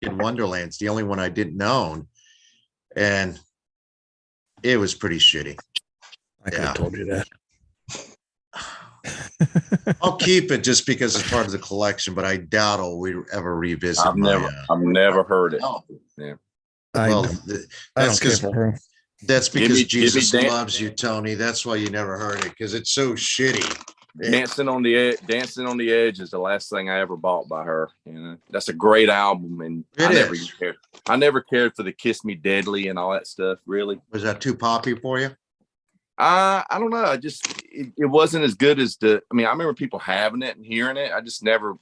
in Wonderland. It's the only one I didn't own, and it was pretty shitty. I could have told you that. I'll keep it just because it's part of the collection, but I doubt we ever revisit. I've never heard it. Oh. Yeah. Well, that's because Jesus loves you, Tony. That's why you never heard it, because it's so shitty. Dancing on the Edge is the last thing I ever bought by her. You know, that's a great album, and I never cared for the Kiss Me Deadly and all that stuff. Really, was that too poppy for you? I don't know. It wasn't as good as I remember people having it and hearing it. I just never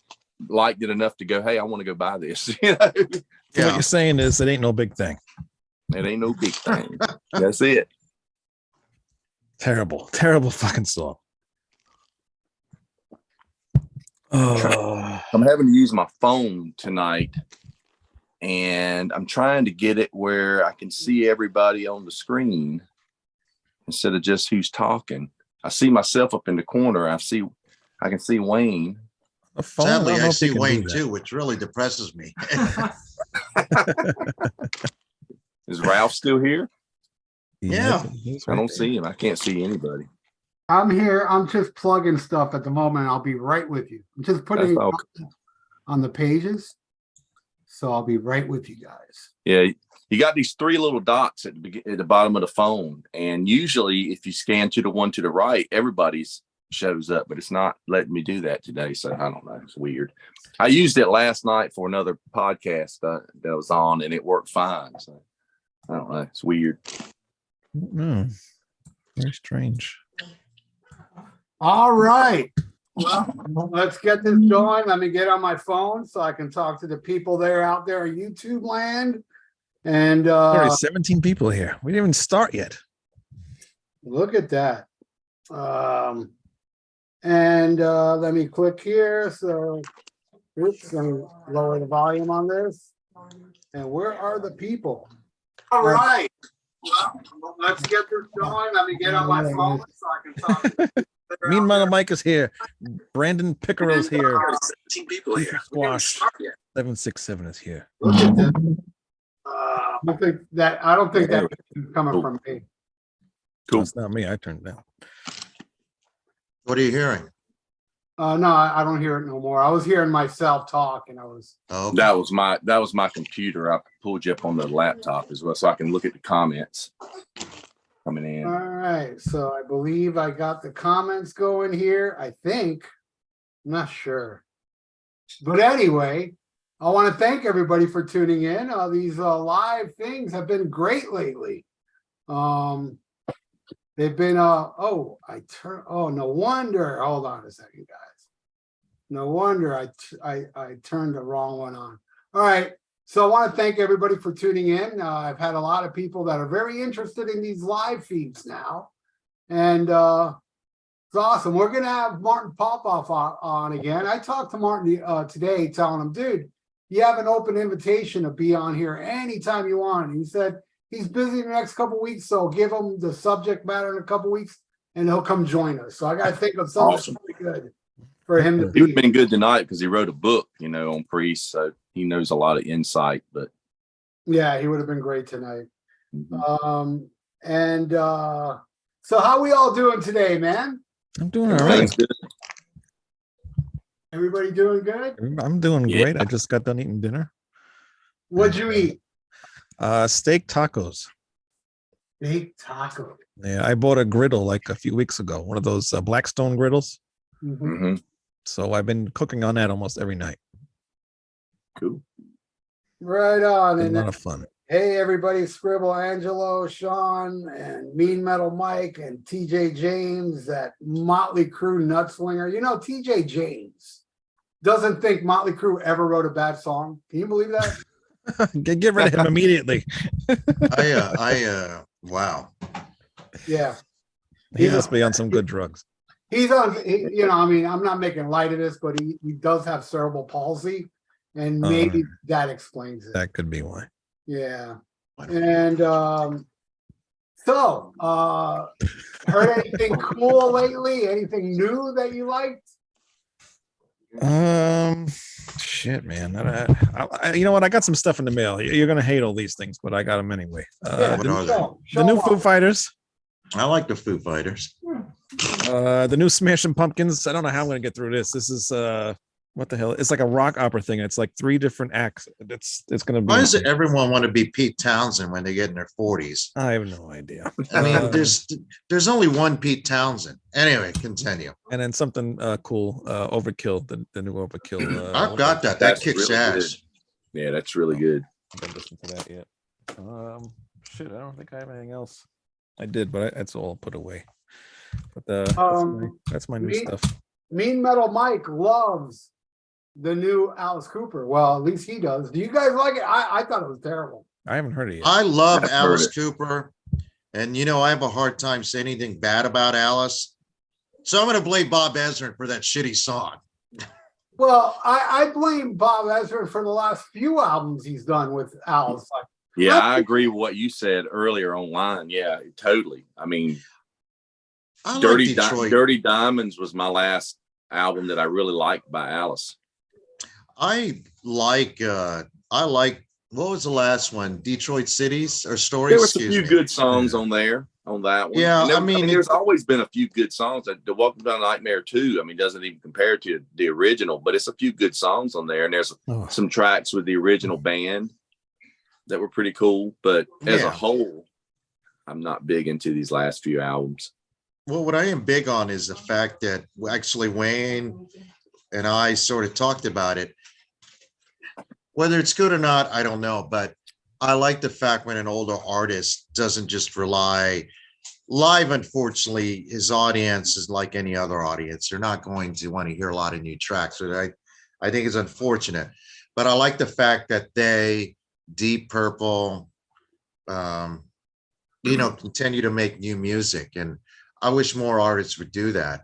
liked it enough to go, hey, I want to go buy this. You know? So what you're saying is it ain't no big thing. It ain't no big thing. That's it. Terrible fucking song. I'm having to use my phone tonight, and I'm trying to get it where I can see everybody on the screen instead of just who's talking. I see myself up in the corner. I can see Wayne. Sadly, I see Wayne too, which really depresses me. Is Ralph still here? Yeah. I don't see him. I can't see anybody. I'm here. I'm just plugging stuff at the moment. I'll be right with you. I'm just putting it on the pages. So I'll be right with you guys. Yeah. You got these three little dots at the bottom of the phone. And usually if you scan to the one to the right, everybody's shows up, but it's not letting me do that today. So I don't know. It's weird. I used it last night for another podcast that I was on, and it worked fine. So I don't know. It's weird. Very strange. All right. Well, let's get this going. Let me get on my phone so I can talk to the people there out there in YouTube land. And already 17 people here. We didn't even start yet. Look at that. Let me click here. So oops, let me lower the volume on this. And where are the people? All right. Well, let's get this going. Let me get on my phone so I can talk. Meanwhile, Mike is here. Brandon Pickerel's here. 17 people here. Squash 767 is here. Look at this. I don't think that is coming from me. Cool. It's not me. I turned it down. What are you hearing? No, I don't hear it no more. I was hearing myself talk, and I was. Oh, okay. That was my computer. I pulled you up on the laptop as well, so I can look at the comments coming in. All right, so I believe I got the comments going here. I think, I'm not sure, but anyway, I want to thank everybody for tuning in. These live things have been great lately. They've been no wonder. Hold on a second, guys. No wonder I turned the wrong one on. All right. So I want to thank everybody for tuning in. I've had a lot of people that are very interested in these live feeds now. And it's awesome. We're going to have Martin Popoff on again. I talked to Martin today telling him, dude, you have an open invitation to be on here anytime you want. And he said, he's busy the next couple of weeks, so give him the subject matter in a couple of weeks, and he'll come join us. So I got to think of something pretty good for him to be. He would have been good tonight because he wrote a book, on Priest, so he knows a lot of insight. But yeah, he would have been great tonight. Mm-hmm. So how we all doing today, man? I'm doing all right. Good. Everybody doing good? I'm doing great. I just got done eating dinner. What'd you eat? Steak tacos. Steak taco. Yeah, I bought a griddle like a few weeks ago, one of those Blackstone griddles. Mm-hmm. So I've been cooking on that almost every night. Cool. Right on. And a lot of fun. Hey, everybody, Scribble Angelo, Sean, and Mean Metal Mike, and TJ James, that Motley Crue nutslinger. TJ James doesn't think Motley Crue ever wrote a bad song. Can you believe that? Get rid of him immediately. Wow. Yeah. He must be on some good drugs. He's on, I'm not making light of this, but he does have cerebral palsy, and maybe that explains it. That could be why. Yeah. And heard anything cool lately? Anything new that you liked? Shit, man. You know what? I got some stuff in the mail. You're gonna hate all these things, but I got them anyway. Yeah, what are they? The new Foo Fighters, I like the Foo Fighters. the new Smashing Pumpkins. I don't know how I'm gonna get through this. This is what the hell? It's like a rock opera thing. It's like 3 different acts. It's gonna be. Why does everyone want to be Pete Townsend when they get in their 40s? I have no idea. I mean, there's only one Pete Townsend. Anyway, continue. And then something cool, Overkill, the new Overkill. I've got that. That That's kicks really ass. good. Yeah, that's really good. I haven't listened to that yet. Shit, I don't think I have anything else. I did, but that's all put away. But that's my new stuff. Mean Metal Mike loves the new Alice Cooper. Well, at least he does. Do you guys like it? I thought it was terrible. I haven't heard it yet. I love I've heard Alice it. Cooper, and I have a hard time saying anything bad about Alice. So I'm going to blame Bob Ezrin for that shitty song. Well, I blame Bob Ezra for the last few albums he's done with Alice. Like, Yeah, I agree with what you said earlier online. Yeah, totally. I mean, I like Dirty Detroit. Diamonds was my last album that I really liked by Alice. I like what was the last one? Detroit Cities or Stories? There was a Excuse few me. good songs on there, on that one. Yeah, And there- I mean, there's always been a few good songs. The Welcome to Nightmare 2, I mean, doesn't even compare to the original, but it's a few good songs on there. And there's Oh. some tracks with the original band that were pretty cool. But as Yeah. a whole, I'm not big into these last few albums. Well, what I am big on is the fact that actually Wayne and I sort of talked about it. Whether it's good or not, I don't know, but I like the fact when an older artist doesn't just rely live. Unfortunately, his audience is like any other audience. They're not going to want to hear a lot of new tracks. So I think it's unfortunate, but I like the fact that they, Deep Purple, continue to make new music. And I wish more artists would do that.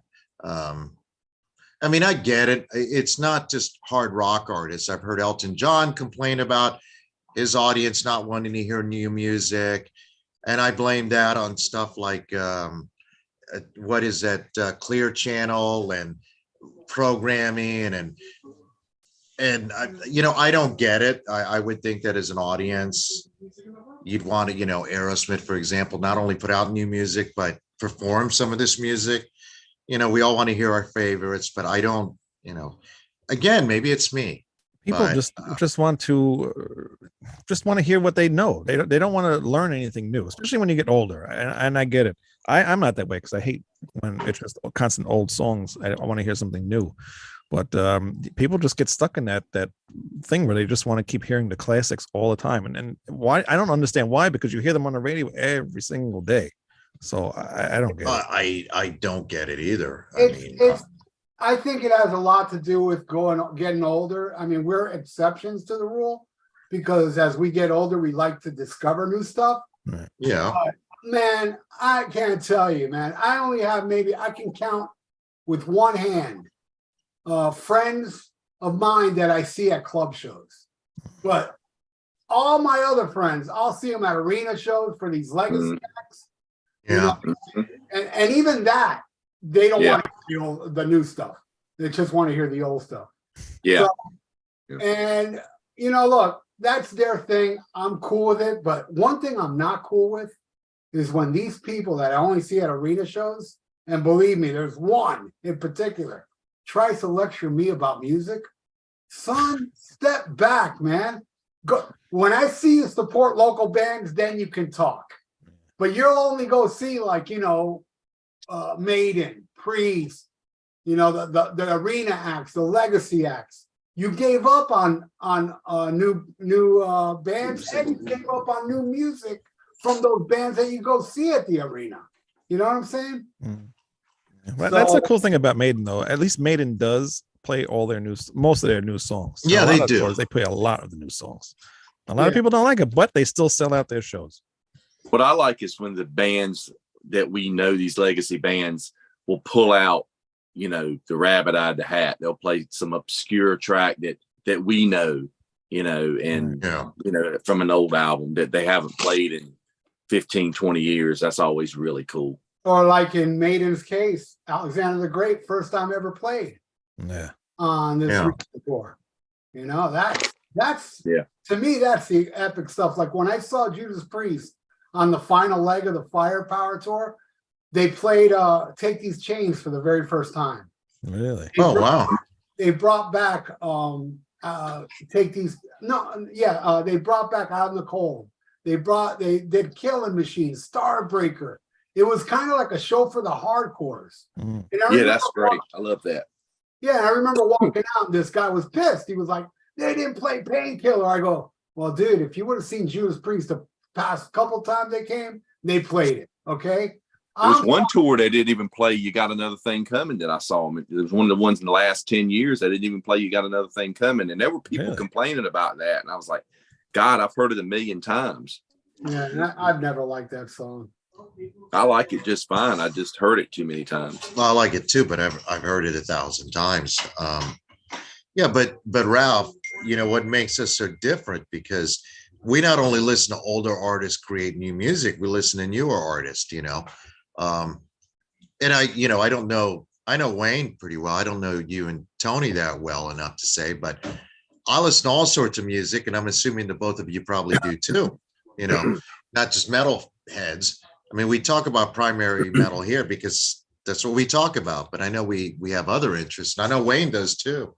I mean, I get it. It's not just hard rock artists. I've heard Elton John complain about his audience not wanting to hear new music. And I blame that on stuff like, what is that, Clear Channel and programming and I don't get it. I would think that as an audience, you'd want to, Aerosmith, for example, not only put out new music, but perform some of this music. We all want to hear our favorites, but I don't, again, maybe it's me. People but, just want to hear what they know. They don't want to learn anything new, especially when you get older. And I get it. I'm not that way because I hate when it's just constant old songs. I want to hear something new. But people just get stuck in that thing where they just want to keep hearing the classics all the time. And why? I don't understand why, because you hear them on the radio every single day. So I don't get it. I don't get it either. I think it has a lot to do with getting older. I mean, we're exceptions to the rule because as we get older, we like to discover new stuff. Right. Yeah. Man, I can't tell you, man. I only have I can count with one hand friends of mine that I see at club shows. But all my other friends, I'll see them at arena shows for these legacy acts. Yeah. And even that, they don't want to hear the new stuff. They just want to hear the old stuff. Yeah. So, and, look, that's their thing. I'm cool with it. But one thing I'm not cool with is when these people that I only see at arena shows, and believe me, there's one in particular, tries to lecture me about music. Son, step back, man. When I see you support local bands, then you can talk. But you'll only go see Maiden, Priest, the arena acts, the legacy acts. You gave up on new bands, and you gave up on new music from those bands that you go see at the arena. You know what I'm saying? Well, that's the cool thing about Maiden, though. At least Maiden does play most of their new songs. Yeah, they do. Tours, they play a lot of the new songs. A lot of people don't like it, but they still sell out their shows. What I like is when the bands that we know, these legacy bands, will pull out, the Rabbit Eye the Hat. They'll play some obscure track that we know, and from an old album that they haven't played in 15, 20 years. That's always really cool. Or like in Maiden's case, Alexander the Great, first time ever played. Yeah. on this Yeah. tour. You know, that's Yeah. to me, that's the epic stuff. Like when I saw Judas Priest on the final leg of the Firepower tour, they played Take These Chains for the very first time. Really? Oh, wow. They brought back Take These, they brought back Out in the Cold. They did Killing Machine, Starbreaker. It was kind of like a show for the hardcores. Mm. Yeah, that's great. I love that. Yeah, I remember walking out and this guy was pissed. He was like, they didn't play Painkiller. I go, well, dude, if you would have seen Judas Priest the past couple times they came, they played it. Okay. There was one tour they didn't even play You Got Another Thing Coming that I saw them. It was one of the ones in the last 10 years they didn't even play You Got Another Thing Coming. And there were people complaining about that. And I was like, God, I've heard it a million times. Yeah, I've never liked that song. I like it just fine. I just heard it too many times. Well, I like it too, but I've heard it 1,000 times. Yeah, but Ralph, you know what makes us so different, because we not only listen to older artists create new music, we listen to newer artists, you know. And I don't know, I know Wayne pretty well. I don't know you and Tony that well enough to say, but I listen to all sorts of music, and I'm assuming that both of you probably do too, you know, not just metal heads. I mean, we talk about primary metal here because that's what we talk about, but I know we have other interests, and I know Wayne does too.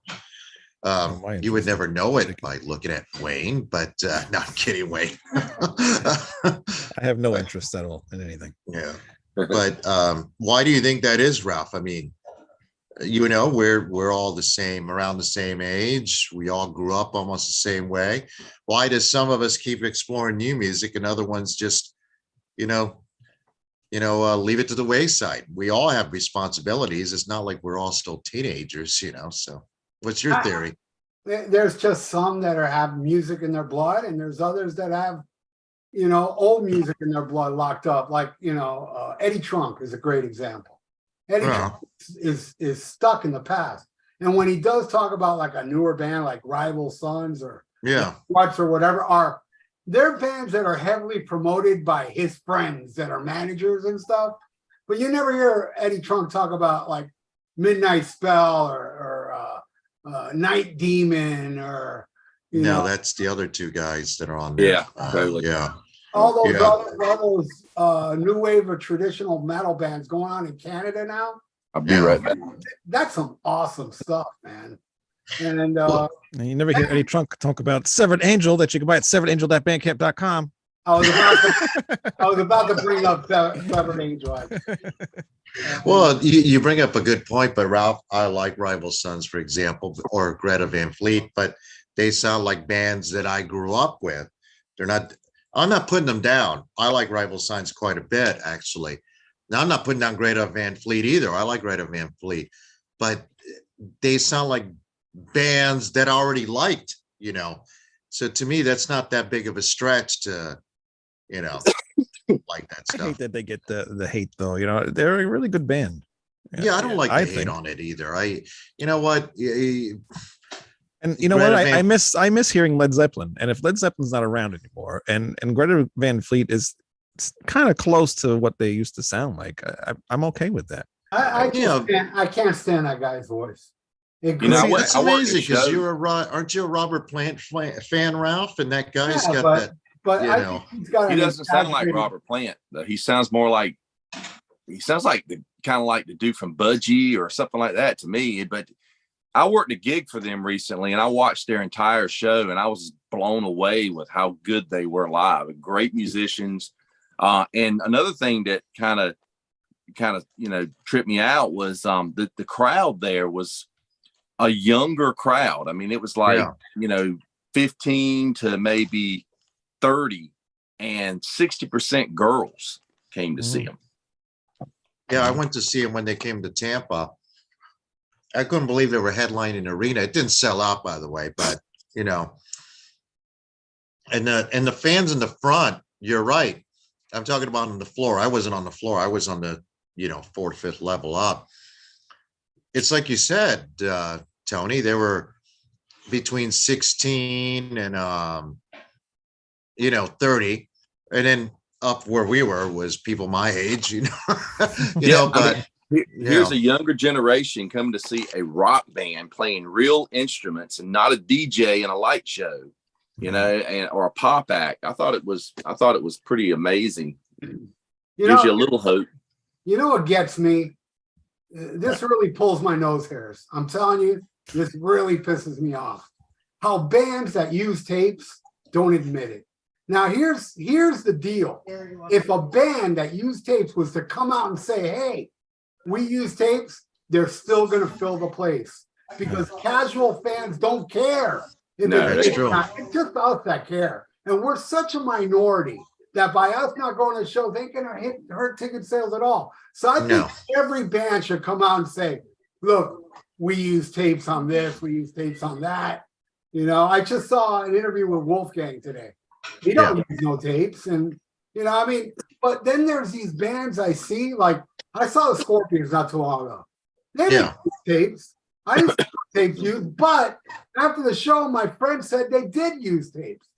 You would never know it by looking at Wayne, but not kidding, Wayne. I have no interest at all in anything. Yeah. But why do you think that is, Ralph? I mean, you know, we're all the same, around the same age. We all grew up almost the same way. Why does some of us keep exploring new music and other ones just, leave it to the wayside? We all have responsibilities. It's not like we're all still teenagers, you know. So what's your theory? There's just some that have music in their blood, and there's others that have, old music in their blood locked up. Like, Eddie Trunk is a great example. Eddie Trunk is stuck in the past. And when he does talk about like a newer band like Rival Sons or What's or whatever, they're bands that are heavily promoted by his friends that are managers and stuff. But you never hear Eddie Trunk talk about like Midnight Spell or Night Demon or that's the other two guys that are on there. All those new wave of traditional metal bands going on in Canada now. I'll be right back. That's some awesome stuff, man. And you never hear Eddie Trunk talk about Severed Angel that you can buy at severedangel.bandcamp.com. I was about to bring up Severed Angel. Well, you bring up a good point, but Ralph, I like Rival Sons, for example, or Greta Van Fleet, but they sound like bands that I grew up with. I'm not putting them down. I like Rival Sons quite a bit, actually. Now, I'm not putting down Greta Van Fleet either. I like Greta Van Fleet, but they sound like bands that I already liked, So to me, that's not that big of a stretch to, like that stuff. I hate that they get the hate, though. They're a really good band. Yeah, I don't like the hate on it either. You know what? And you know what? I miss hearing Led Zeppelin. And if Led Zeppelin's not around anymore, and Greta Van Fleet is kind of close to what they used to sound like, I'm okay with that. I can't stand that guy's voice. It's amazing because aren't you a Robert Plant fan, Ralph? And that guy's got that. But I think he doesn't sound like Robert Plant, though. He sounds more like the kind of like the dude from Budgie or something like that to me. But I worked a gig for them recently, and I watched their entire show, and I was blown away with how good they were live. Great musicians. And another thing that kind of tripped me out was the crowd there was a younger crowd. I mean, it was like 15 to maybe 30, and 60% girls came to see them. Yeah, I went to see them when they came to Tampa. I couldn't believe they were headlining arena. It didn't sell out, by the way, but and the fans in the front, you're right. I'm talking about on the floor. I wasn't on the floor. I was on the, 4th, 5th level up. It's like you said, Tony, they were between 16 and, 30. And then up where we were was people my age, but Here's a younger generation coming to see a rock band playing real instruments and not a DJ in a light show, you know, or a pop act. I thought it was pretty amazing. Gives you a little hope. You know what gets me? This really pulls my nose hairs. I'm telling you, this really pisses me off. How bands that use tapes don't admit it. Now, here's the deal. If a band that used tapes was to come out and say, hey, we use tapes, they're still going to fill the place because casual fans don't care. That's true. It's just us that care. And we're such a minority that by us not going to shows ain't going to hurt ticket sales at all. So I think every band should come out and say, look, we use tapes on this, we use tapes on that. You know, I just saw an interview with Wolfgang today. He don't use no tapes. And, you know, I mean, but then there's these bands I see, like I saw the Scorpions not too long ago. They didn't use tapes. I didn't see tapes used, but after the show, my friend said they did use tapes.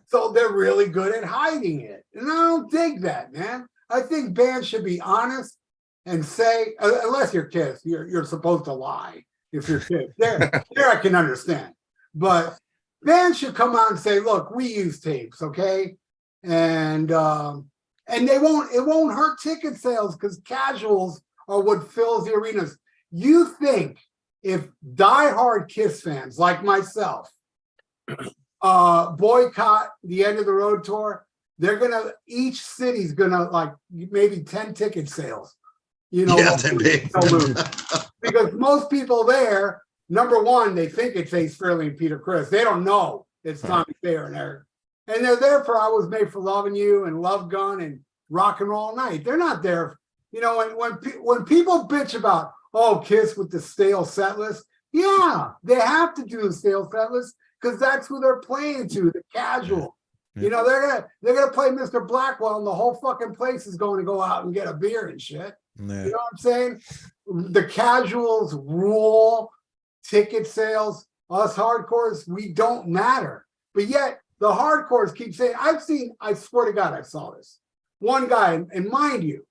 So they're really good at hiding it. And I don't dig that, man. I think bands should be honest and say, unless you're Kiss, you're supposed to lie if you're Kiss. There I can understand. But bands should come out and say, look, we use tapes, okay? And it won't hurt ticket sales because casuals are what fills the arenas. You think if diehard Kiss fans like myself boycott the End of the Road tour, each city's gonna like maybe 10 ticket sales. You know, because most people there, number one, they think it's Ace Frehley and Peter Criss. They don't know it's Tommy Thayer and Eric. And they're there for I Was Made for Loving You and Love Gun and Rock and Roll Night. They're not there. You know, when people bitch about, oh, Kiss with the stale set list, yeah, they have to do the stale set list because that's who they're playing to, the casual. You know, they're gonna play Mr. Blackwell and the whole fucking place is going to go out and get a beer and shit. You know what I'm saying? The casuals rule ticket sales. Us hardcores, we don't matter. But yet the hardcores keep saying, I swear to God, I saw this. One guy, and mind you,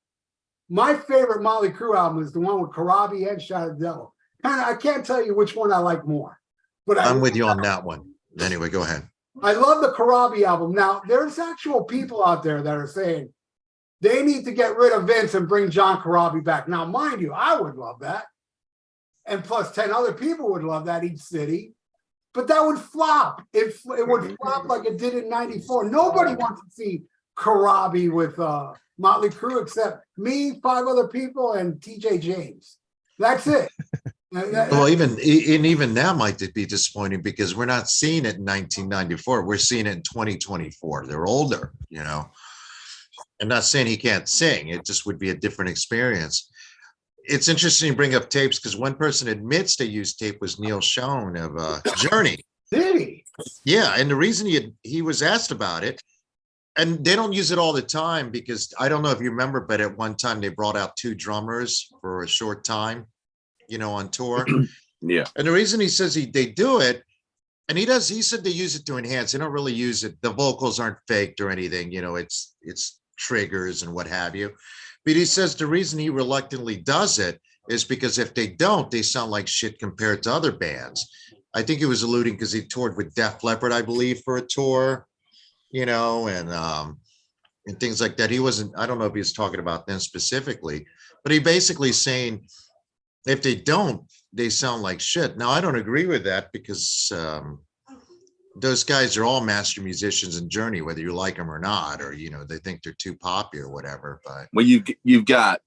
my favorite Motley Crue album is the one with Karabi, Headshot of the Devil. I can't tell you which one I like more. But I'm with you on that one. Anyway, go ahead. I love the Karabi album. Now, there's actual people out there that are saying they need to get rid of Vince and bring John Karabi back. Now, mind you, I would love that. And plus 10 other people would love that, each city. But that would flop. It would flop like it did in 94. Nobody wants to see Karabi with Motley Crue except me, 5 other people, and TJ James. That's it. Well, even now might be disappointing because we're not seeing it in 1994. We're seeing it in 2024. They're older, you know. I'm not saying he can't sing. It just would be a different experience. It's interesting you bring up tapes because one person admits they used tape was Neil Schon of Journey. Did he? Yeah, and the reason he was asked about it, and they don't use it all the time because I don't know if you remember, but at one time they brought out 2 drummers for a short time, you know, on tour. Yeah. And the reason he says they do it, and he said they use it to enhance. They don't really use it. The vocals aren't faked or anything, you know, it's triggers and what have you. But he says the reason he reluctantly does it is because if they don't, they sound like shit compared to other bands. I think he was alluding because he toured with Def Leppard, I believe, for a tour, you know, and things like that. I don't know if he was talking about them specifically, but he basically saying if they don't, they sound like shit. Now, I don't agree with that because those guys are all master musicians in Journey, whether you like them or not, or, you know, they think they're too poppy or whatever. But well, you've got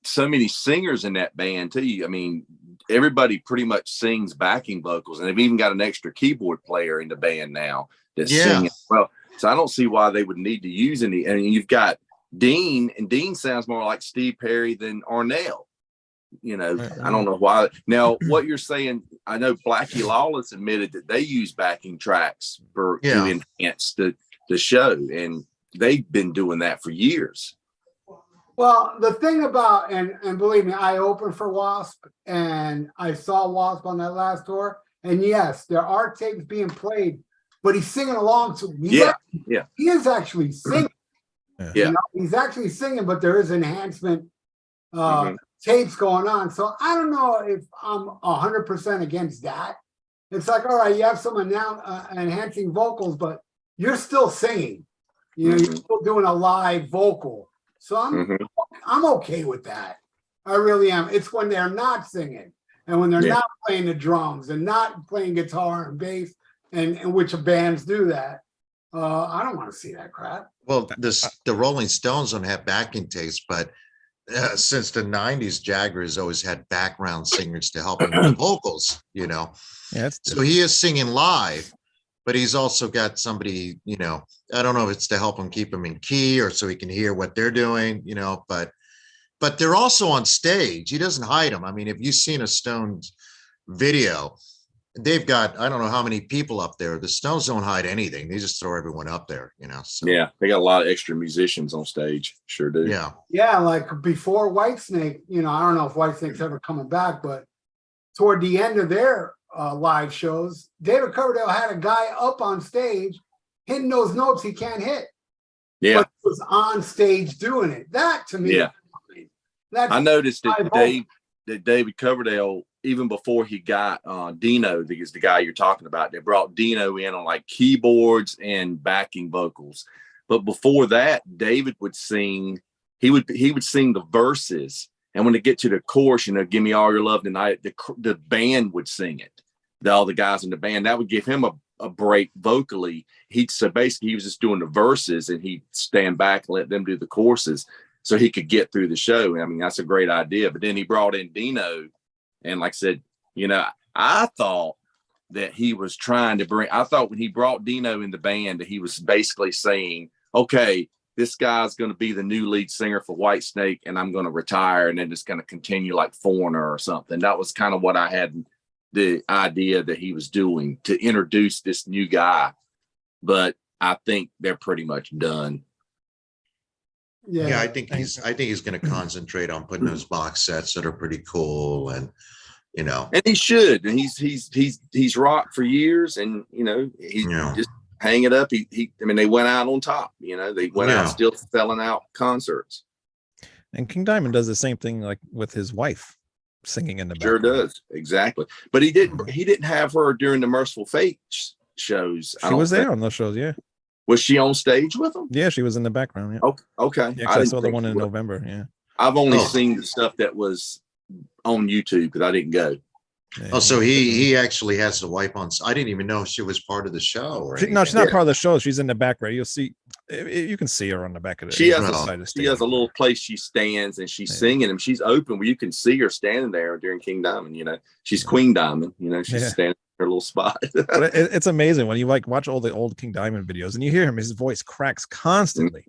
so many singers in that band too. I mean, everybody pretty much sings backing vocals, and they've even got an extra keyboard player in the band now that's singing. Well, so I don't see why they would need to use any. And you've got Dean, and Dean sounds more like Steve Perry than Arnell. You know, I don't know why. Now, what you're saying, I know Blackie Lawless admitted that they use backing tracks to enhance the show, and they've been doing that for years. Well, the thing about, and believe me, I opened for Wasp, and I saw Wasp on that last tour, and yes, there are tapes being played, but he's singing along to me. He is actually singing. Yeah. You know, he's actually singing, but there is enhancement tapes going on. So I don't know if I'm 100% against that. It's like, all right, you have some enhancing vocals, but you're still singing. You know, you're still doing a live vocal. So I'm okay with that. I really am. It's when they're not singing and when they're not playing the drums and not playing guitar and bass, and which bands do that. I don't want to see that crap. Well, the Rolling Stones don't have backing tapes, but since the 90s, Jagger has always had background singers to help him with the vocals, you know. Yeah, so he is singing live, but he's also got somebody, you know, I don't know if it's to help him keep him in key or so he can hear what they're doing, you know, but they're also on stage. He doesn't hide them. I mean, if you've seen a Stones video, they've got, I don't know how many people up there. The Stones don't hide anything. They just throw everyone up there, you know. So. Yeah, they got a lot of extra musicians on stage. Sure do. Yeah. Yeah, like before Whitesnake, you know, I don't know if Whitesnake's ever coming back, but toward the end of their live shows, David Coverdale had a guy up on stage hitting those notes he can't hit. Yeah. But he was on stage doing it. That to me, I noticed that David Coverdale, even before he got Dino, is the guy you're talking about, they brought Dino in on like keyboards and backing vocals. But before that, David would sing, he would sing the verses. And when they get to the chorus, you know, give me all your love tonight, the band would sing it. All the guys in the band, that would give him a break vocally. So basically he was just doing the verses and he'd stand back and let them do the choruses so he could get through the show. I mean, that's a great idea. But then he brought in Dino, and like I said, you know, I thought that he was trying to I thought when he brought Dino in the band that he was basically saying, okay, this guy's going to be the new lead singer for Whitesnake and I'm going to retire and then it's going to continue like Foreigner or something. That was kind of what I had the idea that he was doing to introduce this new guy. But I think they're pretty much done. Yeah, I think he's going to concentrate on putting those box sets that are pretty cool, and you know, and he should. And he's rocked for years, and you know, just hang it up. I mean, they went out on top. You know, they went out still selling out concerts. And King Diamond does the same thing, like with his wife singing in the sure background. Does exactly. But he didn't have her during the Merciful Fate shows. She was there on those shows. Yeah. Was she on stage with them? Yeah, she was in the background. Yeah. Okay. Yeah, I saw the one in November. Yeah. I've only seen the stuff that was on YouTube because I didn't go. Yeah, so he actually has the wife on. I didn't even know she was part of the show. No, she's not part of the show. She's in the background. You'll see. You can see her on the back of the. She has a little place she stands and she's singing, and she's open where you can see her standing there during King Diamond. You know, she's Queen Diamond. You know, she's standing. Her little spot. But it's amazing when you like watch all the old King Diamond videos and you hear him, his voice cracks constantly.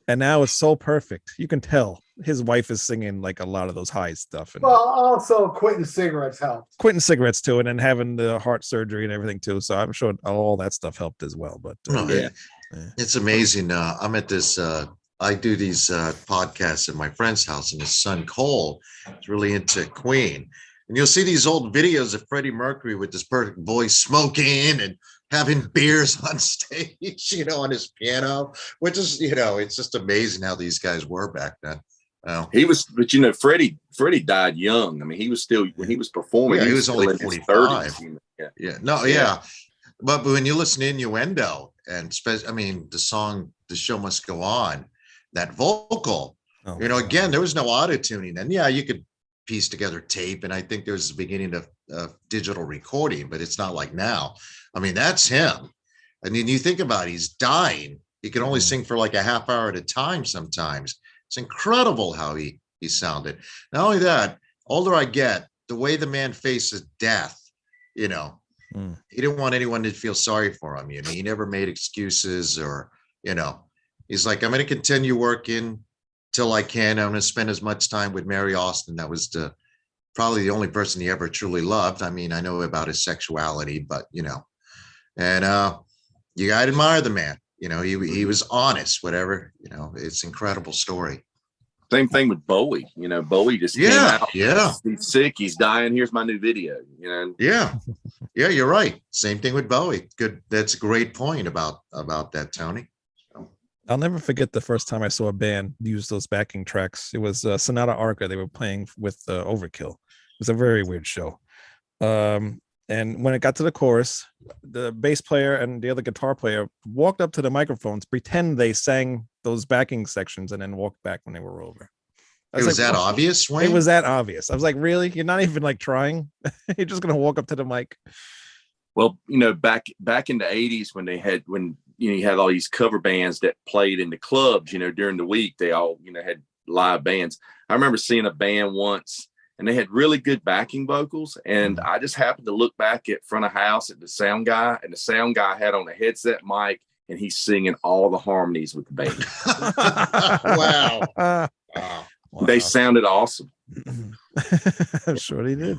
And now it's so perfect. You can tell his wife is singing like a lot of those high stuff. And well, also quitting cigarettes helped. Quitting cigarettes too, and then having the heart surgery and everything too. So I'm sure all that stuff helped as well. But it's amazing. I'm at this I do these podcasts at my friend's house, and his son Cole is really into Queen. And you'll see these old videos of Freddie Mercury with this perfect voice, smoking and having beers on stage, you know, on his piano, which is, you know, it's just amazing how these guys were back then. He was, but you know, Freddie died young. I mean, he was still, when he was performing, he was only 45. Yeah. But when you listen to Innuendo, and I mean, the song "The Show Must Go On," that vocal, you know, again, there was no auto tuning, and you could piece together tape, and I think there's the beginning of digital recording, but it's not like now. I mean, that's him. I mean, you think about it, he's dying. He can only sing for like a half hour at a time sometimes. It's incredible how he sounded. Not only that, older I get, the way the man faces death, you know, he didn't want anyone to feel sorry for him. You know, he never made excuses, or, you know, he's like, I'm going to continue working till I can. I'm going to spend as much time with Mary Austin. That was probably the only person he ever truly loved. I mean, I know about his sexuality, but, you know, and you got to admire the man. You know, he was honest, whatever, you know, it's an incredible story. Same thing with Bowie. You know, Bowie just came out. Yeah. He's sick. He's dying. Here's my new video. You know. Yeah. Yeah, you're right. Same thing with Bowie. Good. That's a great point about that, Tony. I'll never forget the first time I saw a band use those backing tracks. It was Sonata Arca. They were playing with Overkill. It was a very weird show. And when it got to the chorus, the bass player and the other guitar player walked up to the microphones, pretend they sang those backing sections, and then walked back when they were over. It was that obvious, Wayne? It was that obvious. I was like, really? You're not even like trying? You're just gonna walk up to the mic? Well, you know, back in the 80s when you had all these cover bands that played in the clubs, you know, during the week, they all, you know, had live bands. I remember seeing a band once and they had really good backing vocals. And I just happened to look back at front of house at the sound guy, and the sound guy had on a headset mic and he's singing all the harmonies with the band. Wow. Wow. They sounded awesome. I'm sure they did.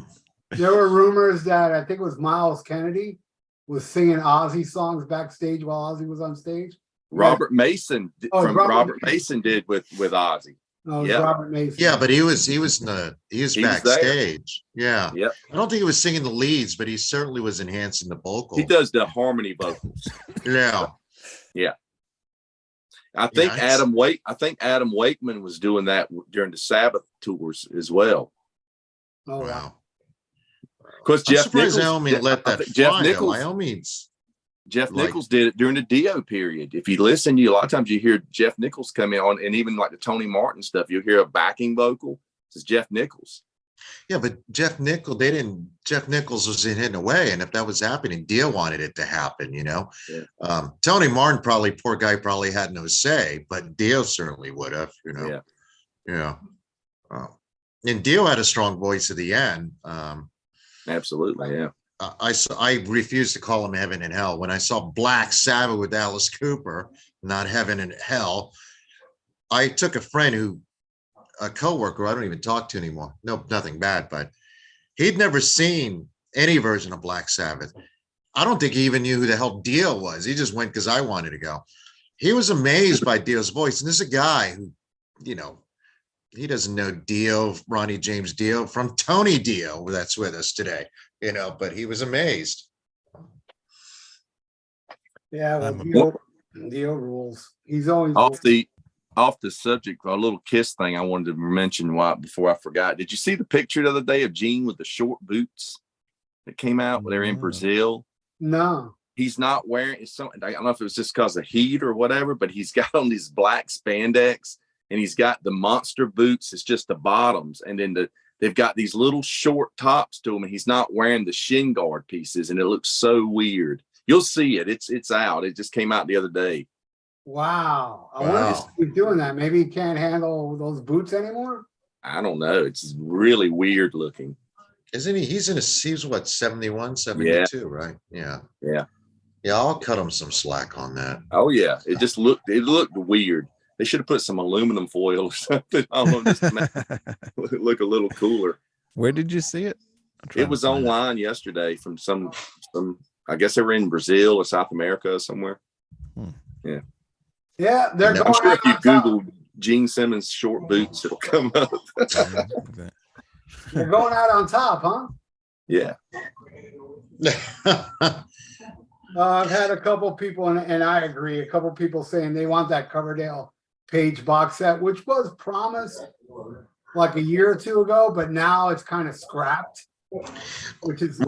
There were rumors that I think it was Miles Kennedy was singing Ozzy songs backstage while Ozzy was on stage. Robert Mason Robert Mason did with Ozzy. Oh, Yeah. Robert Mason. Yeah, but he was backstage. Yeah. Yep. I don't think he was singing the leads, but he certainly was enhancing the vocal. He does the harmony vocals. Yeah. Yeah. I think Yeah, Adam Wakeman was doing that during the Sabbath tours as well. Oh, wow. Wow. Because I'm Jeff surprised Nichols, Wyoming let that Jeff fly, though. Nichols, Wyoming's Jeff like- Nichols did it during the Dio period. If you listen, a lot of times you hear Jeff Nichols come in on, and even like the Tony Martin stuff, you'll hear a backing vocal. It's Jeff Nichols. Yeah, but Jeff Nichols was in a way, and if that was happening, Dio wanted it to happen, you know. Yeah. Tony Martin poor guy probably had no say, but Dio certainly would have, you know. Yeah. And Dio had a strong voice at the end. Absolutely. Yeah. I refuse to call him Heaven and Hell. When I saw Black Sabbath with Alice Cooper, not Heaven and Hell, I took a coworker I don't even talk to anymore. No, nothing bad, but he'd never seen any version of Black Sabbath. I don't think he even knew who the hell Dio was. He just went because I wanted to go. He was amazed by Dio's voice. And this is a guy who, you know, he doesn't know Dio, Ronnie James Dio, from Tony Dio, that's with us today, you know, but he was amazed. Yeah, well, Dio rules. He's always off the subject, a little Kiss thing I wanted to mention before I forgot. Did you see the picture the other day of Gene with the short boots that came out when they were in Brazil? No. He's not wearing something. I don't know if it was just because of heat or whatever, but he's got on these black spandex and he's got the monster boots. It's just the bottoms. And then they've got these little short tops to him, and he's not wearing the shin guard pieces. And it looks so weird. You'll see it. It's out. It just came out the other day. Wow. I wonder if he's doing that. Maybe he can't handle those boots anymore. I don't know. It's really weird looking. Isn't he? He's what, 71, 72, right? Yeah. Yeah. Yeah, I'll cut him some slack on that. Oh yeah. It looked weird. They should have put some aluminum foil or something. I don't know, just to make it look a little cooler. Where did you see it? It was online yesterday from some, I guess they were in Brazil or South America somewhere. Yeah. Yeah, they're going. I'm sure if you Google Gene Simmons short boots, it'll come up. They're going out on top, huh? Yeah. I've had a couple people, and I agree, a couple people saying they want that Coverdale Page box set, which was promised like a year or two ago, but now it's kind of scrapped, which is,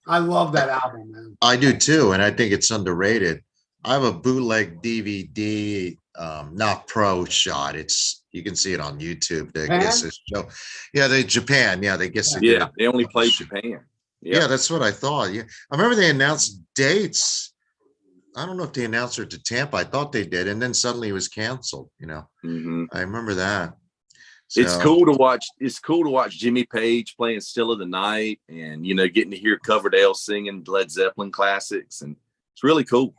I love that album, man. I do too, and I think it's underrated. I have a bootleg DVD, not pro shot. You can see it on YouTube. Japan. Yeah, they guess. They only played Japan. Yeah, that's what I thought. Yeah, I remember they announced dates. I don't know if they announced it to Tampa. I thought they did, and then suddenly it was canceled. You know, I remember that. So, it's cool to watch. It's cool to watch Jimmy Page playing "Still of the Night," and getting to hear Coverdale singing Led Zeppelin classics, and it's really cool.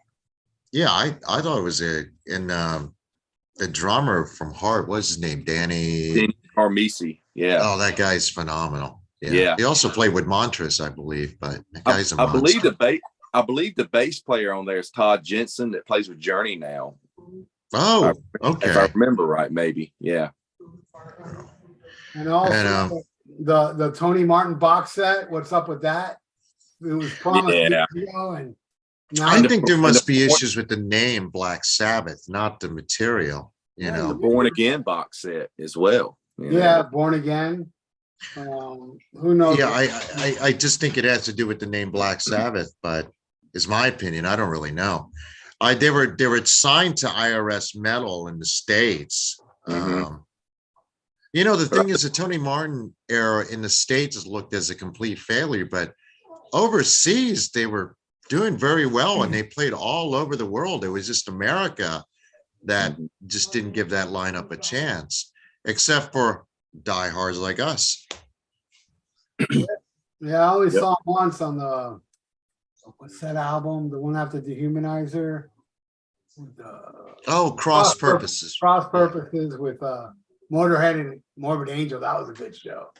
Yeah, I thought it was the drummer from Heart. What's his name? Danny Armisi. Yeah. Oh, that guy's phenomenal. Yeah. He also played with Montrose, I believe, but that guy's a monster. I believe the bass player on there is Todd Jensen that plays with Journey now. Oh, okay. If I remember right, maybe. Yeah. And also the Tony Martin box set. What's up with that? It was promised years ago, and Now, I think there must be issues with the name Black Sabbath, not the material, you and the know. Born Again box set as well. You yeah, know? Born Again. Who knows? Yeah, I just think it has to do with the name Black Sabbath, but it's my opinion. I don't really know. They were signed to IRS Metal in the States. Mhm. You know, the thing is, the Tony Martin era in the States has looked as a complete failure, but overseas they were doing very well and they played all over the world. It was just America that just didn't give that lineup a chance, except for diehards like us. Yeah, I only Yep. saw him once on the what's that album? The one after Dehumanizer. Oh, Cross Purposes. Cross Purposes with Motorhead and Morbid Angel. That was a good show.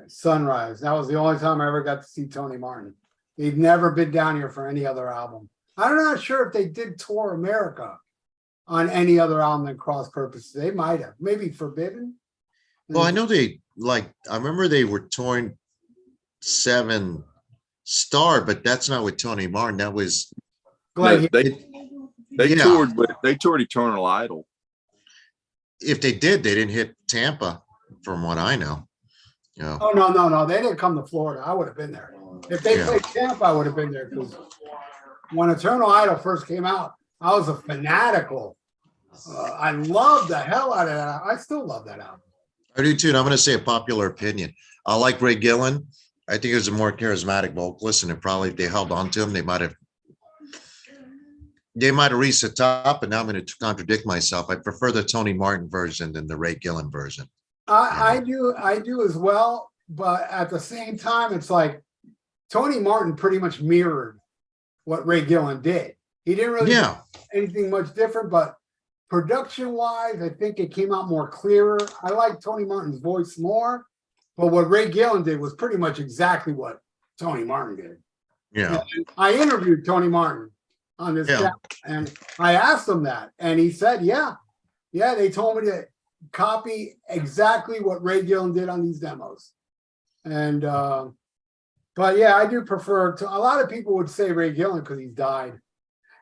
Sunrise. That was the only time I ever got to see Tony Martin. He'd never been down here for any other album. I'm not sure if they did tour America on any other album than Cross Purposes. They might have. Maybe Forbidden. Well, I know I remember they were touring Seven Star, but that's not with Tony Martin. That was Glad they yeah. toured Eternal Idol. If they did, they didn't hit Tampa, from what I know. You know. Oh, no. They didn't come to Florida. I would have been there. If they played Tampa, I would have been there because when Eternal Idol first came out, I was a fanatical. I loved the hell out of that. I still love that album. I do too. And I'm going to say a popular opinion. I like Ray Gillen. I think he was a more charismatic vocalist, and if they held on to him, they might have reached the top. And now I'm going to contradict myself. I prefer the Tony Martin version than the Ray Gillen version. I do as well, but at the same time, it's like Tony Martin pretty much mirrored what Ray Gillen did. He didn't really do anything much different, but production-wise, I think it came out more clearer. I like Tony Martin's voice more, but what Ray Gillen did was pretty much exactly what Tony Martin did. Yeah. And I interviewed Tony Martin on this channel, and I asked him that, and he said, yeah, they told me to copy exactly what Ray Gillen did on these demos. And but yeah, I do prefer to. A lot of people would say Ray Gillen because he's died,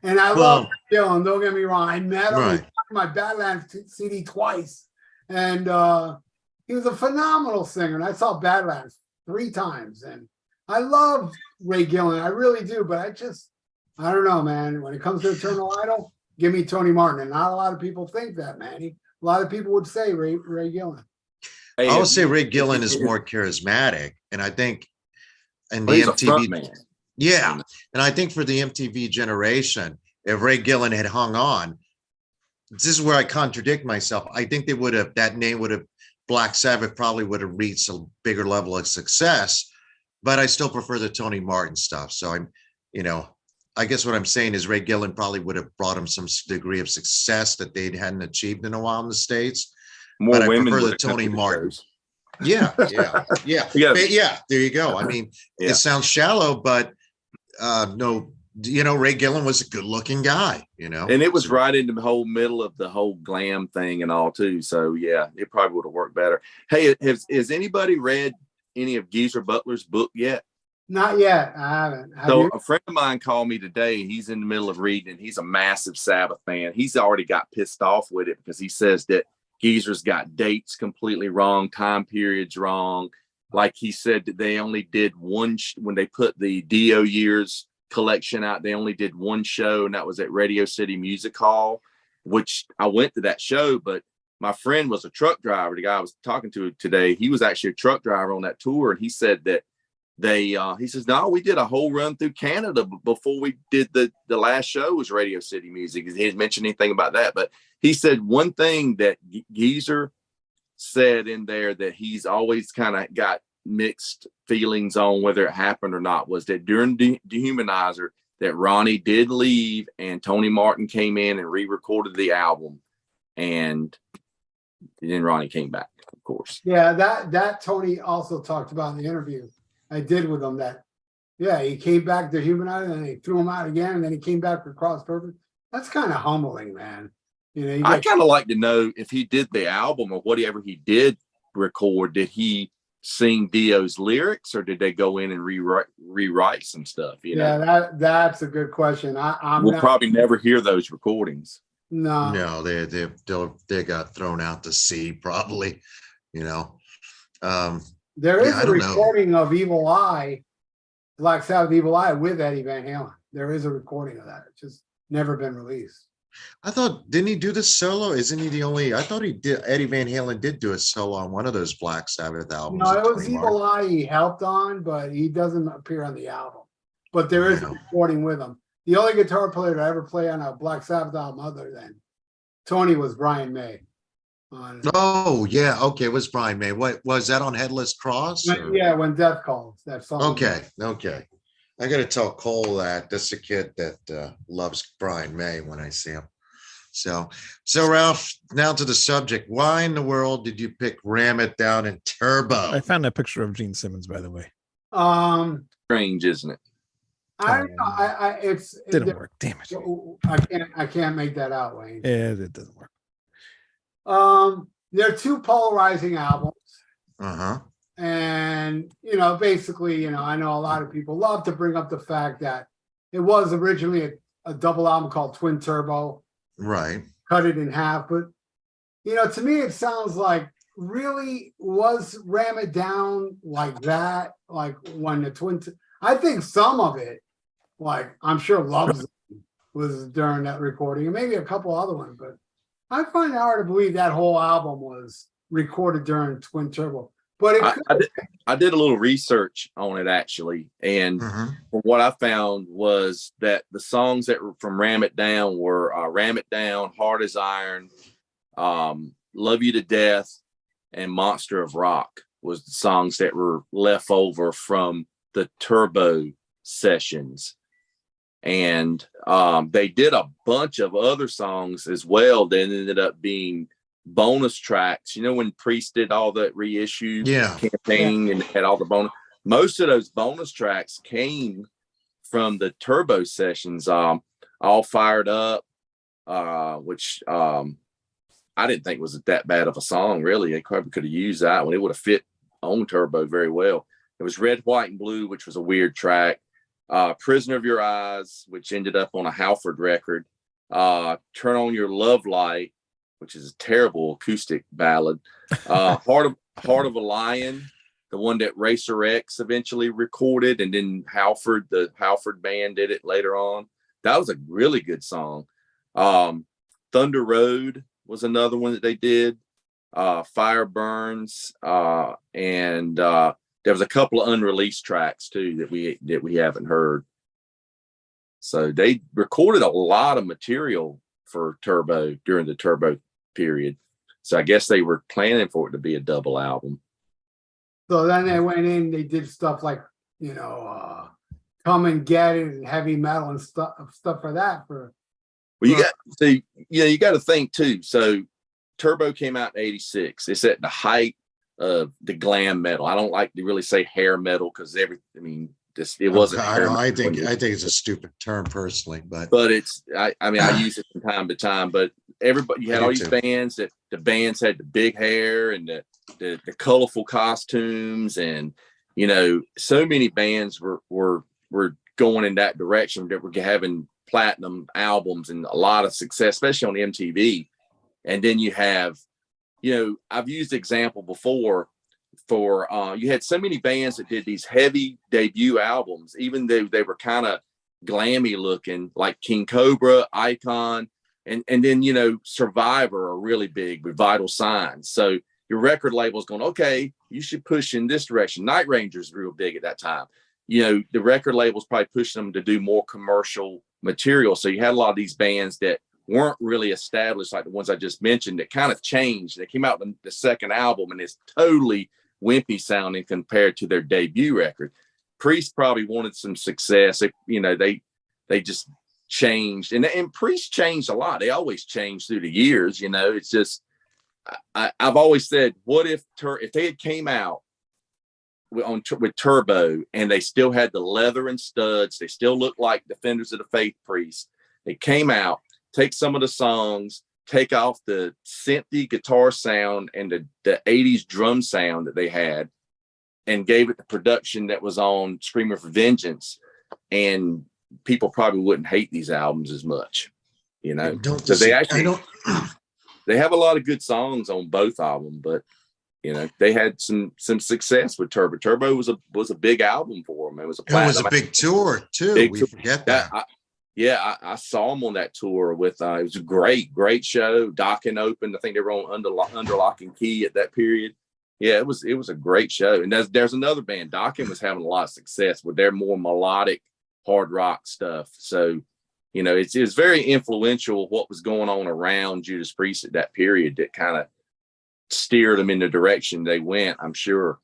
and I love Ray Gillen. Don't get me wrong. I met him. He got my Badlands CD twice, and he was a phenomenal singer. And I saw Badlands 3 times, and I love Ray Gillen. I really do. But I don't know, man. When it comes to Eternal Idol, give me Tony Martin. And not a lot of people think that, man. A lot of people would say Ray Gillen. Hey, I would say Ray Gillen is more charismatic, and I think, and the MTV, and I think for the MTV generation, if Ray Gillen had hung on, this is where I contradict myself. I think that name would have, Black Sabbath probably would have reached a bigger level of success, but I still prefer the Tony Martin stuff. So I guess what I'm saying is Ray Gillen probably would have brought him some degree of success that they hadn't achieved in a while in the States. More but I women prefer the Tony Martin. Yeah. There you go. I mean, it sounds shallow, but no, Ray Gillen was a good-looking guy. And it was right in the whole middle of the whole glam thing and all too. So yeah, it probably would have worked better. Hey, has anybody read any of Geezer Butler's book yet? Not yet. I haven't. A friend of mine called me today. He's in the middle of reading, and he's a massive Sabbath fan. He's already got pissed off with it because he says that Geezer's got dates completely wrong, time periods wrong. Like he said that they only did one when they put the DO Years collection out. They only did one show, and that was at Radio City Music Hall, which I went to that show. But my friend was a truck driver. The guy I was talking to today, he was actually a truck driver on that tour, and he said that he says, no, we did a whole run through Canada before we did the last show was Radio City Music. He didn't mention anything about that, but he said one thing that Geezer said in there that he's always kind of got mixed feelings on whether it happened or not was that during Dehumanizer that Ronnie did leave and Tony Martin came in and re-recorded the album, and then Ronnie came back, of course. Yeah, that Tony also talked about in the interview I did with him that, he came back to Humanizer and they threw him out again, and then he came back for Cross Purpose. That's kind of humbling, man. I kind of like to know if he did the album or whatever he did record, did he sing Dio's lyrics, or did they go in and rewrite some stuff? You know, that's a good question. We'll probably never hear those recordings. No, they got thrown out to sea probably, you know. There is a recording of Evil Eye, Black Sabbath Evil Eye with Eddie Van Halen. There is a recording of that. It's just never been released. I thought, didn't he do the solo? Isn't he the only? I thought he did. Eddie Van Halen did do a solo on one of those Black Sabbath albums. No, it was Evil Eye he helped on, but he doesn't appear on the album. But there is a recording with him. The only guitar player to ever play on a Black Sabbath album other than Tony was Brian May. Oh yeah, okay. It was Brian May. What was that on Headless Cross? Yeah, When Death Calls. That song. Okay. I got to tell Cole that that's a kid that loves Brian May when I see him. So Ralph, now to the subject. Why in the world did you pick Ram It Down in Turbo? I found a picture of Gene Simmons, by the way. Strange, isn't it? I don't know. It didn't work. Damn it! I can't make that out, Wayne. Yeah, it doesn't work. There are two Polarizing albums. And, basically, I know a lot of people love to bring up the fact that it was originally a double album called Twin Turbo. Right. Cut it in half. But, to me, it sounds like really was Ram It Down like that? Like when the I think some of it, like I'm sure Loves was during that recording, and maybe a couple other ones, but I find it hard to believe that whole album was recorded during Twin Turbo. But I did a little research on it actually, and what I found was that the songs that were from Ram It Down were Ram It Down, Hard as Iron, Love You to Death, and Monster of Rock was the songs that were left over from the Turbo sessions. And they did a bunch of other songs as well that ended up being bonus tracks. When Priest did all that reissue campaign and had all the bonus, most of those bonus tracks came from the Turbo sessions. All Fired Up, which I didn't think was that bad of a song, really. They probably could have used that one. It would have fit on Turbo very well. It was Red, White, and Blue, which was a weird track. Prisoner of Your Eyes, which ended up on a Halford record. Turn On Your Love Light, which is a terrible acoustic ballad. Heart of a Lion, the one that Racer X eventually recorded, and then the Halford band did it later on. That was a really good song. Thunder Road was another one that they did. Fire Burns, and there was a couple of unreleased tracks too that we haven't heard. So they recorded a lot of material for Turbo during the Turbo period. So I guess they were planning for it to be a double album. So then they went in, they did stuff like, Come and Get It and heavy metal and stuff for that. You got to think too. So Turbo came out in '86. It's at the height of the glam metal. I don't like to really say hair metal because it wasn't. I think it's a stupid term personally, but it's. I use it from time to time. But everybody, you had all these bands that the bands had the big hair and the colorful costumes, and so many bands were going in that direction, that were having platinum albums and a lot of success, especially on MTV. And then you have, I've used the example before for you had so many bands that did these heavy debut albums, even though they were kind of glammy looking, like King Cobra, Icon, and then Survivor are really big with Vital Signs. So your record label's going, okay, you should push in this direction. Night Ranger's real big at that time. The record label's probably pushing them to do more commercial material. So you had a lot of these bands that weren't really established, like the ones I just mentioned, that kind of changed. They came out with the second album and it's totally wimpy sounding compared to their debut record. Priest probably wanted some success. They just changed, and Priest changed a lot. They always change through the years. It's just, I've always said, what if they had came out with Turbo and they still had the leather and studs, they still looked like Defenders of the Faith Priest. They came out, take some of the songs, take off the synthy guitar sound and the 80s drum sound that they had, and gave it the production that was on Screaming for Vengeance, and people probably wouldn't hate these albums as much, you know. So they actually they have a lot of good songs on both albums, but you know, they had some success with Turbo. Turbo was a big album for them. It was a big tour too. We forget that. I saw them on that tour with it was a great show. Dokken opened. I think they were on Under Lock and Key at that period. Yeah, it was a great show. And there's another band. Dokken was having a lot of success with their more melodic hard rock stuff. So, you know, it's very influential what was going on around Judas Priest at that period that kind of steered them in the direction they went, I'm sure.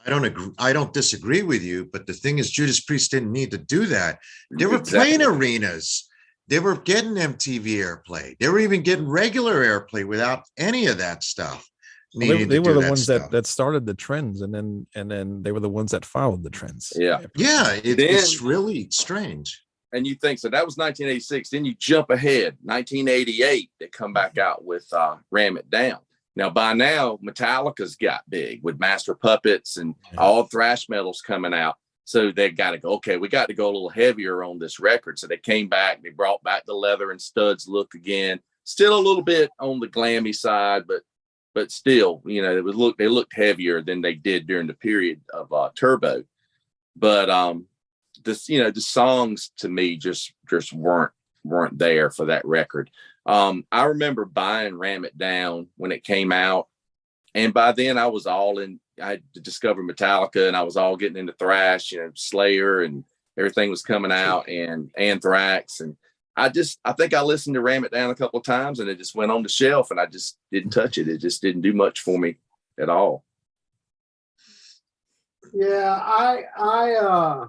I don't disagree with you, but the thing is, Judas Priest didn't need to do that. They were playing arenas. They were getting MTV airplay. They were even getting regular airplay without any of that stuff. Well, they were the ones that started the trends, and then they were the ones that followed the trends. Yeah. It's really strange. And you think so? That was 1986. Then you jump ahead, 1988. They come back out with "Ram It Down." Now, by now, Metallica's got big with Master Puppets and all thrash metals coming out. So they got to go, okay, we got to go a little heavier on this record. So they came back, they brought back the leather and studs look again. Still a little bit on the glammy side, but still, you know, they looked heavier than they did during the period of Turbo. But the songs to me just weren't there for that record. I remember buying Ram It Down when it came out, and by then I was all in. I had discovered Metallica, and I was all getting into thrash, you know, Slayer, and everything was coming out, and Anthrax, and I think I listened to Ram It Down a couple of times, and it just went on the shelf, and I just didn't touch it. It just didn't do much for me at all. Yeah, I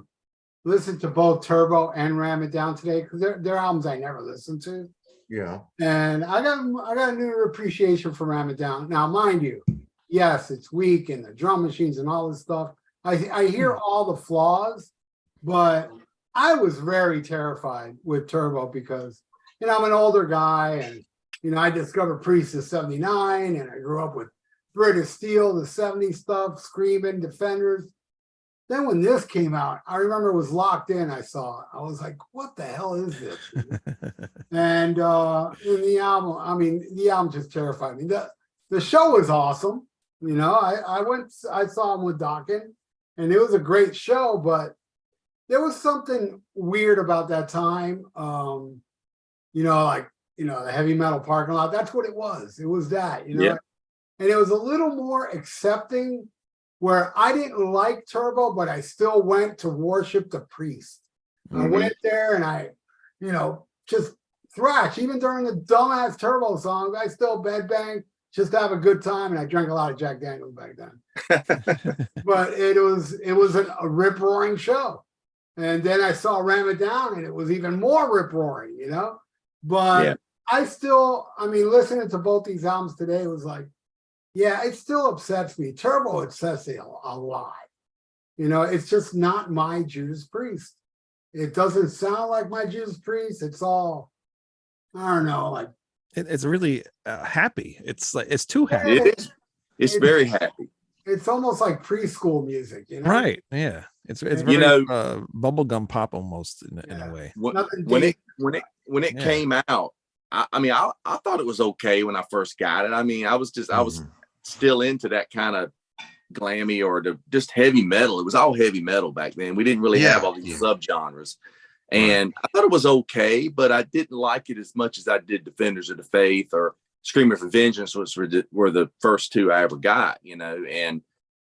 listened to both Turbo and Ram It Down today because they're albums I never listened to. Yeah. And I got a new appreciation for Ram It Down. Now, mind you, yes, it's weak and the drum machines and all this stuff. I hear all the flaws, but I was very terrified with Turbo because, you know, I'm an older guy, and, you know, I discovered Priest in 79, and I grew up with British Steel, the 70s stuff, Screaming, Defenders. Then when this came out, I remember it was Locked In. I saw it. I was like, what the hell is this? And in the album just terrified me. The show was awesome. You know, I saw him with Dokken, and it was a great show, but there was something weird about that time. You know, like, you know, the heavy metal parking lot. That's what it was. It was that, you know, yeah. And it was a little more accepting, where I didn't like Turbo, but I still went to worship the Priest. I went there and I, you know, just thrash. Even during the dumbass Turbo songs, I still bedbang just to have a good time. And I drank a lot of Jack Daniels back then. But it was a rip-roaring show. And then I saw Ram It Down, and it was even more rip-roaring, you know? But yeah. Listening to both these albums today was like, yeah, it still upsets me. Turbo upsets me a lot. You know, it's just not my Judas Priest. It doesn't sound like my Judas Priest. It's all, I don't know, like. It's really happy. It's like, it's too happy. It is. It's very happy. It's almost like preschool music, you know? Right. Yeah. It's very, you know, bubblegum pop almost in a way. When it came out, I thought it was okay when I first got it. I mean, I was still into that kind of glammy or just heavy metal. It was all heavy metal back then. We didn't really have all these subgenres. And I thought it was okay, but I didn't like it as much as I did Defenders of the Faith or Screaming for Vengeance, which were the first two I ever got, you know. And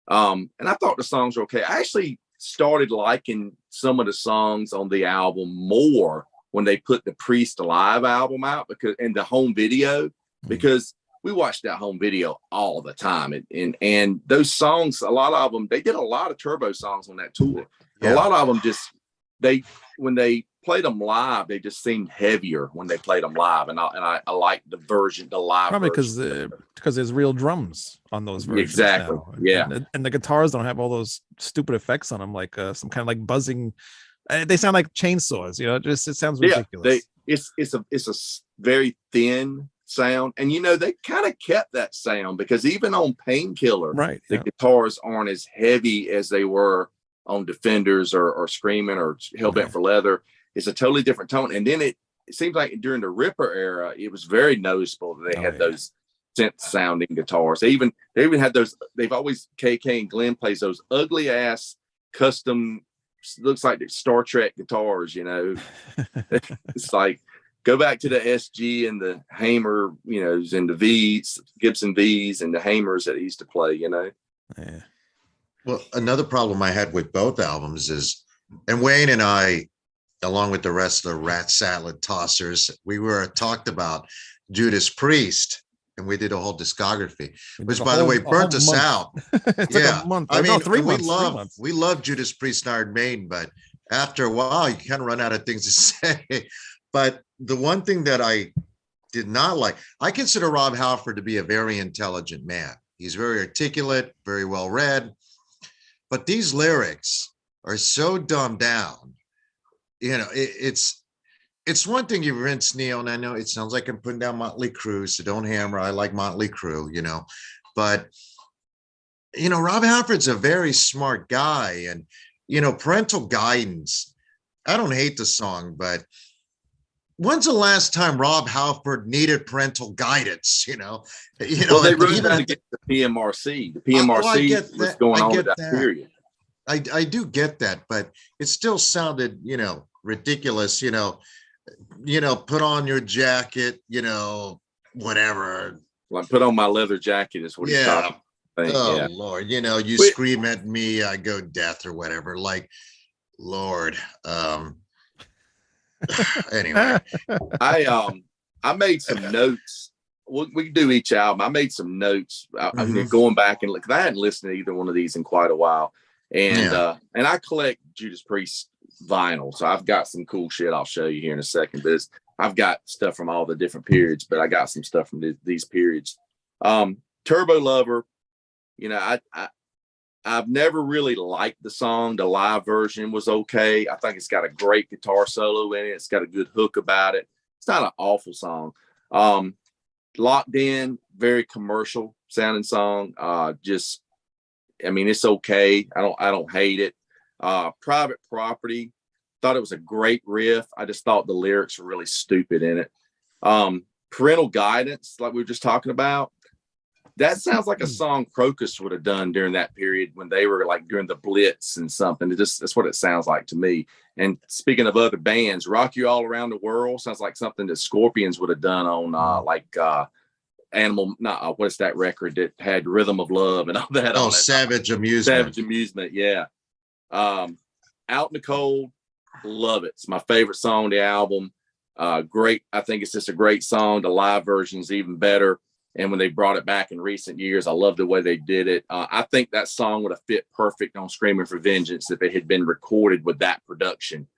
I thought the songs were okay. I actually started liking some of the songs on the album more when they put the Priest Alive album out, and the home video, because we watched that home video all the time. And those songs, a lot of them, they did a lot of Turbo songs on that tour. Yeah. A lot of them when they played them live, they just seemed heavier when they played them live. And I like the live probably because there's real drums on those versions. Exactly. Now. Yeah. And the guitars don't have all those stupid effects on them, like some kind of like buzzing. They sound like chainsaws, you know. It sounds ridiculous. It's a very thin sound. And they kind of kept that sound, because even on Painkiller, right, the guitars aren't as heavy as they were on Defenders or Screaming or Hellbent for Leather. It's a totally different tone. And then it seems like during the Ripper era, it was very noticeable that they had those synth sounding guitars. They even had those. They've always, KK and Glenn plays those ugly ass custom, looks like Star Trek guitars. It's like, go back to the SG and the Hamer, and the V's, Gibson V's, and the Hamers that he used to play. Yeah. Well, another problem I had with both albums is, and Wayne and I, along with the rest of the Rat Salad Tossers, we were talked about Judas Priest, and we did a whole discography, which, by the way, burnt us out. It took a month. I mean, 3 months. we love Judas Priest and Iron Maiden, but after a while, you kind of run out of things to say. But the one thing that I did not like, I consider Rob Halford to be a very intelligent man. He's very articulate, very well read, but these lyrics are so dumbed down. It's one thing you rinse Neil, and I know it sounds like I'm putting down Motley Crue, so don't hammer. I like Motley Crue, but Rob Halford's a very smart guy, and Parental Guidance. I don't hate the song, but when's the last time Rob Halford needed parental guidance? Well, they wrote down to get the PMRC. The PMRC was going on at that period. I do get that, but it still sounded, ridiculous. Put on your jacket, whatever. Like, put on my leather jacket is what he's talking about. Oh, Lord, you scream at me, I go death or whatever. Like, Lord. Anyway, I made some notes. We can do each album. I made some notes. I'm going back and look. I hadn't listened to either one of these in quite a while, and I collect Judas Priest vinyl, so I've got some cool shit I'll show you here in a second. But I've got stuff from all the different periods, but I got some stuff from these periods. Turbo Lover, I've never really liked the song. The live version was okay. I think it's got a great guitar solo in it. It's got a good hook about it. It's not an awful song. Locked In, very commercial sounding song. It's okay. I don't hate it. Private Property, thought it was a great riff. I just thought the lyrics were really stupid in it. Parental Guidance, like we were just talking about, that sounds like a song Crocus would have done during that period when they were like during the Blitz and something. That's what it sounds like to me. And speaking of other bands, Rock You All Around the World sounds like something that Scorpions would have done on Animal. What's that record that had Rhythm of Love and all that? Oh, Savage Amusement. Savage Amusement, yeah. Out in the Cold, love it. It's my favorite song on the album. Great. I think it's just a great song. The live version's even better. And when they brought it back in recent years, I love the way they did it. I think that song would have fit perfect on Screaming for Vengeance if it had been recorded with that production.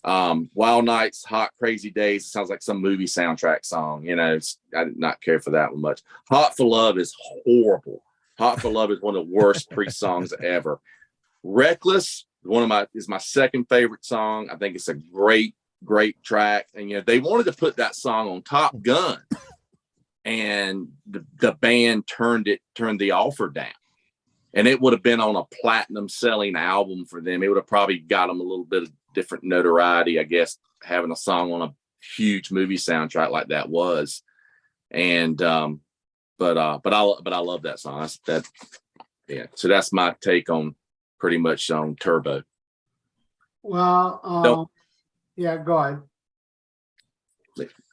Wild Nights, Hot Crazy Days, it sounds like some movie soundtrack song. I did not care for that one much. Hot for Love is horrible. Hot for Love is one of the worst Priest songs ever. Reckless is my second favorite song. I think it's a great track. And they wanted to put that song on Top Gun. And the band turned the offer down, and it would have been on a platinum selling album for them. It would have probably got them a little bit of different notoriety, I guess, having a song on a huge movie soundtrack like that was. And but I love that song. So that's my take on pretty much on Turbo. Well, yeah, go ahead.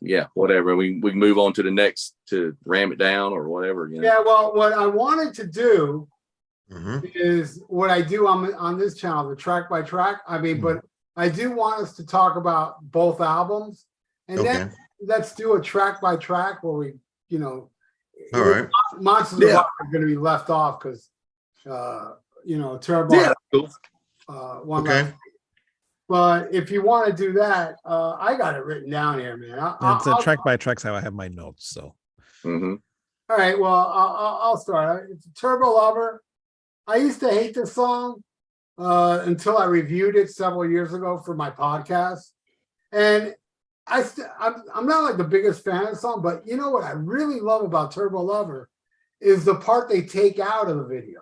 Yeah, whatever. We can move on to the next to ram it down or whatever. Yeah, well, what I wanted to do is what I do on this channel, the track by track. But I do want us to talk about both albums, and then let's do a track by track where we, all right, Monsters of Rock are going to be left off because, Turbo. Yeah, cool. One last. But if you want to do that, I got it written down here, man. It's a track by tracks how I have my notes. So, all right. Well, I'll start. It's Turbo Lover. I used to hate this song until I reviewed it several years ago for my podcast, and I'm not like the biggest fan of the song, but you know what I really love about Turbo Lover is the part they take out of the video.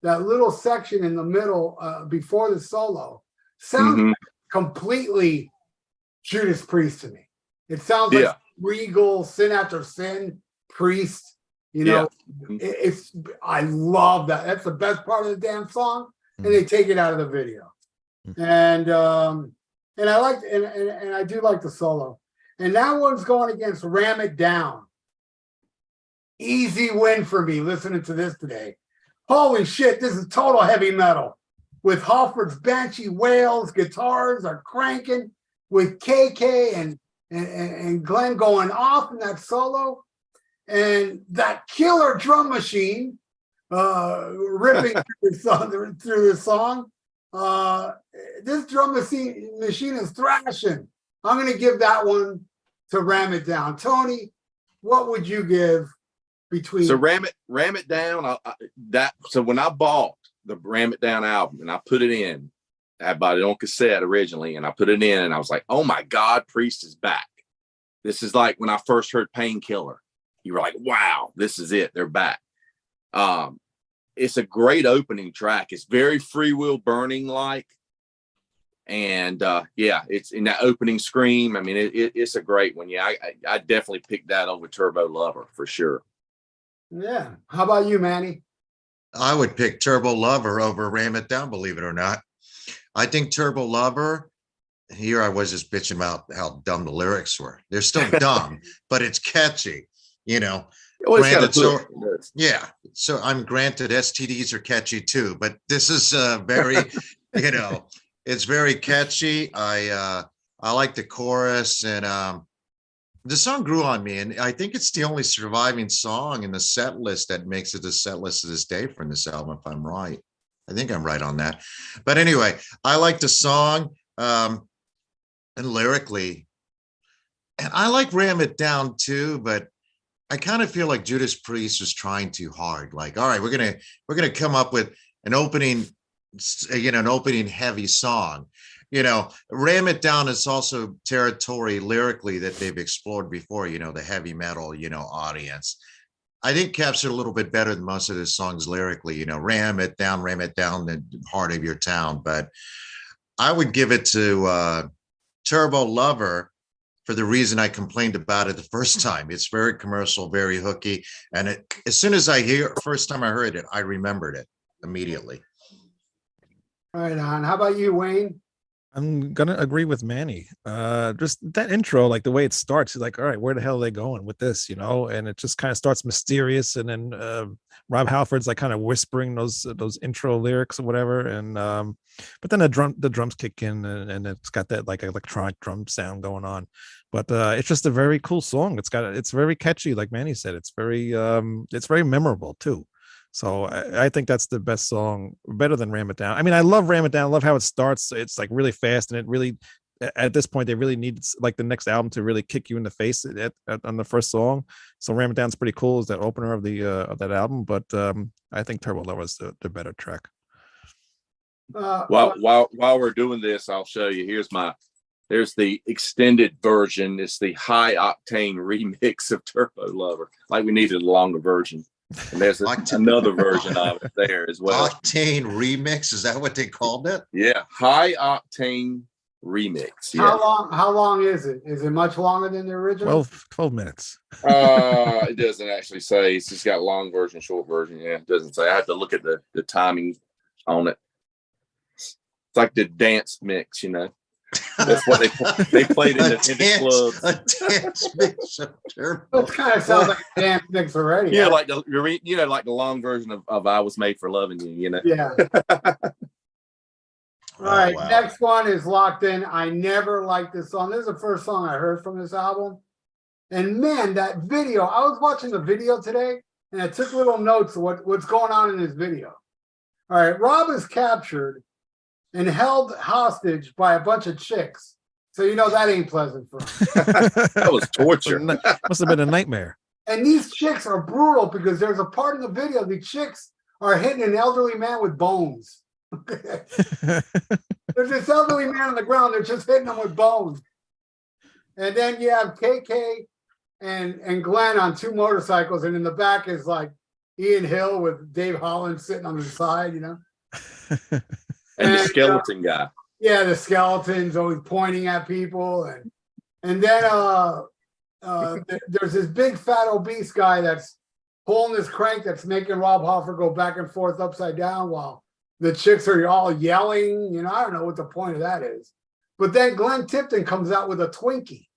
That little section in the middle before the solo sounds completely Judas Priest to me. It sounds like regal sin after sin Priest. You know, I love that. That's the best part of the damn song, and they take it out of the video. And I like and I do like the solo. And that one's going against Ram It Down. Easy win for me listening to this today. Holy shit, this is total heavy metal. With Halford's Banshee wails, guitars are cranking, with KK and Glenn going off in that solo, and that killer drum machine ripping through the song. This drum machine is thrashing. I'm going to give that one to Ram It Down. Tony, what would you give between? So Ram It Down. So when I bought the Ram It Down album and I put it in, I bought it on cassette originally, and I put it in, and I was like, "Oh my God, Priest is back!" This is like when I first heard Painkiller. You were like, "Wow, this is it. They're back." It's a great opening track. It's very Free Will Burning like. And it's in that opening scream. I mean, it's a great one. Yeah, I definitely picked that over Turbo Lover for sure. Yeah. How about you, Manny? I would pick Turbo Lover over Ram It Down, believe it or not. I think Turbo Lover, here I was just bitching about how dumb the lyrics were. They're still dumb, but it's catchy, you know. Granted, so I'm granted STDs are catchy too, but this is very, you know, it's very catchy. I like the chorus, and the song grew on me, and I think it's the only surviving song in the set list that makes it the set list to this day from this album, if I'm right. I think I'm right on that. But anyway, I like the song and lyrically, and I like Ram It Down too, but I kind of feel like Judas Priest was trying too hard. Like, all right, we're gonna come up with an opening, an opening heavy song. Ram It Down is also territory lyrically that they've explored before. The heavy metal, audience. I think captured a little bit better than most of his songs lyrically. Ram it down, the heart of your town. But I would give it to Turbo Lover, for the reason I complained about it the first time. It's very commercial, very hooky. And as soon as first time I heard it, I remembered it immediately. Right on. How about you, Wayne? I'm going to agree with Manny. Just that intro, like the way it starts, is like, all right, where the hell are they going with this, And it just kind of starts mysterious. And then Rob Halford's like kind of whispering those intro lyrics or whatever. And but then the drums kick in, and it's got that like electronic drum sound going on. But it's just a very cool song. It's very catchy, like Manny said. It's very memorable too. So I think that's the best song, better than Ram It Down. I mean, I love Ram It Down. I love how it starts. It's like really fast, and it really, at this point, they really need like the next album to really kick you in the face on the first song. So Ram It Down's pretty cool as that opener of that album. But I think Turbo Lover is the better track. While we're doing this, I'll show you. There's the extended version. It's the high octane remix of Turbo Lover. Like we needed a longer version. And there's another version of it there as well. Octane remix, is that what they called it? Yeah, high octane remix. Yeah. How long is it? Is it much longer than the original? 12 minutes. It doesn't actually say. It's just got long version, short version. Yeah, it doesn't say. I have to look at the timing on it. It's like the dance mix, That's what they played in the clubs. A dance mix of Turbo. That kind of sounds like a dance mix already. Yeah, like the long version of "I Was Made for Loving You." Yeah. All right, wow. Next one is locked in. I never liked this song. This is the first song I heard from this album, and man, that video! I was watching the video today, and I took little notes of what's going on in this video. All right, Rob is captured and held hostage by a bunch of chicks. So that ain't pleasant for him. That was torture. Must have been a nightmare. And these chicks are brutal because there's a part in the video, the chicks are hitting an elderly man with bones. There's this elderly man on the ground, they're just hitting him with bones. And then you have KK and Glenn on two motorcycles, and in the back is like Ian Hill with Dave Holland sitting on the side, you know. And the skeleton guy. Yeah, the skeleton's always pointing at people, and then there's this big fat obese guy that's pulling this crank that's making Rob Hoffer go back and forth upside down while the chicks are all yelling. You know, I don't know what the point of that is. But then Glenn Tipton comes out with a Twinkie.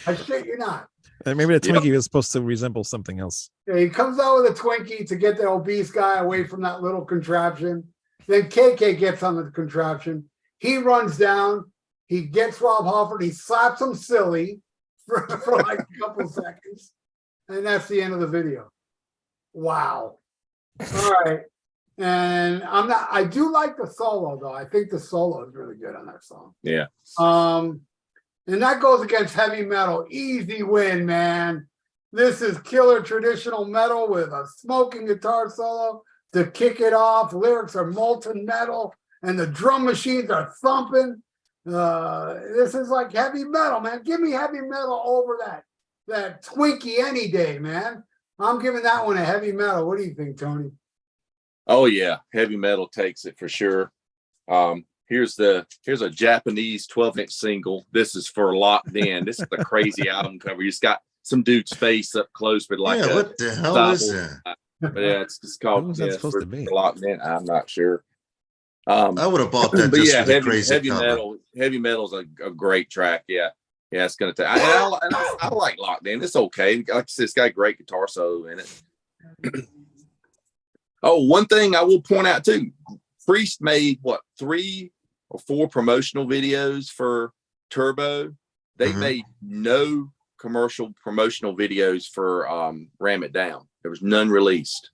I shit you not. And maybe the Twinkie was supposed to resemble something else. Yeah, he comes out with a Twinkie to get the obese guy away from that little contraption. Then KK gets on the contraption. He runs down. He gets Rob Halford. He slaps him silly for like a couple seconds. And that's the end of the video. Wow. All right. And I do like the solo though. I think the solo is really good on that song. Yeah. And that goes against heavy metal. Easy win, man. This is killer traditional metal with a smoking guitar solo to kick it off. Lyrics are molten metal and the drum machines are thumping. This is like heavy metal, man. Give me heavy metal over that Twinkie any day, man. I'm giving that one a heavy metal. What do you think, Tony? Oh yeah, heavy metal takes it for sure. Here's a Japanese 12-inch single. This is for Locked In. This is a crazy album cover. You just got some dude's face up close, but like what the hell is that? But yeah, it's just called supposed to be? Locked In. I'm not sure. I would have bought that. But Just yeah, for the crazy heavy cover. metal. Heavy metal's a great track. Yeah, it's gonna take. I like Locked In. It's okay. Like I said, it's got a great guitar solo in it. Oh, one thing I will point out too. Priest made 3 or 4 promotional videos for Turbo. They made no commercial promotional videos for Ram It Down. There was none released.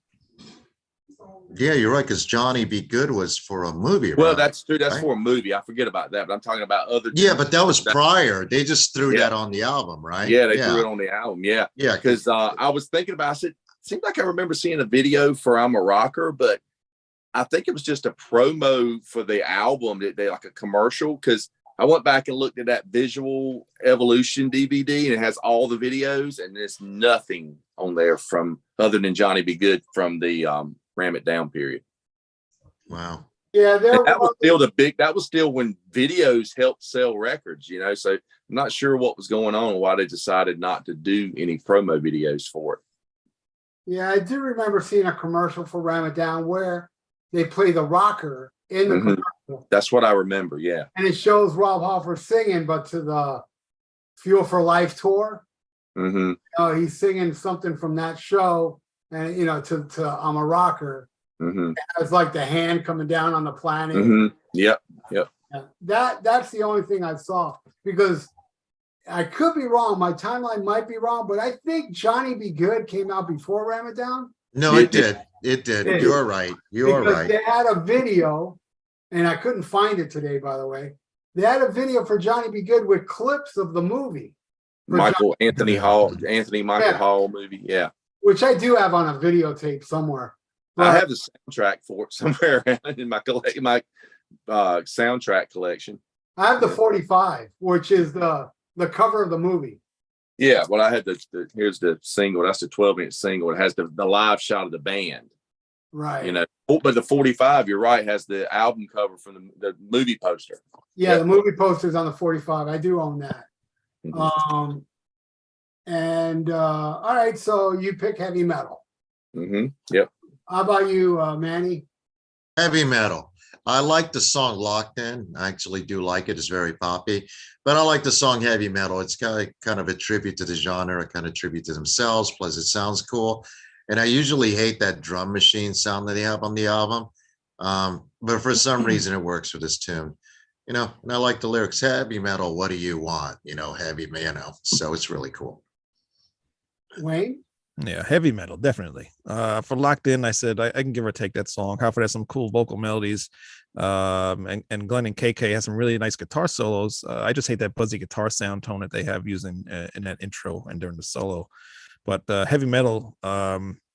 Yeah, you're right, because Johnny Be Good was for a movie. Well, right? that's true. That's for a movie. I forget about that, but I'm talking about other. Yeah, but that was prior. They just threw that on the album, right? Yeah, they threw it on the album. Yeah, because I was thinking about. I said, seemed like I remember seeing a video for "I'm a Rocker," but I think it was just a promo for the album. They like a commercial, because I went back and looked at that Visual Evolution DVD, and it has all the videos, and there's nothing on there from other than Johnny Be Good from the Ram It Down period. Wow. Yeah, that was still when videos helped sell records, you know. So I'm not sure what was going on, why they decided not to do any promo videos for it. Yeah, I do remember seeing a commercial for Ram It Down where they play the rocker in the commercial. That's what I remember, yeah. And it shows Rob Halford singing, but to the Fuel for Life tour. You know, he's singing something from that show, and you know, to I'm a Rocker. It's like the hand coming down on the planet. Yep. Yeah, that's the only thing I saw, because I could be wrong. My timeline might be wrong, but I think Johnny Be Good came out before Ram It Down. No, it did. It did. You're right. You're right. They had a video, and I couldn't find it today, by the way. They had a video for Johnny Be Good with clips of the movie. Anthony Michael Hall movie. Yeah. Which I do have on a videotape somewhere. But I have the soundtrack for it somewhere in my soundtrack collection. I have the 45, which is the cover of the movie. Yeah, well, I had here's the single. That's the 12-inch single. It has the live shot of the band. Right. You know, but the 45, you're right, has the album cover from the movie poster. Yeah, the movie poster's on the 45. I do own that. All right, so you pick heavy metal. Yep. How about you, Manny? Heavy metal. I like the song Locked In. I actually do like it. It's very poppy, but I like the song Heavy Metal. It's kind of a tribute to the genre, a kind of tribute to themselves, plus it sounds cool. And I usually hate that drum machine sound that they have on the album. But for some reason it works for this tune. You know, and I like the lyrics, heavy metal, what do you want? You know, heavy, you know, so it's really cool. Wayne? Yeah, heavy metal, definitely. For Locked In, I said I can give or take that song. Halford has some cool vocal melodies, and Glenn and KK has some really nice guitar solos. I just hate that buzzy guitar sound tone that they have using in that intro and during the solo. But heavy metal,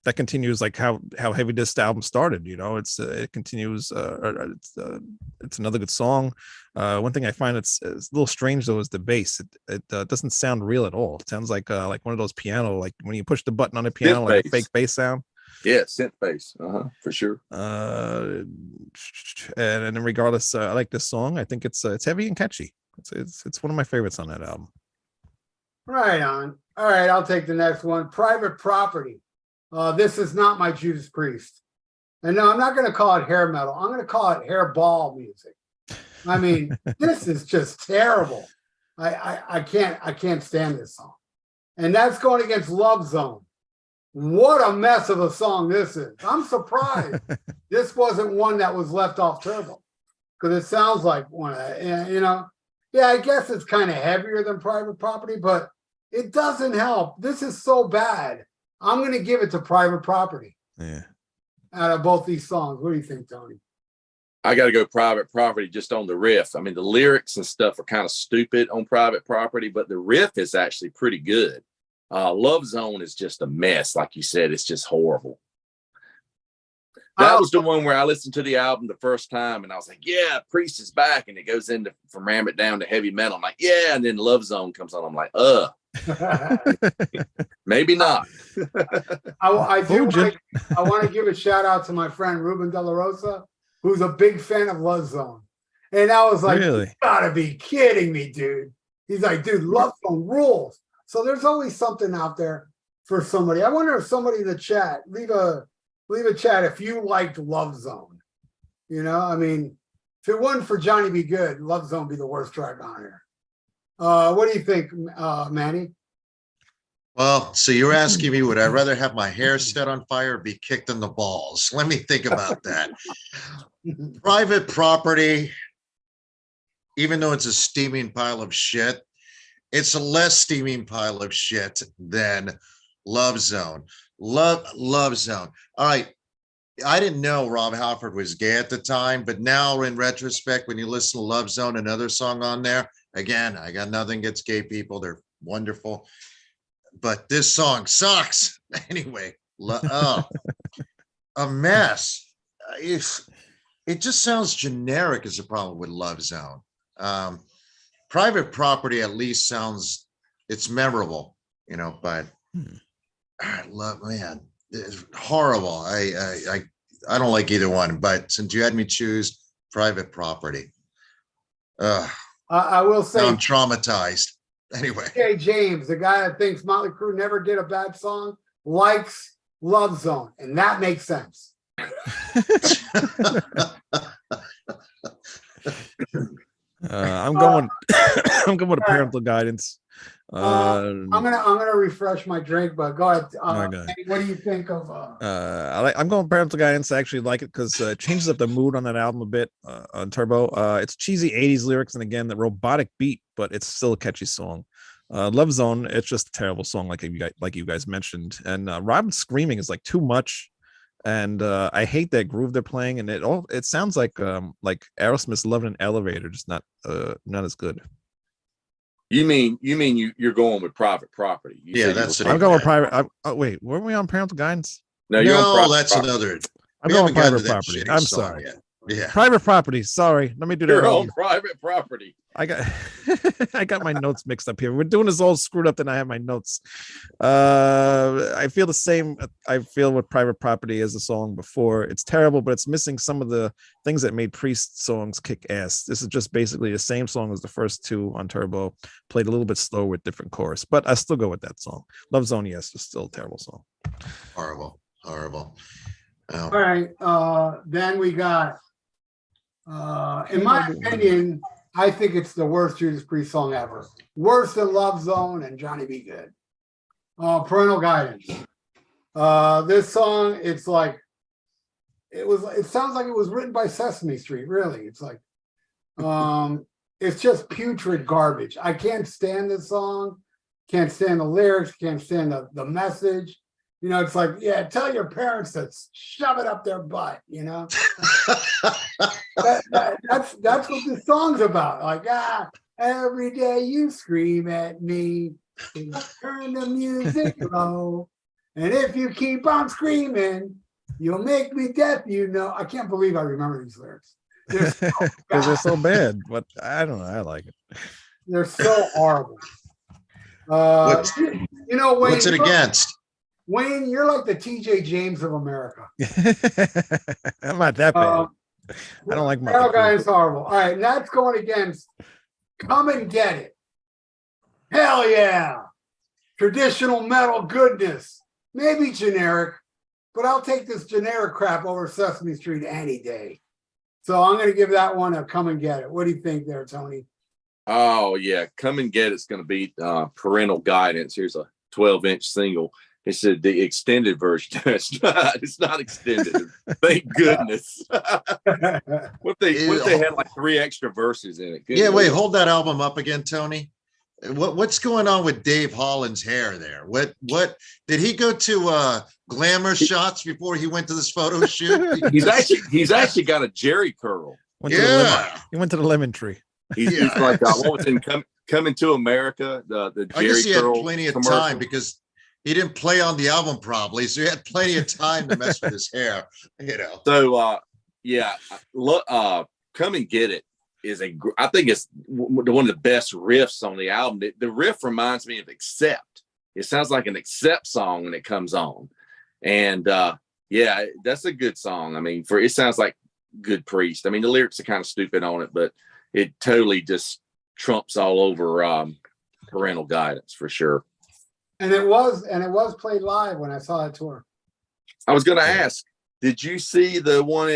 that continues like how heavy this album started. You know, it continues. It's another good song. One thing I find it's a little strange though is the bass. It doesn't sound real at all. It sounds like one of those piano, like when you push the button on a piano, Synth like bass. a fake bass sound. Yeah, synth bass. For sure. And regardless, I like this song. I think it's heavy and catchy. It's one of my favorites on that album. Right on. All right, I'll take the next one. Private Property. This is not my Judas Priest. And no, I'm not going to call it hair metal. I'm going to call it hair ball music. I mean, this is just terrible. I can't stand this song. And that's going against Love Zone. What a mess of a song this is. I'm surprised this wasn't one that was left off Turbo, because it sounds like one of that, you know. Yeah, I guess it's kind of heavier than Private Property, but it doesn't help. This is so bad. I'm going to give it to Private Property. Yeah. Out of both these songs. What do you think, Tony? I got to go Private Property just on the riff. I mean, the lyrics and stuff are kind of stupid on Private Property, but the riff is actually pretty good. Love Zone is just a mess. Like you said, it's just horrible. That was the one where I listened to the album the first time and I was like, yeah, Priest is back. And it goes into from Ram It Down to heavy metal. I'm like, yeah. And then Love Zone comes on. I'm like, maybe not. I want to give a shout out to my friend Ruben De La Rosa, who's a big fan of Love Zone. And I was like, really? You gotta be kidding me, dude. He's like, dude, Love Zone rules. So there's always something out there for somebody. I wonder if somebody in the chat, leave a chat if you liked Love Zone. You know, I mean, if it wasn't for Johnny Be Good, Love Zone would be the worst track on here. What do you think, Manny? Well, so you're asking me, would I rather have my hair set on fire or be kicked in the balls? Let me think about that. Private Property, even though it's a steaming pile of shit, it's a less steaming pile of shit than Love Zone. Love Zone. All right. I didn't know Rob Halford was gay at the time, but now in retrospect, when you listen to Love Zone, another song on there, again, I got nothing against gay people. They're wonderful. But this song sucks. Anyway, a mess. It just sounds generic is the problem with Love Zone. Private Property at least sounds, it's memorable, you know, but man, it's horrible. I don't like either one, but since you had me choose Private Property, I will say, now I'm traumatized. Anyway, Jay James, the guy that thinks Motley Crue never did a bad song, likes Love Zone, and that makes sense. I'm going with parental guidance. I'm gonna refresh my drink, but go ahead. Okay. What do you think of? I'm going parental guidance. I actually like it because it changes up the mood on that album a bit on Turbo. It's cheesy 80s lyrics and again the robotic beat, but it's still a catchy song. Love Zone, it's just a terrible song, like you guys mentioned. And Robin's screaming is like too much, and I hate that groove they're playing. And it sounds like Aerosmith's "Love in an Elevator," just not as good. You mean you're going with Private Property? That's it. I'm going with Private. Wait, weren't we on parental guidance? No, that's Property. Another. I'm going with Private Property. I'm sorry. Yeah. Private Property. Sorry. Let me do that. You're on Private Property. I got my notes mixed up here. We're doing this all screwed up, then I have my notes. I feel the same. I feel with Private Property as the song before. It's terrible, but it's missing some of the things that made Priest songs kick ass. This is just basically the same song as the first two on Turbo, played a little bit slower with different chorus, but I still go with that song. Love Zone, yes, it's still a terrible song. Horrible. All right. Then we got, in my opinion, I think it's the worst Judas Priest song ever. Worse than Love Zone and Johnny Be Good. Parental Guidance. This song, it sounds like it was written by Sesame Street, really. It's like, it's just putrid garbage. I can't stand this song. Can't stand the lyrics. Can't stand the message. You know, it's like, yeah, tell your parents to shove it up their butt, you know? That's what the song's about. Like, every day you scream at me, turn the music low. And if you keep on screaming, you'll make me deaf, you know. I can't believe I remember these lyrics. Because they're so bad, but I don't know. I like it. They're so horrible. What's, You know, Wayne, what's it against? Wayne, you're like the TJ James of America. I'm not that bad. I don't like my guy is horrible. All right, that's going against Come and Get It. Hell yeah. Traditional metal goodness. Maybe generic, but I'll take this generic crap over Sesame Street any day. So I'm going to give that one a Come and Get It. What do you think there, Tony? Oh, yeah. Come and Get It's going to beat Parental Guidance. Here's a 12-inch single. It said the extended version. It's not extended. Thank goodness. What they had like 3 extra verses in it. Good Yeah, wait, Lord. hold that album up again, Tony. What's going on with Dave Holland's hair there? What did he go to glamour shots before he went to this photo shoot? He's actually got a Jerry curl. He went to the lemon tree. He's like what was in Coming to America, the I Jerry guess he had curl plenty of commercial. time because he didn't play on the album probably, so he had plenty of time to mess with his hair, you know. So look, Come and Get It is I think it's one of the best riffs on the album. The riff reminds me of Accept. It sounds like an Accept song when it comes on. And yeah, that's a good song. I mean, it sounds like good Priest. I mean, the lyrics are kind of stupid on it, but it totally just trumps all over Parental Guidance for sure. And it was played live when I saw that tour. I was going to ask, did you see the one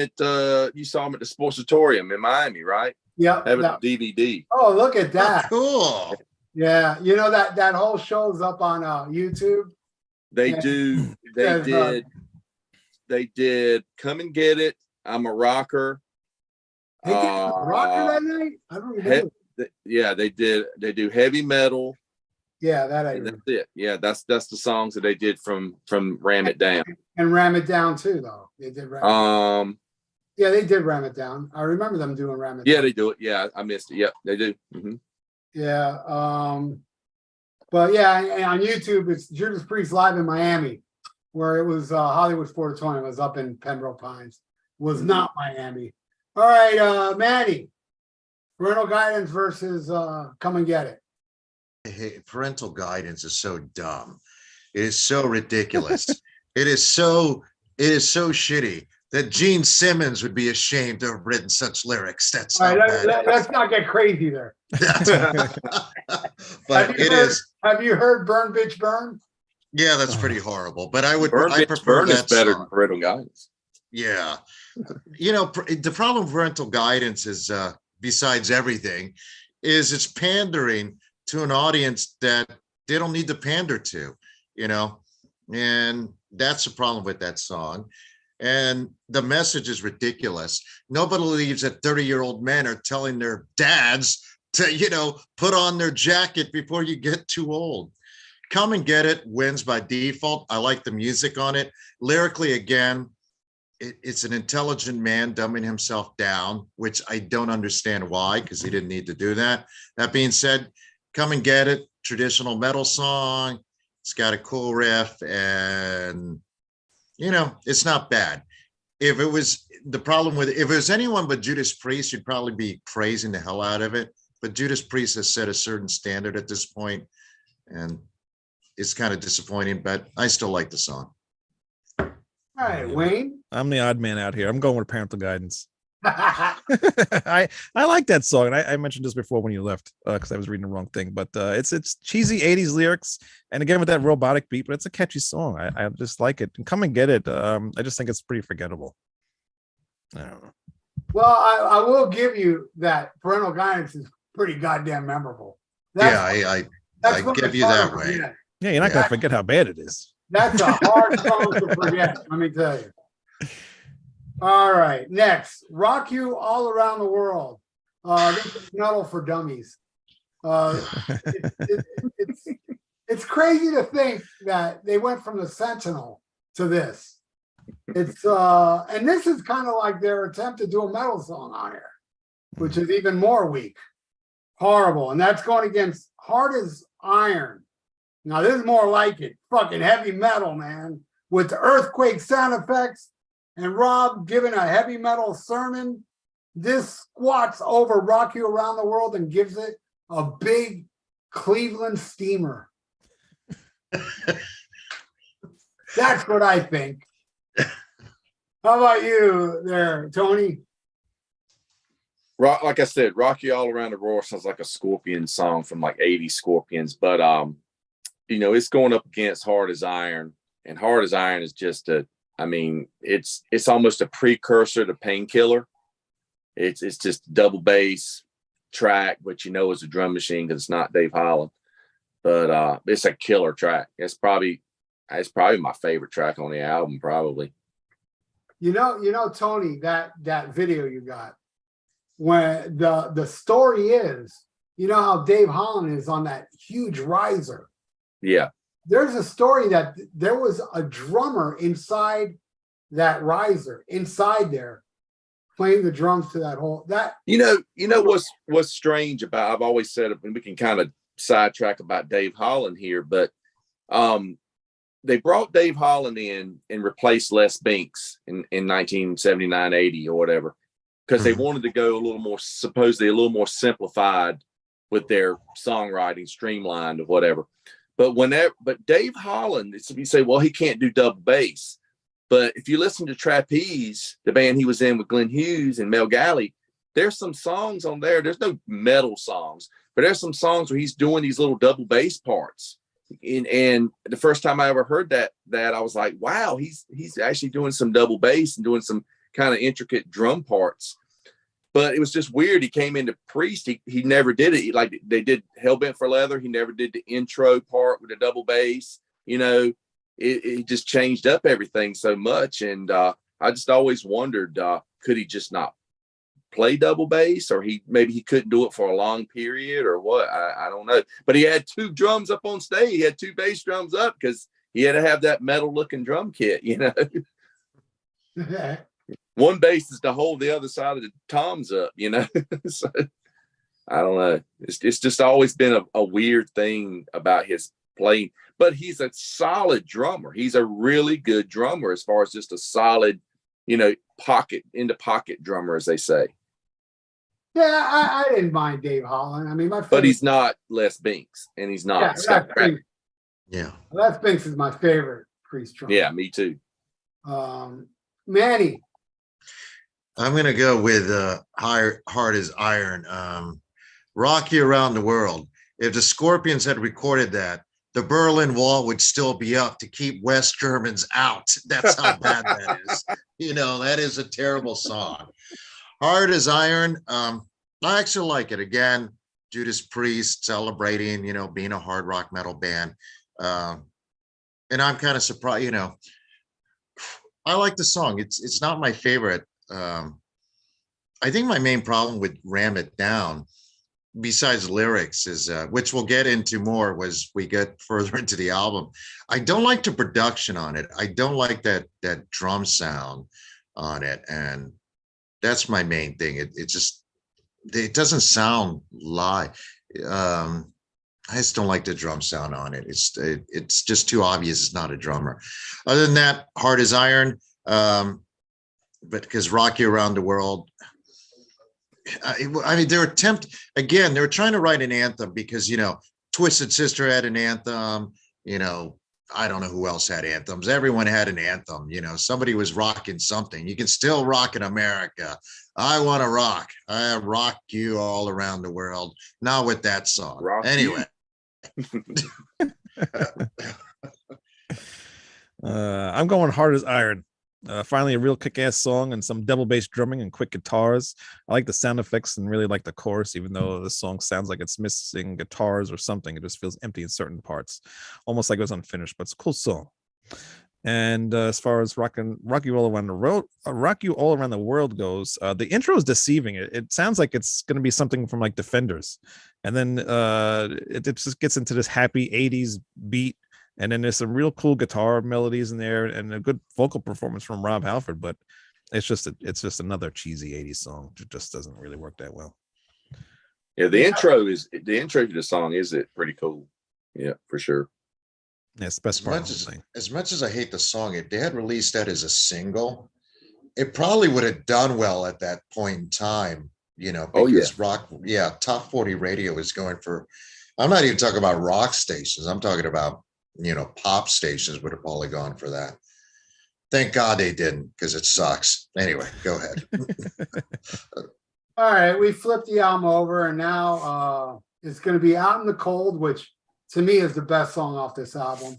you saw him at the Sportatorium in Miami, right? Yeah. Having a DVD. Oh, look at that. Oh, cool. Yeah. You know, that whole show's up on YouTube. They Yeah. do. They Because, did Come and Get It. I'm a Rocker. They did Rocker that night? I don't remember. Yeah, they did. They do Heavy Metal. Yeah, that I And remember. that's it. Yeah, that's the songs that they did from Ram It Down. And Ram It Down too, though. They did Ram Yeah, they did Ram It Down. I remember them doing Ram It Yeah, Down. they do it. Yeah, I missed it. Yep, they do. Mm-hmm. Yeah. But yeah, and on YouTube, it's Judas Priest live in Miami, where it was Hollywood Sportatorium. It was up in Pembroke Pines. Was not Miami. All right, Manny. Parental Guidance versus Come and Get It. Hey, Parental Guidance is so dumb. It is so ridiculous. It is so shitty that Gene Simmons would be ashamed to have written such lyrics. That's All how right, bad. let's not get crazy there. But it is. Have you heard Burn Bitch Burn? Yeah, that's pretty horrible. But I prefer Burn is that better song. than Parental Guidance. Yeah. You know, the problem with Parental Guidance is, besides everything, is it's pandering to an audience that they don't need to pander to, you know, and that's the problem with that song. And the message is ridiculous. Nobody believes that 30-year-old men are telling their dads to, you know, put on their jacket before you get too old. Come and Get It wins by default. I like the music on it. Lyrically, again, it's an intelligent man dumbing himself down, which I don't understand why, because he didn't need to do that. That being said, Come and Get It, traditional metal song. It's got a cool riff, and you know, it's not bad. If it was anyone but Judas Priest, you'd probably be praising the hell out of it. But Judas Priest has set a certain standard at this point, and it's kind of disappointing, but I still like the song. All right, Wayne. I'm the odd man out here. I'm going with Parental Guidance. I like that song, and I mentioned this before when you left because I was reading the wrong thing. But it's cheesy 80s lyrics, and again with that robotic beat, but it's a catchy song. I just like it. And Come and Get It. I just think it's pretty forgettable. I don't know. Well, I will give you that Parental Guidance is pretty goddamn memorable. I give you that way. Yeah, you're not gonna forget how bad it is. That's a hard song to forget, let me tell you. All right, next, Rock You All Around the World. This is metal for dummies. It's crazy to think that they went from the Sentinel to this. It's and this is kind of like their attempt to do a metal song on here, which is even more weak. Horrible. And that's going against Hard as Iron. Now this is more like it. Fucking heavy metal, man. With the earthquake sound effects and Rob giving a heavy metal sermon. This squats over Rock You Around the World and gives it a big Cleveland steamer. That's what I think. How about you there, Tony? Like I said, Rock You All Around the World sounds like a Scorpion song from like 80 Scorpions, but you know, it's going up against Hard as Iron, and Hard as Iron is just it's almost a precursor to Painkiller. It's just a double bass track, but you know it's a drum machine because it's not Dave Holland. But it's a killer track. It's probably my favorite track on the album, probably. You know, Tony, that video you got, when the story is, you know how Dave Holland is on that huge riser. Yeah. There's a story that there was a drummer inside that riser, inside there, playing the drums to that whole that. You know what's strange about, I've always said, and we can kind of sidetrack about Dave Holland here, but they brought Dave Holland in and replaced Les Binks in 1979, 80 or whatever, because they wanted to go supposedly a little more simplified with their songwriting, streamlined or whatever. But Dave Holland, you say, well, he can't do double bass. But if you listen to Trapeze, the band he was in with Glenn Hughes and Mel Galley, there's some songs on there. There's no metal songs, but there's some songs where he's doing these little double bass parts. And the first time I ever heard that I was like, wow, he's actually doing some double bass and doing some kind of intricate drum parts. But it was just weird. He came into Priest. He never did it. Like they did Hellbent for Leather. He never did the intro part with the double bass. You know, it just changed up everything so much. And I just always wondered, could he just not play double bass, or maybe he couldn't do it for a long period or what? I don't know. But he had two drums up on stage. He had two bass drums up because he had to have that metal looking drum kit, you know. One bass is to hold the other side of the toms up, you know. So I don't know. It's just always been a weird thing about his playing, but he's a solid drummer. He's a really good drummer as far as just a solid, you know, pocket drummer, as they say. Yeah, I didn't mind Dave Holland. I mean, but he's not Les Binks, and he's not Scott Cracker. Yeah, Les Binks is my favorite Priest drummer. Yeah, me too. Manny. I'm gonna go with Hard as Iron. Rock You Around the World. If the Scorpions had recorded that, the Berlin Wall would still be up to keep West Germans out. That's how bad that is. You know, that is a terrible song. Hard as Iron. I actually like it. Again, Judas Priest celebrating, you know, being a hard rock metal band. And I'm kind of surprised, you know, I like the song. It's not my favorite. I think my main problem with Ram It Down, besides lyrics, is which we'll get into more as we get further into the album. I don't like the production on it. I don't like that drum sound on it, and that's my main thing. It doesn't sound live. I just don't like the drum sound on it. It's just too obvious it's not a drummer. Other than that, Hard as Iron. But because Rock You Around the World, I mean, they were trying to write an anthem because, you know, Twisted Sister had an anthem, you know, I don't know who else had anthems. Everyone had an anthem, you know, somebody was rocking something. You can still rock in America. I want to rock. I rock you all around the world. Not with that song. Rock anyway. I'm going Hard as Iron. Finally, a real kick-ass song and some double bass drumming and quick guitars. I like the sound effects and really like the chorus, even though the song sounds like it's missing guitars or something. It just feels empty in certain parts, almost like it was unfinished. But it's a cool song. And as far as Rock You All Around the World goes, the intro is deceiving. It sounds like it's going to be something from like Defenders, and then it just gets into this happy '80s beat. And then there's some real cool guitar melodies in there and a good vocal performance from Rob Halford, but it's just another cheesy 80s song. It just doesn't really work that well. Yeah, the intro to the song is pretty cool. Yeah, for sure. Yeah, it's the best As part of much the whole as thing. as much as I hate the song, if they had released that as a single, it probably would have done well at that point in time, Oh yeah. because top 40 radio is going for, I'm not even talking about rock stations. I'm talking about, pop stations would have probably gone for that. Thank God they didn't, because it sucks. Anyway, go ahead. All right, we flipped the album over, and now it's going to be Out in the Cold, which to me is the best song off this album.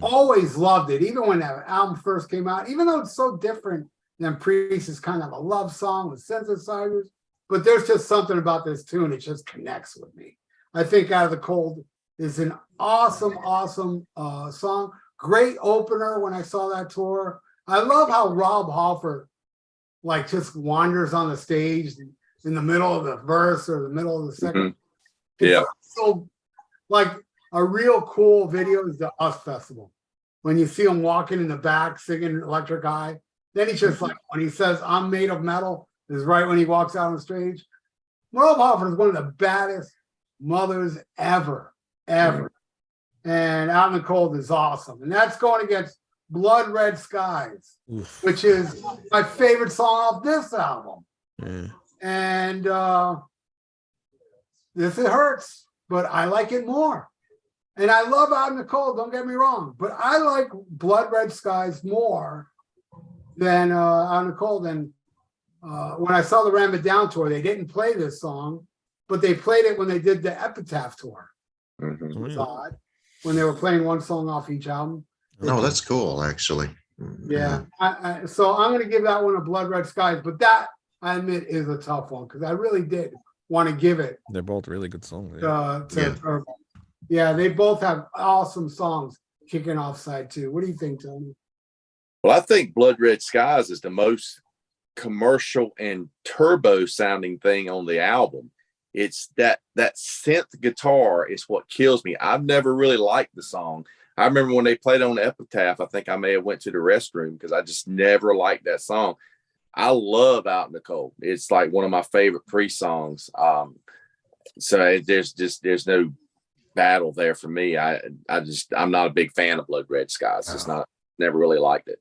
Always loved it, even when that album first came out, even though it's so different than Priest. Is kind of a love song with synthesizers, but there's just something about this tune, it just connects with me. I think Out of the Cold is an awesome song. Great opener when I saw that tour. I love how Rob Halford just wanders on the stage in the middle of the verse or the middle of the second. Yeah. So a real cool video is the Us Festival. When you see him walking in the back singing Electric Eye, then he's just when he says, "I'm made of metal," is right when he walks out on stage. Rob Halford is one of the baddest mothers ever. And Out in the Cold is awesome. And that's going against Blood Red Skies, which is my favorite song off this album. And this, it hurts, but I like it more. And I love Out in the Cold, don't get me wrong, but I like Blood Red Skies more than Out in the Cold. And when I saw the Ram It Down tour, they didn't play this song, but they played it when they did the Epitaph tour. It was odd, when they were playing one song off each album. No, that's cool, actually. Yeah. So I'm going to give that one a Blood Red Skies, but that, I admit, is a tough one because I really did want to give it. They're both really good songs. Turbo. Yeah, they both have awesome songs kicking off side two. What do you think, Tony? Well, I think Blood Red Skies is the most commercial and turbo sounding thing on the album. It's that synth guitar is what kills me. I've never really liked the song. I remember when they played on Epitaph, I think I may have went to the restroom because I just never liked that song. I love Out in the Cold. It's like one of my favorite Priest songs. So there's no battle there for me. I'm not a big fan of Blood Red Skies. It's not, never really liked it.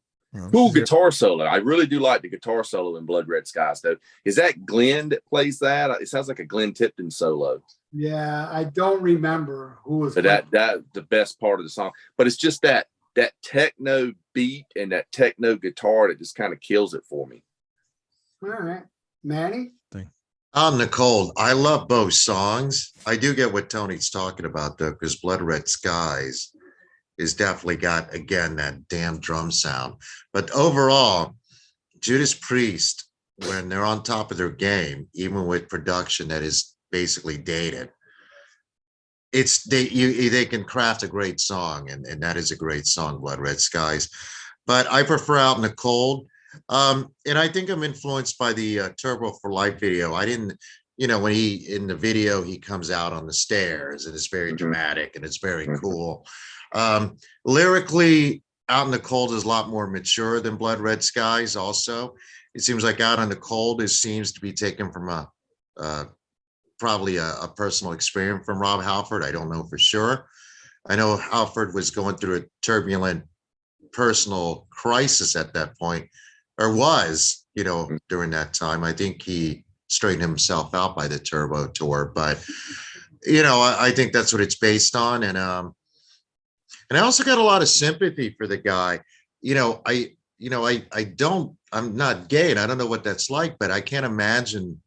Cool guitar solo. I really do like the guitar solo in Blood Red Skies, though. Is that Glenn that plays that? It sounds like a Glenn Tipton solo. Yeah, I don't remember who was. But that the best part of the song. But it's just that techno beat and that techno guitar that just kind of kills it for me. All right, Manny. Out in the Cold. I love both songs. I do get what Tony's talking about, though, because Blood Red Skies is definitely got, again, that damn drum sound. But overall, Judas Priest, when they're on top of their game, even with production that is basically dated, they can craft a great song, and that is a great song, Blood Red Skies. But I prefer Out in the Cold. And I think I'm influenced by the Turbo for Life video. I didn't, when in the video, he comes out on the stairs and it's very dramatic and it's very cool. Lyrically, Out in the Cold is a lot more mature than Blood Red Skies. Also, it seems like Out in the Cold seems to be taken from probably a personal experience from Rob Halford. I don't know for sure. I know Halford was going through a turbulent personal crisis at that point, or was, during that time. I think he straightened himself out by the Turbo tour, but I think that's what it's based on. And I also got a lot of sympathy for the guy. I'm not gay and I don't know what that's like, but I can't imagine,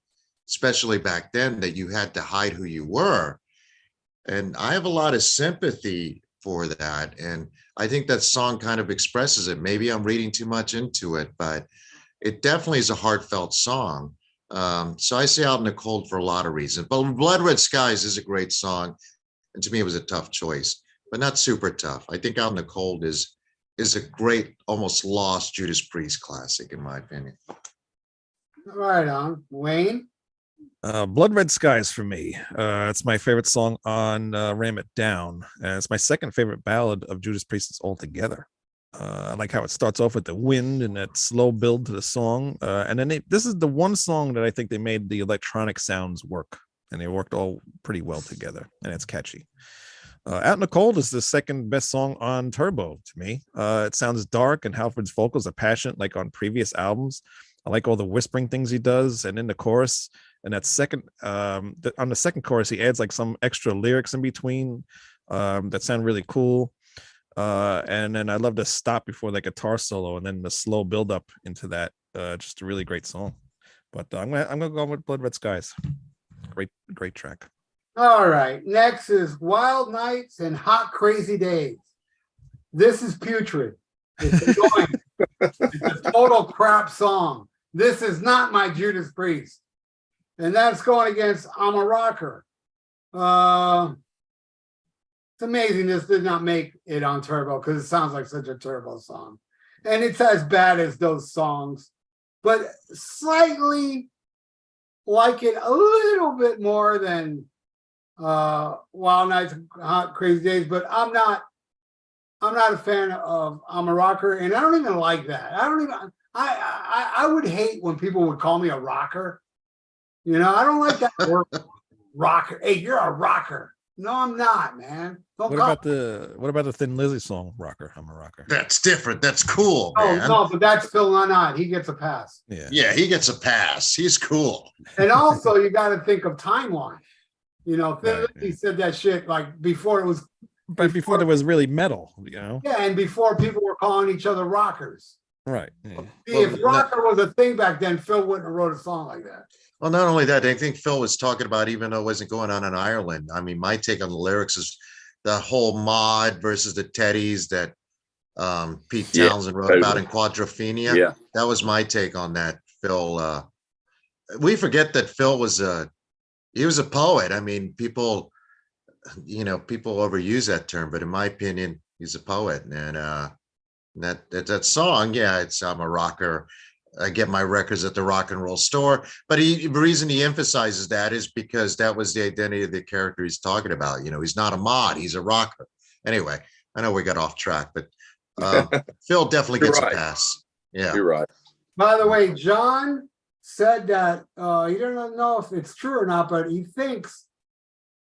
especially back then, that you had to hide who you were. And I have a lot of sympathy for that. And I think that song kind of expresses it. Maybe I'm reading too much into it, but it definitely is a heartfelt song. So I say Out in the Cold for a lot of reasons. But Blood Red Skies is a great song. And to me, it was a tough choice, but not super tough. I think Out in the Cold is a great, almost lost Judas Priest classic, in my opinion. Right on. Wayne? Blood Red Skies for me. It's my favorite song on Ram It Down. It's my second favorite ballad of Judas Priest altogether. I like how it starts off with the wind and that slow build to the song. And then this is the one song that I think they made the electronic sounds work. And they worked all pretty well together. And it's catchy. Out in the Cold is the second best song on Turbo to me. It sounds dark, and Halford's vocals are passionate like on previous albums. I like all the whispering things he does, and in the chorus, and that second on the second chorus, he adds like some extra lyrics in between that sound really cool. And then I love the stop before the guitar solo, and then the slow build up into that. Just a really great song. But I'm gonna go with Blood Red Skies. Great track. All right. Next is Wild Nights and Hot Crazy Days. This is putrid. It's annoying. It's a total crap song. This is not my Judas Priest. And that's going against I'm a Rocker. It's amazing this did not make it on Turbo because it sounds like such a Turbo song. And it's as bad as those songs, but slightly like it a little bit more than Wild Nights, Hot Crazy Days, but I'm not a fan of I'm a Rocker, and I don't even like that. I would hate when people would call me a rocker. You know, I don't like that word rocker. Hey, you're a rocker. No, I'm not, man. What about the Thin Lizzy song, Rocker? I'm a Rocker. That's different. That's cool, man. Man. No, but that's Phil Lynott. He gets a pass. Yeah, he gets a pass. He's cool. And also, you got to think of timeline. You know, Thin Lizzy said that shit like before it was. But before there was really metal, you know. Yeah, and before people were calling each other rockers. Right. Yeah. See, if rocker was a thing back then, Phil wouldn't have wrote a song like that. Well, not only that, I think Phil was talking about, even though it wasn't going on in Ireland. I mean, my take on the lyrics is the whole mod versus the Teddies that Pete Townsend wrote about in Quadrophenia. Yeah. That was my take on that, Phil. We forget that Phil was a poet. I mean, people overuse that term, but in my opinion, he's a poet. And that song, it's I'm a Rocker. I get my records at the rock and roll store. But the reason he emphasizes that is because that was the identity of the character he's talking about. You know, he's not a mod, he's a rocker. Anyway, I know we got off track, but Phil definitely gets a pass. Yeah. You're right. By the way, John said that he doesn't know if it's true or not, but he thinks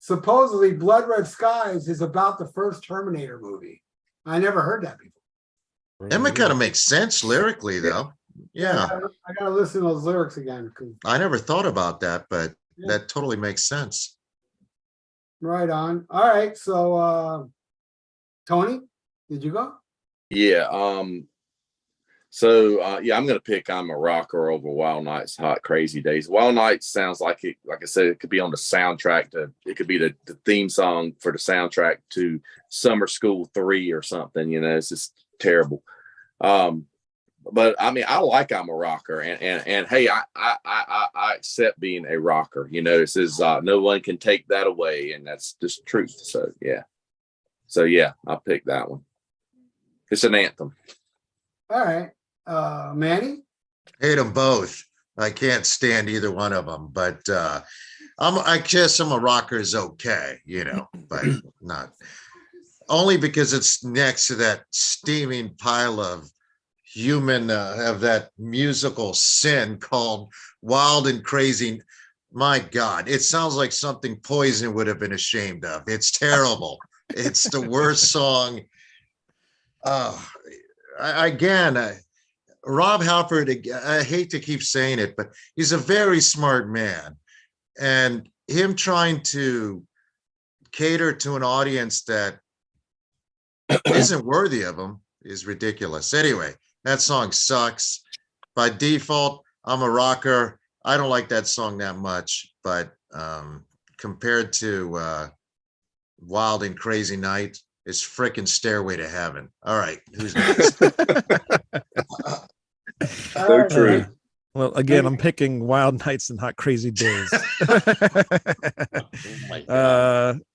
supposedly Blood Red Skies is about the first Terminator movie. I never heard that before. That might kind of make sense lyrically, though. Yeah. I gotta listen to those lyrics again. I never thought about that, but that totally makes sense. Right on. All right. So Tony, did you go? Yeah. So I'm gonna pick I'm a Rocker over Wild Nights, Hot Crazy Days. Wild Nights sounds like it, like I said, it could be on the soundtrack it could be the theme song for the soundtrack to Summer School 3 or something, you know. It's just terrible. But I mean, I like I'm a Rocker, and hey, I accept being a rocker. You know, it says no one can take that away, and that's just truth. So yeah, I'll pick that one. It's an anthem. All right, Manny. Hate them both. I can't stand either one of them, but I guess I'm a Rocker is okay, you know, but not only because it's next to that steaming pile of human of that musical sin called Wild and Crazy. My God, it sounds like something Poison would have been ashamed of. It's terrible. It's the worst song. Rob Halford, I hate to keep saying it, but he's a very smart man, and him trying to cater to an audience that isn't worthy of him is ridiculous. Anyway, that song sucks. By default, I'm a Rocker. I don't like that song that much, but compared to Wild and Crazy Night, it's frickin' Stairway to Heaven. All right, who's next? So true. Well, again, I'm picking Wild Nights and Hot Crazy Days.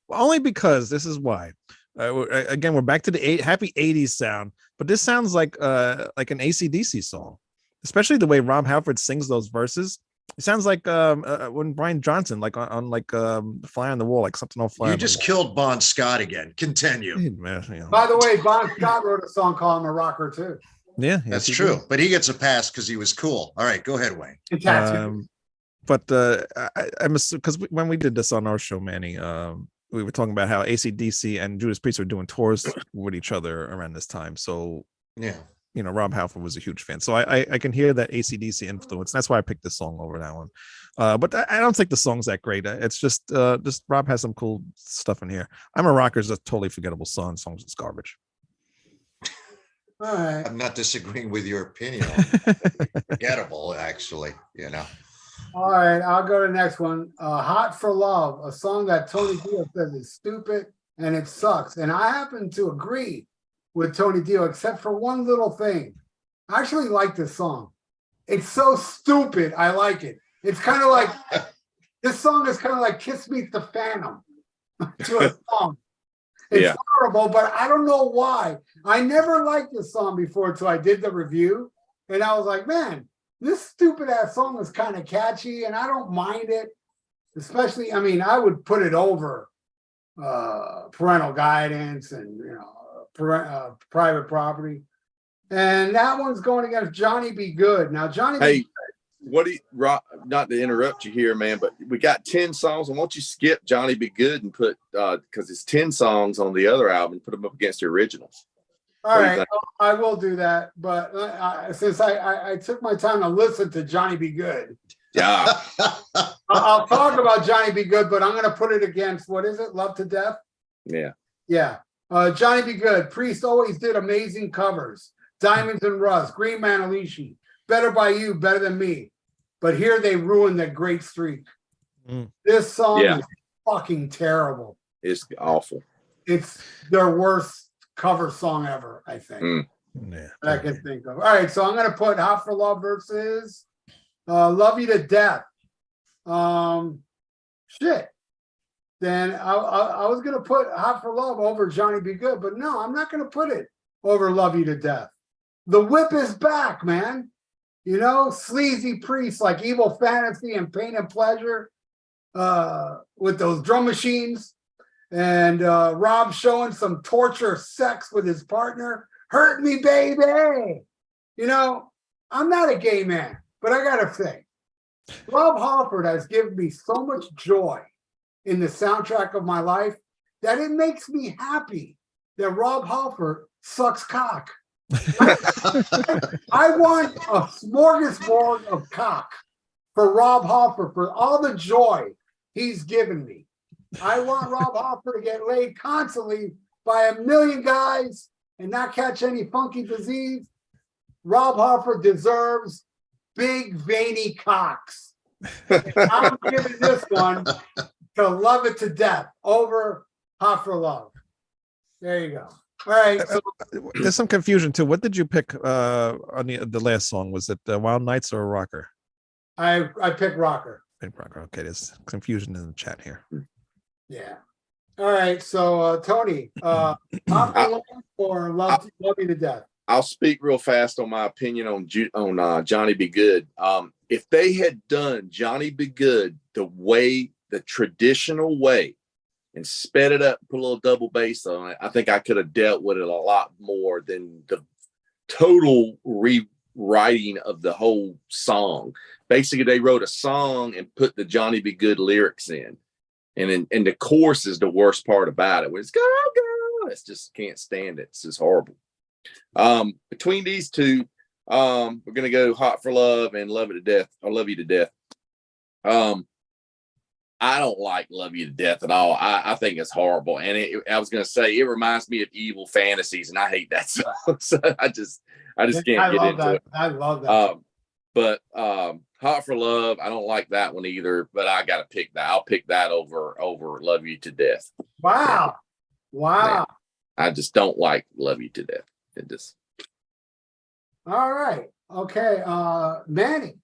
Only because this is why. Again, we're back to the happy 80s sound, but this sounds like an AC/DC song, especially the way Rob Halford sings those verses. It sounds like when Brian Johnson, like on Fly on the Wall, like something on fire. You just killed Bon Scott again. Continue. By the way, Bon Scott wrote a song called I'm a Rocker too. Yeah, that's true. But he gets a pass because he was cool. All right, go ahead, Wayne. But I'm because when we did this on our show, Manny, we were talking about how AC/DC and Judas Priest were doing tours with each other around this time. So Yeah. you know, Rob Halford was a huge fan. So I can hear that AC/DC influence. That's why I picked this song over that one. But I don't think the song's that great. It's just Rob has some cool stuff in here. I'm a Rocker is a totally forgettable song. Songs it's garbage. All right. I'm not disagreeing with your opinion. Forgettable, actually, you know. All right, I'll go to the next one. Hot for Love, a song that Tony Dio says is stupid and it sucks. And I happen to agree with Tony Dio, except for one little thing. I actually like this song. It's so stupid, I like it. It's kind of like, this song is kind of like Kiss Meets the Phantom to a song. It's horrible, but I don't know why. I never liked this song before until I did the review. And I was like, man, this stupid ass song is kind of catchy and I don't mind it. Especially, I mean, I would put it over Parental Guidance and, you know, Private Property. And that one's going against Johnny Be Good. Now, Johnny Be Good. What do you, not to interrupt you here, man, but we got 10 songs. And won't you skip Johnny Be Good and put, because it's 10 songs on the other album, put them up against the originals. All right, I will do that. But since I took my time to listen to Johnny Be Good, yeah, I'll talk about Johnny Be Good, but I'm going to put it against, what is it, Love to Death? Yeah. Yeah. Johnny Be Good. Priest always did amazing covers. Diamonds and Rust, Green Manalishi, Better By You, Better Than Me. But here they ruined that great streak. This song is fucking terrible. It's awful. It's their worst cover song ever, I think. Yeah. I can think of. All right, so I'm going to put Hot for Love versus Love You to Death. Shit. Then I was going to put Hot for Love over Johnny Be Good, but no, I'm not going to put it over Love You to Death. The whip is back, man. You know, sleazy priests like Evil Fantasy and Pain and Pleasure with those drum machines. And Rob showing some torture sex with his partner. Hurt me, baby. You know, I'm not a gay man, but I got to say, Rob Halford has given me so much joy in the soundtrack of my life that it makes me happy that Rob Halford sucks cock. I want a smorgasbord of cock for Rob Halford for all the joy he's given me. I want Rob Halford to get laid constantly by a million guys and not catch any funky disease. Rob Halford deserves big veiny cocks. I'm giving this one to Love It to Death over Hot for Love. There you go. All right. So there's some confusion too. What did you pick on the last song? Was it Wild Nights or Rocker? I picked Rocker. Rocker. Okay, there's confusion in the chat here. Yeah. All right. So Tony, Hot for Love or Love You to Death? I'll speak real fast on my opinion on Johnny Be Good. If they had done Johnny Be Good the traditional way, and sped it up, put a little double bass on it, I think I could have dealt with it a lot more than the total rewriting of the whole song. Basically, they wrote a song and put the Johnny Be Good lyrics in. And the chorus is the worst part about it. Where it's go, go. It's just can't stand it. It's just horrible. Between these two, we're gonna go Hot for Love and Love It to Death, or Love You to Death. I don't like Love You to Death at all. I think it's horrible. And I was going to say, it reminds me of Evil Fantasies, and I hate that song. So I just can't get into it. I love that. But Hot for Love, I don't like that one either, but I got to pick that. I'll pick that over Love You to Death. Wow. Man, I just don't like Love You to Death. It just. All right. Okay. Manny.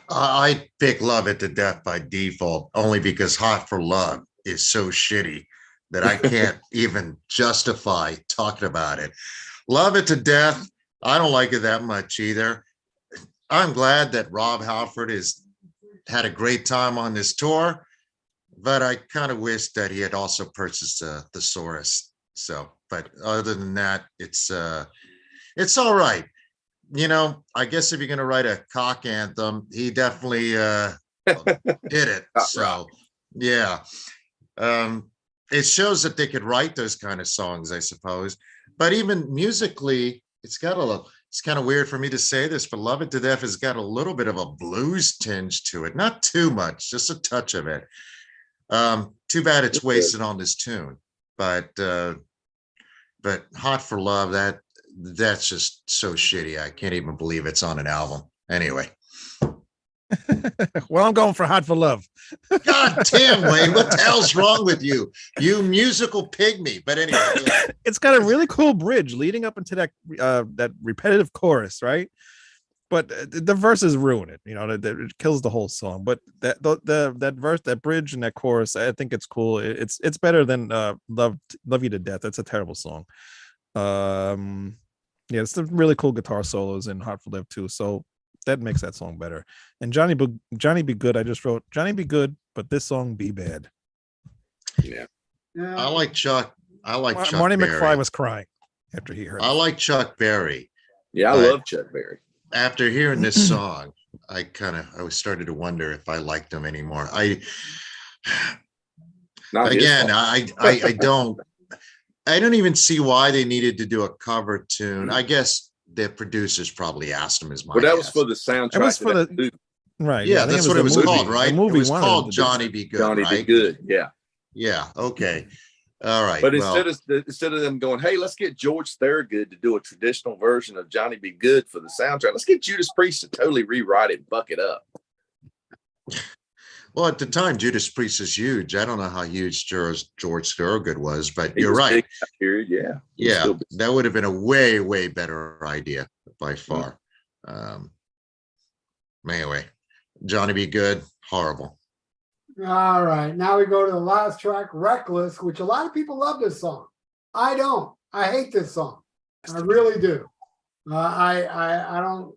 I pick Love It to Death by default, only because Hot for Love is so shitty that I can't even justify talking about it. Love It to Death, I don't like it that much either. I'm glad that Rob Halford has had a great time on this tour, but I kind of wish that he had also purchased a thesaurus. So, but other than that, it's all right. You know, I guess if you're going to write a cock anthem, he definitely did it. So, yeah. It shows that they could write those kind of songs, I suppose. But even musically, it's kind of weird for me to say this, but Love It to Death has got a little bit of a blues tinge to it. Not too much, just a touch of it. Too bad it's wasted on this tune. But Hot for Love, that's just so shitty. I can't even believe it's on an album. Anyway. Well, I'm going for Hot for Love. God damn, Wayne, what the hell's wrong with you? You musical pygmy. But anyway. It's got a really cool bridge leading up into that repetitive chorus, right? But the verses ruin it. It kills the whole song. But that verse, that bridge, and that chorus, I think it's cool. It's better than Love You to Death. That's a terrible song. Yeah, it's some really cool guitar solos in Hot for Love too. So that makes that song better. And Johnny Be Good, I just wrote Johnny Be Good, but this song be bad. Yeah. I like Chuck. Chuck Marty Berry. McFly was crying after he heard it. I like Chuck Berry. Yeah, I love Chuck Berry. After hearing this song, I was started to wonder if I liked him anymore. I don't even see why they needed to do a cover tune. I guess the producers probably asked him as much. But that was for the soundtrack. It was for the right. Yeah, that's what it was called, right? The movie it was called Johnny Be Good. Johnny right? Be Good. Yeah. Yeah. Okay. All right. But instead of them going, hey, let's get George Thorogood to do a traditional version of Johnny Be Good for the soundtrack, let's get Judas Priest to totally rewrite it and buck it up. Well, at the time, Judas Priest is huge. I don't know how huge George Thorogood was, but you're right. Period. Yeah. Yeah, that would have been a way, way better idea by far. Anyway, Johnny Be Good, horrible. All right, now we go to the last track, Reckless, which a lot of people love this song. I don't. I hate this song. I really do. I don't.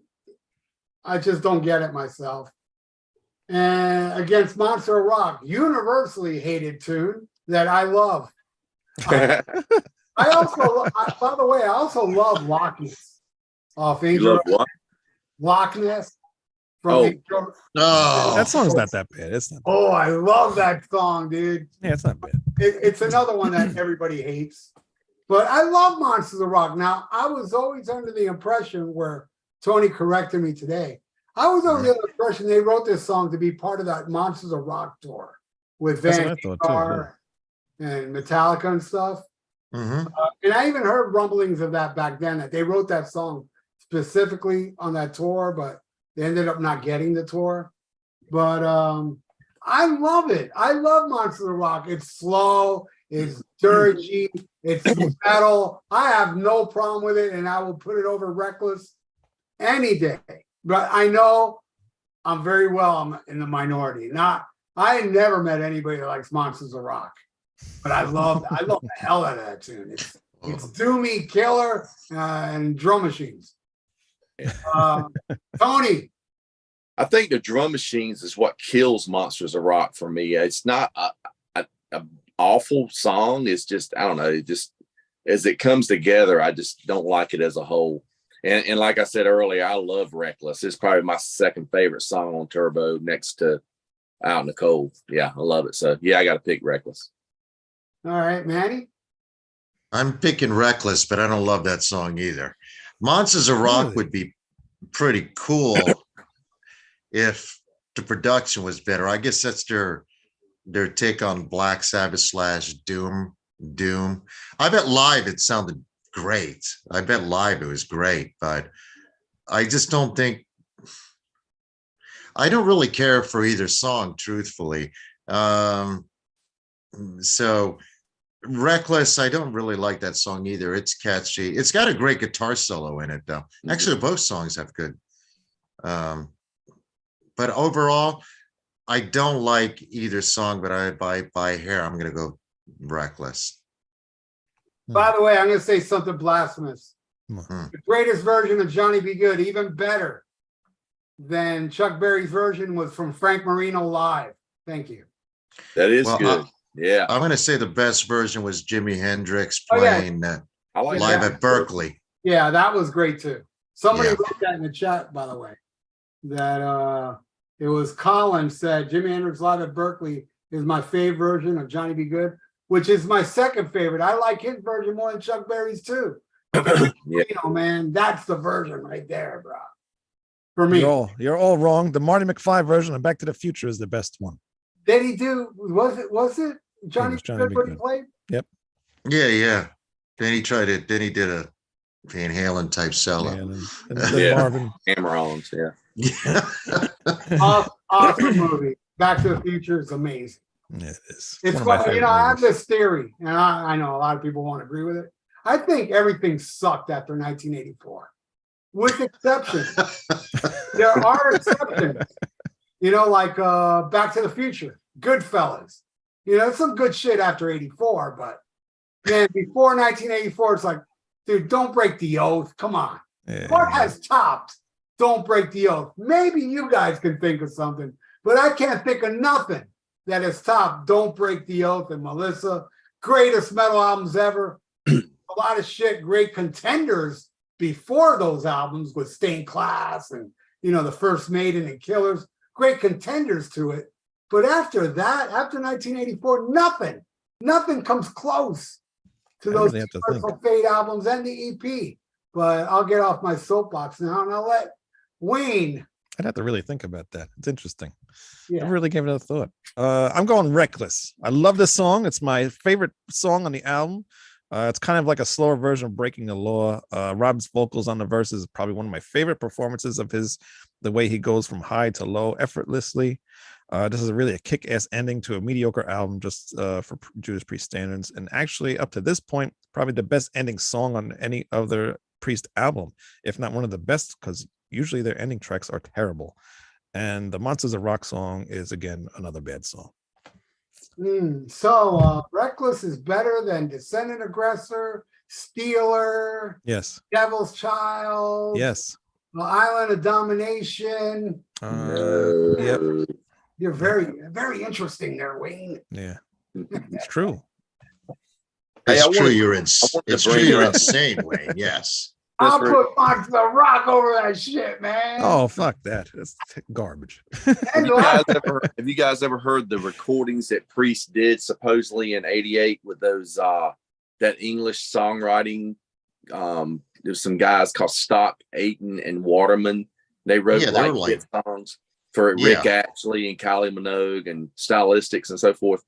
I just don't get it myself. And Against Monster of Rock, universally hated tune that I love. I also, by the way, I also love Loch Ness off Angel. Loch Ness. That song's not that bad. It's not. Oh, I love that song, dude. Yeah, it's not bad. It's another one that everybody hates, but I love Monsters of Rock. Now, I was always under the impression, where Tony corrected me today, I was under the impression they wrote this song to be part of that Monsters of Rock tour with Van Halen and Metallica and stuff. And I even heard rumblings of that back then, that they wrote that song specifically on that tour, but they ended up not getting the tour. But I love it. I love Monsters of Rock. It's slow, it's dirgy, it's metal. I have no problem with it, and I will put it over Reckless any day. But I know I'm in the minority. I never met anybody that likes Monsters of Rock, but I love the hell out of that tune. It's doomy, killer, and drum machines. Tony. I think the drum machines is what kills Monsters of Rock for me. It's not a awful song. It's just, I don't know, it just, as it comes together, I just don't like it as a whole. And like I said earlier, I love Reckless. It's probably my second favorite song on Turbo, next to Out in the Cold. Yeah, I love it. So yeah, I got to pick Reckless. All right, Manny. I'm picking Reckless, but I don't love that song either. Monsters of Rock would be pretty cool if the production was better. I guess that's their take on Black Sabbath / Doom. I bet live it sounded great. I bet live it was great, but I just don't think, I don't really care for either song, truthfully. So Reckless, I don't really like that song either. It's catchy. It's got a great guitar solo in it, though. Actually, both songs have good. But overall, I don't like either song, but by hair, I'm going to go Reckless. By the way, I'm going to say something blasphemous. The greatest version of Johnny Be Good, even better than Chuck Berry's version, was from Frank Marino live. Thank you. That is good. Yeah. I'm going to say the best version was Jimi Hendrix playing live at Berkeley. Yeah, that was great too. Somebody wrote that in the chat, by the way, that it was Colin said Jimi Hendrix live at Berkeley is my favorite version of Johnny Be Good, which is my second favorite. I like his version more than Chuck Berry's too. Yeah. You know, man, that's the version right there, bro. For me, you're all wrong. The Marty McFly version of Back to the Future is the best one. did he do? Was it Johnny Be Johnny Good Be what he Good. played? Yep. Yeah. Then he tried it. Then he did a Van Halen type solo. And then Marvin. Hammer-ons, yeah. Awesome movie. Back to the Future is amazing. Yeah, it is. It's one of my funny, favorite I have movies. this theory, and I know a lot of people won't agree with it. I think everything sucked after 1984, with exceptions. There are exceptions. You know, like Back to the Future, Goodfellas. You know, some good shit after 84, but man, before 1984, it's like, dude, don't break the oath. Come on. Yeah. What has topped Don't Break the Oath? Maybe you guys can think of something, but I can't think of nothing that has topped Don't Break the Oath and Melissa. Greatest metal albums ever. A lot of shit, great contenders before those albums with Stained Class and, you know, the First Maiden and Killers. Great contenders to it. But after that, after 1984, nothing comes close to I those really have to think. Merciful Fate albums and the EP. But I'll get off my soapbox now and I'll let Wayne. I'd have to really think about that. It's interesting. Yeah. I really gave it a thought. I'm going Reckless. I love this song. It's my favorite song on the album. It's kind of like a slower version of Breaking the Law. Rob's vocals on the verses is probably one of my favorite performances of his, the way he goes from high to low effortlessly. This is really a kick-ass ending to a mediocre album, just for Judas Priest standards. And actually, up to this point, probably the best ending song on any other Priest album, if not one of the best, because usually their ending tracks are terrible. And the Monsters of Rock song is, again, another bad song. So Reckless is better than Descendant Aggressor, Stealer, Yes. Devil's Child, Yes. The Island of Domination. Yep. You're very interesting there, Wayne. Yeah. It's true. Hey, It's I true. wanted- You're to bring you're up- insane, Wayne. Yes. I'll That's put Monsters of Rock over that shit, man. Oh, fuck that. That's garbage. And Have you guys ever heard the recordings that Priest did supposedly in '88 with those that English songwriting? There's some guys called Stock, Aiton, and Waterman. They wrote Yeah, they were hit songs for Rick Astley and Kylie Minogue and Stylistics and so forth.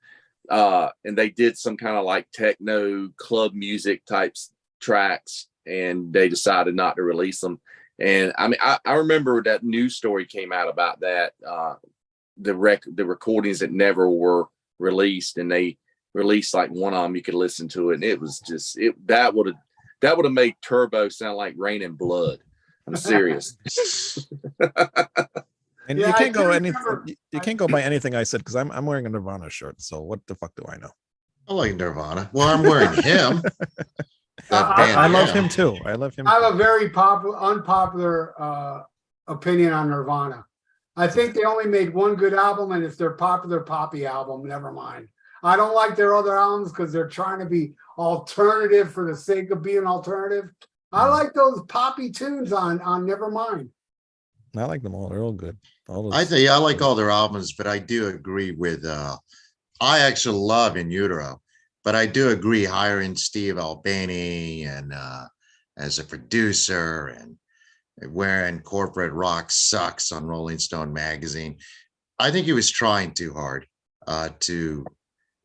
And they did some kind of like techno club music types tracks, and they decided not to release them. And I mean, I remember that news story came out about that, the recordings that never were released, and they released like one of them you could listen to it, and it was just that would have made Turbo sound like Rain and Blood. I'm serious. And Yeah, you I can't do go remember- you can't go by anything I said, because I'm wearing a Nirvana shirt. So what the fuck do I know? I like Nirvana. Well, I'm wearing him. That band, I love yeah. him too. I love him. I have a very unpopular opinion on Nirvana. I think they only made one good album, and it's their popular poppy album. Never mind. I don't like their other albums because they're trying to be alternative for the sake of being alternative. I like those poppy tunes on Nevermind. I like them all. They're all good. All those, I like all their albums, but I do agree with I actually love In Utero, but I do agree hiring Steve Albini and as a producer and wearing corporate rock sucks on Rolling Stone magazine. I think he was trying too hard.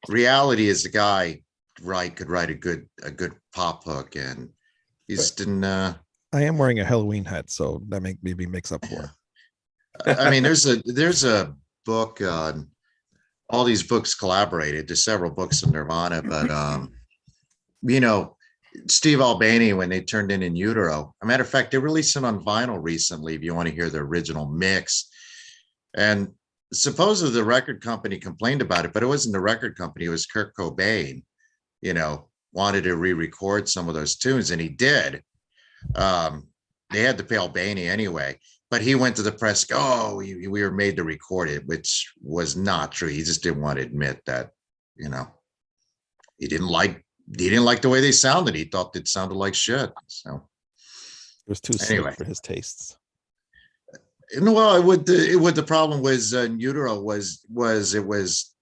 Reality is the guy could write a good pop hook, and he just didn't. I am wearing a Halloween hat, so that maybe makes up for it. I mean, there's a book on all these books collaborated. There's several books in Nirvana, but you know, Steve Albini, when they turned in Utero, a matter of fact, they released it on vinyl recently. If you want to hear the original mix, and supposedly the record company complained about it, but it wasn't the record company. It was Kurt Cobain. You know, wanted to re-record some of those tunes, and he did. They had to pay Albini anyway, but he went to the press. We were made to record it, which was not true. He just didn't want to admit that. You know, he didn't like the way they sounded. He thought it sounded like shit. So It was too Anyway. sweet for his tastes. well, the problem was In Utero was it was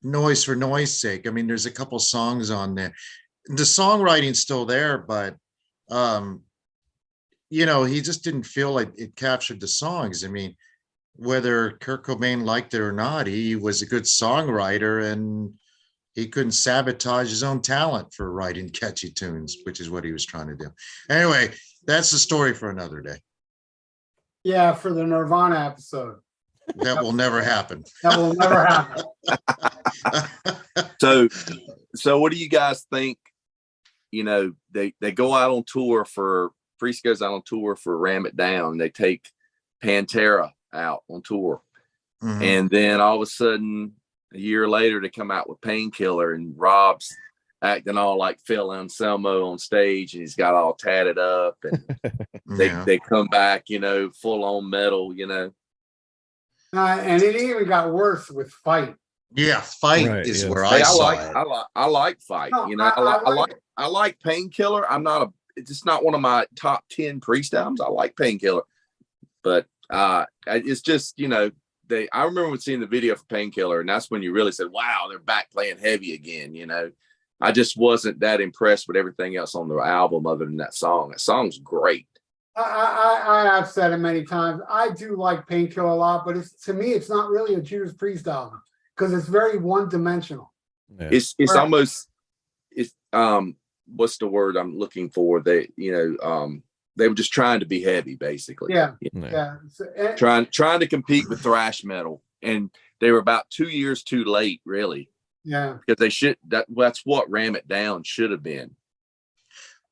noise for noise sake. I mean, there's a couple songs on there. The songwriting's still there, but he just didn't feel like it captured the songs. I mean, whether Kurt Cobain liked it or not, he was a good songwriter, and he couldn't sabotage his own talent for writing catchy tunes, which is what he was trying to do. Anyway, that's the story for another day. Yeah, for the Nirvana episode. That will never happen. That will never happen. So what do you guys think? They go out on tour for Priest goes out on tour for Ram It Down. They take Pantera out on tour. Mm-hmm. And then all of a sudden, a year later, they come out with Painkiller, and Rob's acting all like Phil Anselmo on stage, and he's got all tatted up, and they come back, full on metal, and it even got worse with Fight. Yeah, Fight is where I saw it. I like Fight. I like Painkiller. It's just not one of my top 10 Priest albums. I like Painkiller, but it's just I remember seeing the video for Painkiller, and that's when you really said, "Wow, they're back playing heavy again." I just wasn't that impressed with everything else on the album other than that song. That song's great. I have said it many times. I do like Painkiller a lot, but to me, it's not really a Judas Priest album because it's very one-dimensional. Yeah. It's almost what's the word I'm looking for? They were just trying to be heavy, basically. Yeah. Trying to compete with thrash metal, and they were about 2 years too late, really. Yeah, because that's what Ram It Down should have been.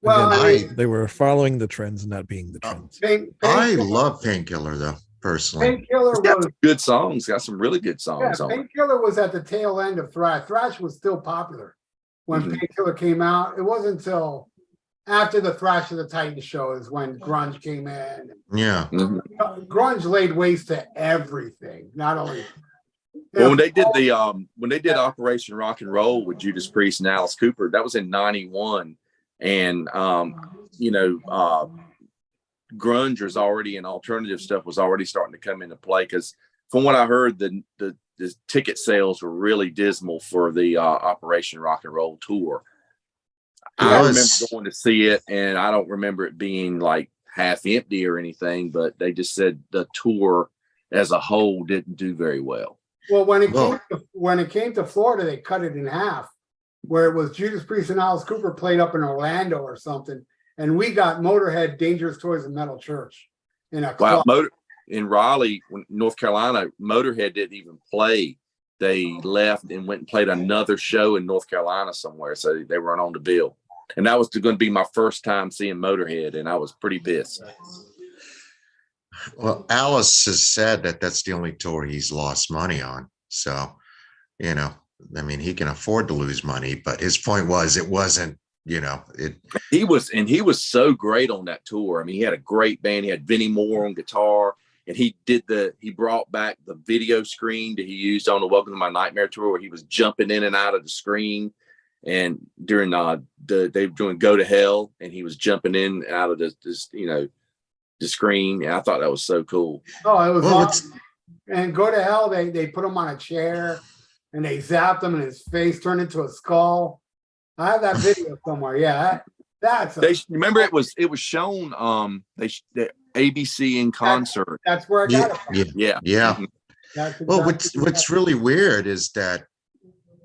Well, they were following the trends and not being the trends. I love Painkiller, though, personally. Painkiller got some good songs. Got some really good songs. Yeah, Painkiller was at the tail end of thrash. Thrash was still popular when Painkiller came out. It wasn't until after the Thrash of the Titans show is when grunge came in. Yeah, grunge laid waste to everything. Not only. Well, when they did Operation Rock and Roll with Judas Priest and Alice Cooper, that was in '91, and grunge was already, and alternative stuff was already starting to come into play. Because from what I heard, the ticket sales were really dismal for the Operation Rock and Roll tour. I remember going to see it, and I don't remember it being like half empty or anything, but they just said the tour as a whole didn't do very well. Well, when it came to Florida, they cut it in half, where it was Judas Priest and Alice Cooper played up in Orlando or something, and we got Motorhead, Dangerous Toys, and Metal Church in a club. In Raleigh, North Carolina, Motorhead didn't even play. They left and went and played another show in North Carolina somewhere, so they weren't on the bill. And that was going to be my first time seeing Motorhead, and I was pretty pissed. Well, Alice has said that that's the only tour he's lost money on. So, I mean, he can afford to lose money, but his point was it wasn't, He was so great on that tour. I mean, he had a great band. He had Vinnie Moore on guitar, and he brought back the video screen that he used on the Welcome to My Nightmare tour, where he was jumping in and out of the screen. And during they were doing Go to Hell, and he was jumping in and out of the screen, and I thought that was so cool. Oh, it was awesome. And Go to Hell, they put him on a chair and they zapped him, and his face turned into a skull. I have that video somewhere. Yeah, remember it was shown the ABC in concert. That's where I got it from. Yeah. Exactly. Well, what's really weird is that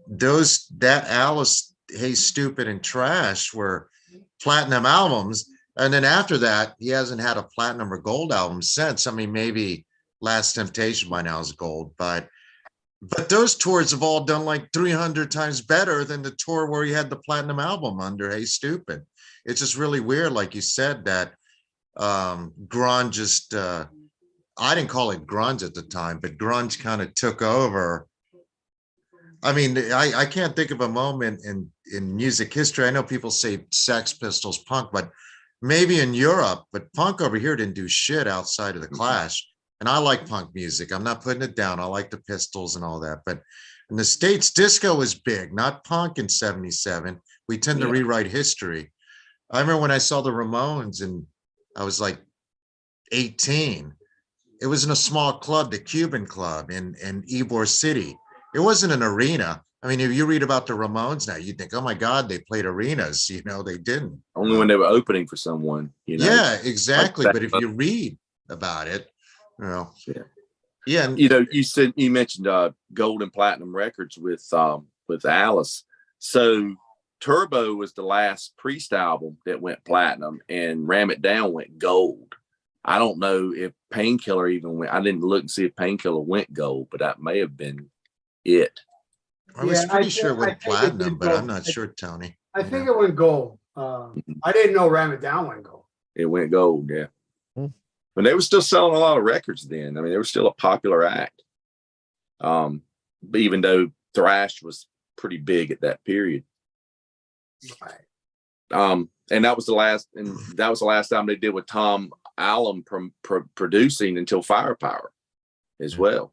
that Alice, Hey Stupid, and Trash were platinum albums. And then after that, he hasn't had a platinum or gold album since. I mean, maybe Last Temptation by now is gold, but those tours have all done like 300 times better than the tour where he had the platinum album under Hey Stupid. It's just really weird, like you said, that grunge just, I didn't call it grunge at the time, but grunge kind of took over. I mean, I can't think of a moment in music history. I know people say Sex Pistols, punk, but maybe in Europe, but punk over here didn't do shit outside of the Clash. And I like punk music. I'm not putting it down. I like the Pistols and all that. But in the States, disco was big, not punk in '77. We tend to rewrite history. I remember when I saw the Ramones, and I was like 18. It was in a small club, the Cuban Club in Ybor City. It wasn't an arena. I mean, if you read about the Ramones now, you think, oh my God, they played arenas. They didn't. Only when they were opening for someone, Yeah, exactly. Like but if you read about it, yeah. Yeah. And, you mentioned gold and platinum records with Alice. So Turbo was the last Priest album that went platinum, and Ram It Down went gold. I don't know if Painkiller even went. I didn't look and see if Painkiller went gold, but that may have been it. I was pretty sure it went platinum, but I'm not sure, Tony. I think it went gold. I didn't know Ram It Down went gold. It went gold, yeah. But they were still selling a lot of records then. I mean, they were still a popular act. Even though thrash was pretty big at that period. Right. And that was the last time they did with Tom Allen producing until Firepower as well.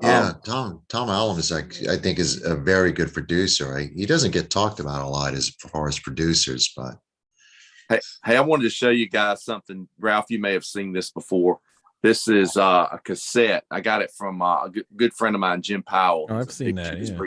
Yeah, Tom Allen is I think is a very good producer. He doesn't get talked about a lot as far as producers, but hey, I wanted to show you guys something. Ralph, you may have seen this before. This is a cassette. I got it from a good friend of mine, Jim Powell. Oh, I've seen that. Yeah.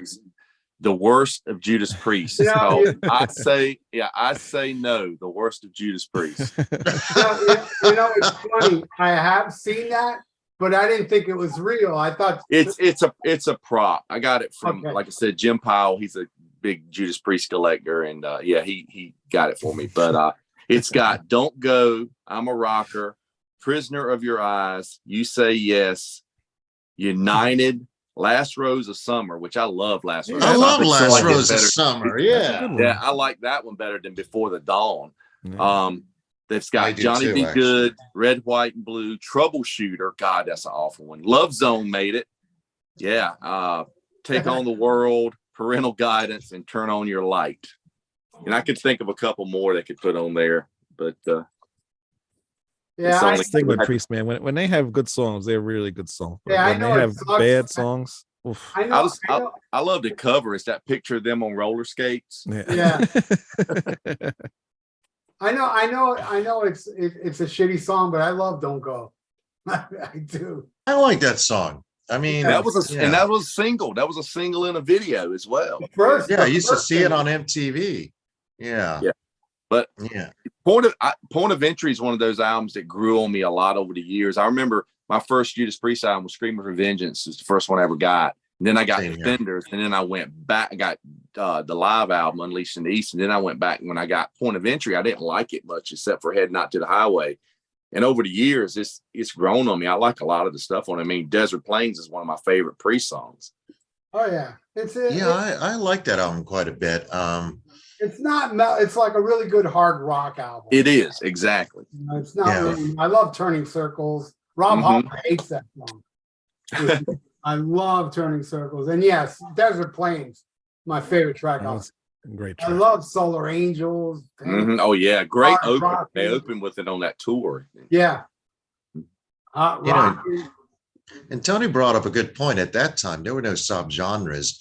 The Worst of Judas Priest. I say no. The Worst of Judas Priest. It's funny. I have seen that, but I didn't think it was real. I thought it's a prop. I got it from, like I said, Jim Powell. He's a big Judas Priest collector, and he got it for me. But it's got "Don't Go," "I'm a Rocker," "Prisoner of Your Eyes," "You Say Yes," "United," "Last Rose of Summer," which I love. Last Rose. I love Last Rose of Summer. Yeah, I like that one better than Before the Dawn. Yeah. That's got Johnny B. Good, Red, White, and Blue, Troubleshooter. God, that's an awful one. Love Zone made it. Yeah. Take on the World, Parental Guidance, and Turn on Your Light. And I could think of a couple more they could put on there, but I think with Priest, man, when they have good songs, they're really good songs. But when they have bad songs, oof. I love the cover. It's that picture of them on roller skates. Yeah. I know it's a shitty song, but I love "Don't Go." I do. I like that song. I mean, that was a single. That was a single in a video as well. I used to see it on MTV. Yeah. But Point of Entry is one of those albums that grew on me a lot over the years. I remember my first Judas Priest album was "Screaming for Vengeance." It's the first one I ever got. And then I got Defenders, and then I went back. I got the live album Unleashed in the East, and then I went back. And when I got Point of Entry, I didn't like it much, except for Head Not to the Highway. And over the years, it's grown on me. I like a lot of the stuff on it. I mean, Desert Plains is one of my favorite Priest songs. Oh yeah, I like that album quite a bit. It's not. It's like a really good hard rock album. It is, exactly. It's not. Really, I love Turning Circles. Rob Halford hates that song. I love Turning Circles, and yes, Desert Plains, my favorite track. Great track. I love Solar Angels. Oh yeah, great open. They opened with it on that tour. Yeah. And Tony brought up a good point. At that time, there were no subgenres.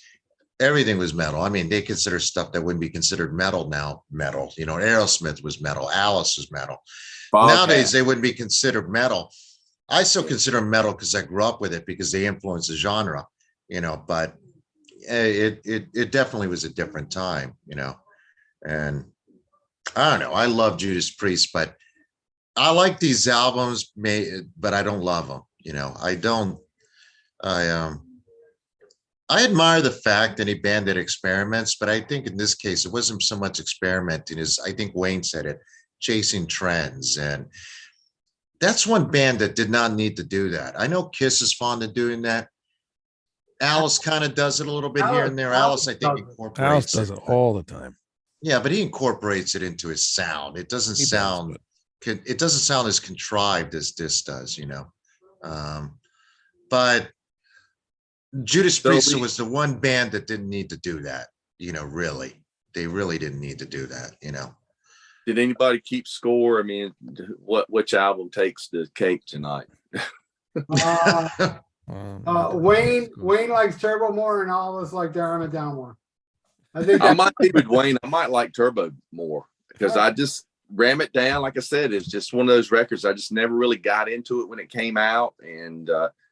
Everything was metal. I mean, they consider stuff that wouldn't be considered metal now metal. Aerosmith was metal. Alice was metal. Nowadays, they wouldn't be considered metal. I still consider them metal because I grew up with it, because they influenced the genre. But it definitely was a different time. And I don't know. I love Judas Priest, but I like these albums, but I don't love them. I don't. I admire the fact any band that experiments, but I think in this case, it wasn't so much experimenting as I think Wayne said it, chasing trends. And that's one band that did not need to do that. I know Kiss is fond of doing that. Alice kind of does it a little bit here and there. Alice, I think, Alice does it all the time. Yeah, but he incorporates it into his sound. It doesn't sound as contrived as this does, but Judas Priest was the one band that didn't need to do that, really. They really didn't need to do that, Did anybody keep score? I mean, which album takes the cake tonight? Wayne likes Turbo more, and all of us like Ram It Down more. I might be with Wayne. I might like Turbo more, because I just Ram It Down, like I said, is just one of those records. I just never really got into it when it came out, and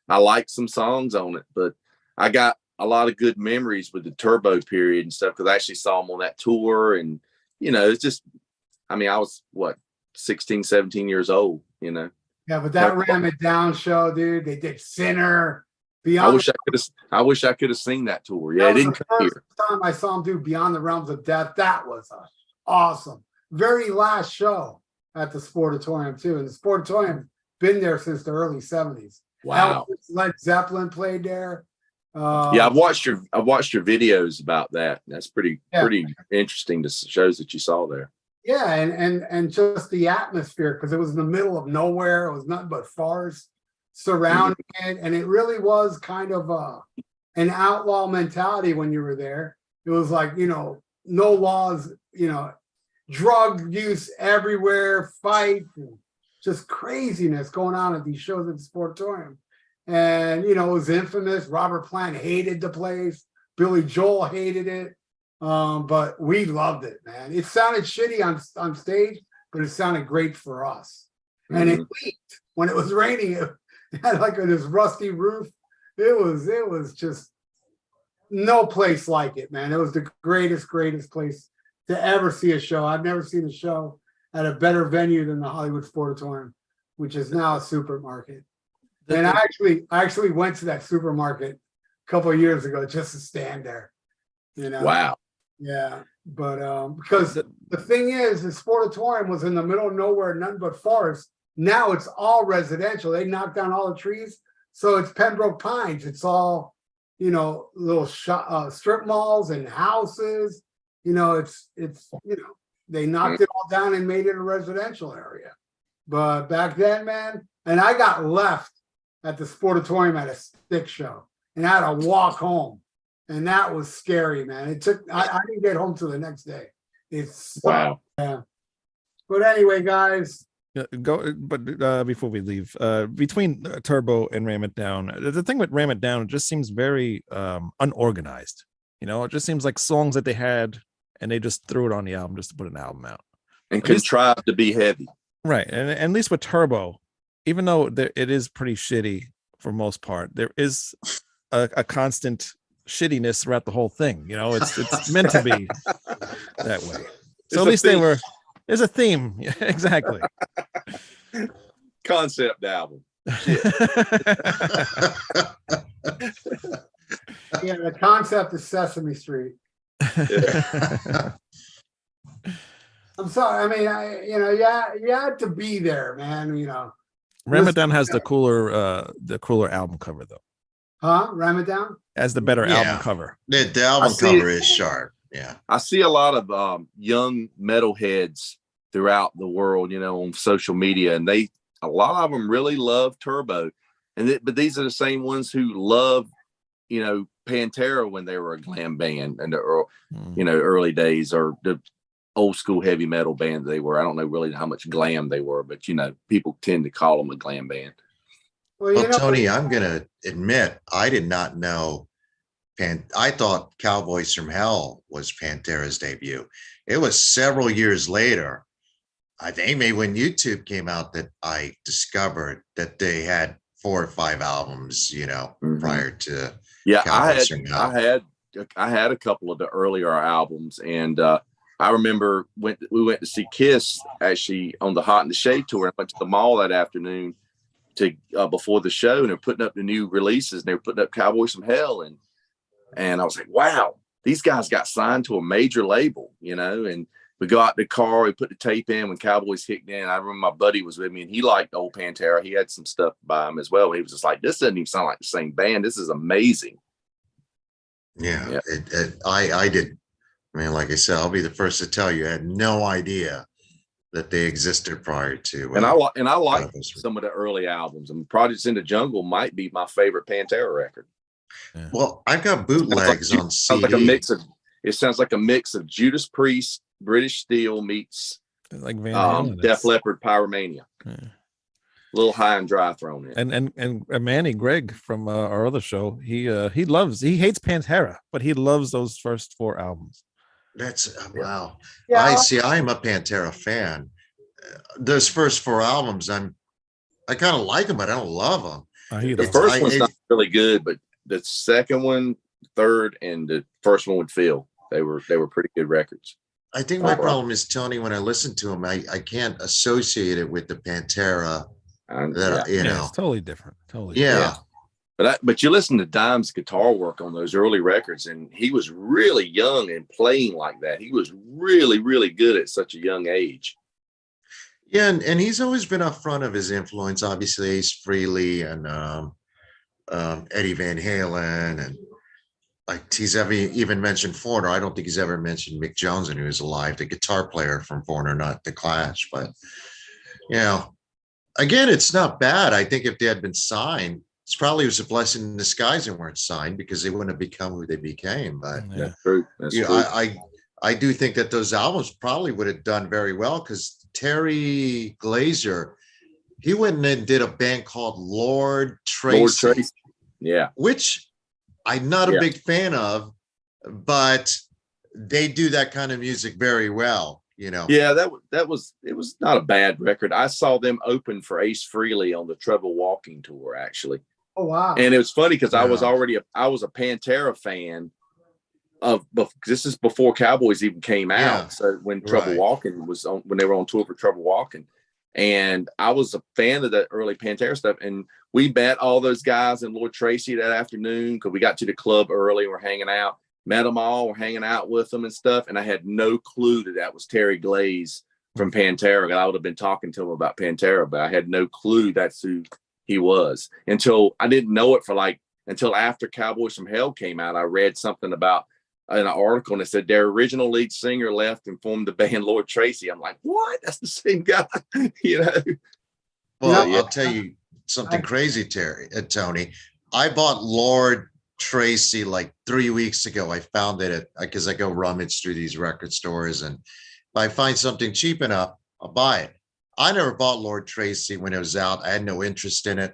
I liked some songs on it, but I got a lot of good memories with the Turbo period and stuff, because I actually saw them on that tour. And, you know, it's just, I mean, I was what, 16, 17 years old, you know. Yeah, but that Ram It Down show, dude, they did Sinner. I wish I could have seen that tour. Yeah, it didn't come here. First time I saw him do Beyond the Realms of Death, that was awesome. Very last show at the Sportatorium too, and the Sportatorium been there since the early 70s. Wow. Led Zeppelin played there. Yeah, I've watched your videos about that. That's pretty interesting. The shows that you saw there. Yeah, and just the atmosphere, because it was in the middle of nowhere. It was nothing but forest surrounding it, and it really was kind of an outlaw mentality when you were there. It was like, you know, no laws, you know, drug use everywhere, fight, and just craziness going on at these shows at the Sportatorium. And, you know, it was infamous. Robert Plant hated the place. Billy Joel hated it. But we loved it, man. It sounded shitty on stage, but it sounded great for us. And it leaked when it was raining. It had like this rusty roof. It was just no place like it, man. It was the greatest place to ever see a show. I've never seen a show at a better venue than the Hollywood Sportatorium, which is now a supermarket. And I actually went to that supermarket a couple of years ago just to stand there. You know? Wow. Yeah, but because the thing is, the Sportatorium was in the middle of nowhere, nothing but forest. Now it's all residential. They knocked down all the trees, so it's Pembroke Pines. It's all, you know, little strip malls and houses. You know, it's you know, they knocked it all down and made it a residential area. But back then, man, and I got left at the Sportatorium at a stick show, and I had to walk home. And that was scary, man. It took, I didn't get home till the next day. It's wow. Yeah. But anyway, guys. Before we leave, between Turbo and Ram It Down, the thing with Ram It Down, it just seems very unorganized. You know, it just seems like songs that they had and they just threw it on the album just to put an album out. And contrived to be heavy. Right. And at least with Turbo, even though it is pretty shitty for most part, there is a constant shittiness throughout the whole thing. You know, it's meant to be that way. So at least there's a theme. Yeah, exactly. Concept album. Yeah, the concept is Sesame Street. Yeah. I'm sorry. I mean, you had to be there, man. You know, Ram It Down has the cooler album cover though. Huh? Ram It Down as the better album cover. The album cover is sharp. Yeah, I see a lot of young metalheads throughout the world, you know, on social media, and a lot of them really love Turbo, but these are the same ones who love, you know, Pantera when they were a glam band in the you know, early days, or the old school heavy metal band they were. I don't know really how much glam they were, but you know, people tend to call them a glam band. Well, Tony, I'm gonna admit I did not know. I thought Cowboys from Hell was Pantera's debut. It was several years later, I think maybe when YouTube came out, that I discovered that they had 4 or 5 albums, you know, prior to. Yeah, I had a couple of the earlier albums, and I remember we went to see Kiss actually on the Hot in the Shade tour. I went to the mall that afternoon to before the show, and they're putting up the new releases, and they were putting up Cowboys from Hell, and I was like, wow, these guys got signed to a major label, you know. And we got the car, we put the tape in when Cowboys kicked in. I remember my buddy was with me, and he liked old Pantera. He had some stuff by him as well. He was just like, this doesn't even sound like the same band. This is amazing. Yeah. I did. I mean, like I said, I'll be the first to tell you, I had no idea that they existed prior to. And I like some of the early albums. And Projects in the Jungle might be my favorite Pantera record. Yeah. Well, I've got bootlegs on CD. It sounds like a mix of Judas Priest, British Steel meets like Van Halen, Def Leppard, Pyromania. Yeah. A little high and dry thrown in. And Manny Gregg from our other show, he hates Pantera, but he loves those first 4 albums. That's wow. Yeah. I'm a Pantera fan. Those first 4 albums, I kind of like them, but I don't love them. The first one's not really good, but the second one, third and the first one with Phil. They were pretty good records. I think my problem is, Tony, when I listen to him, I can't associate it with the Pantera that you know. It's totally different. Totally. Yeah. But you listen to Dime's guitar work on those early records, and he was really young and playing like that. He was really, really good at such a young age. Yeah, and he's always been up front of his influence, obviously Ace Frehley and Eddie Van Halen, and like he's ever even mentioned Foreigner. I don't think he's ever mentioned Mick Jones when he was alive, the guitar player from Foreigner, not the Clash. But you know, again, it's not bad. I think if they had been signed, it's probably was a blessing in disguise they weren't signed, because they wouldn't have become who they became. But That's true. That's you true. know, I do think that those albums probably would have done very well, because Terry Glazer, he went and did a band called Lord Tracy. Yeah. Which I'm not a big fan of, but they do that kind of music very well, you know. Yeah, it was not a bad record. I saw them open for Ace Frehley on the Trouble Walking tour, actually. Oh wow. And it was funny because I was Yeah. I was a Pantera fan this is before Cowboys even came out. Yeah. So when Trouble Walking was on, when they were on tour for Trouble Walking, and I was a fan of the early Pantera stuff, and we met all those guys and Lord Tracy that afternoon because we got to the club early and we're hanging out. Met them all, we're hanging out with them and stuff, and I had no clue that was Terry Glaze from Pantera. I would have been talking to him about Pantera, but I had no clue that's who he was until I didn't know it until after Cowboys from Hell came out. I read something about an article and it said their original lead singer left and formed the band Lord Tracy. I'm like, what? That's the same guy, you know? Well, I'll tell you something crazy, Tony. I bought Lord Tracy like 3 weeks ago. I found it because I go rummage through these record stores, and if I find something cheap enough, I'll buy it. I never bought Lord Tracy when it was out. I had no interest in it,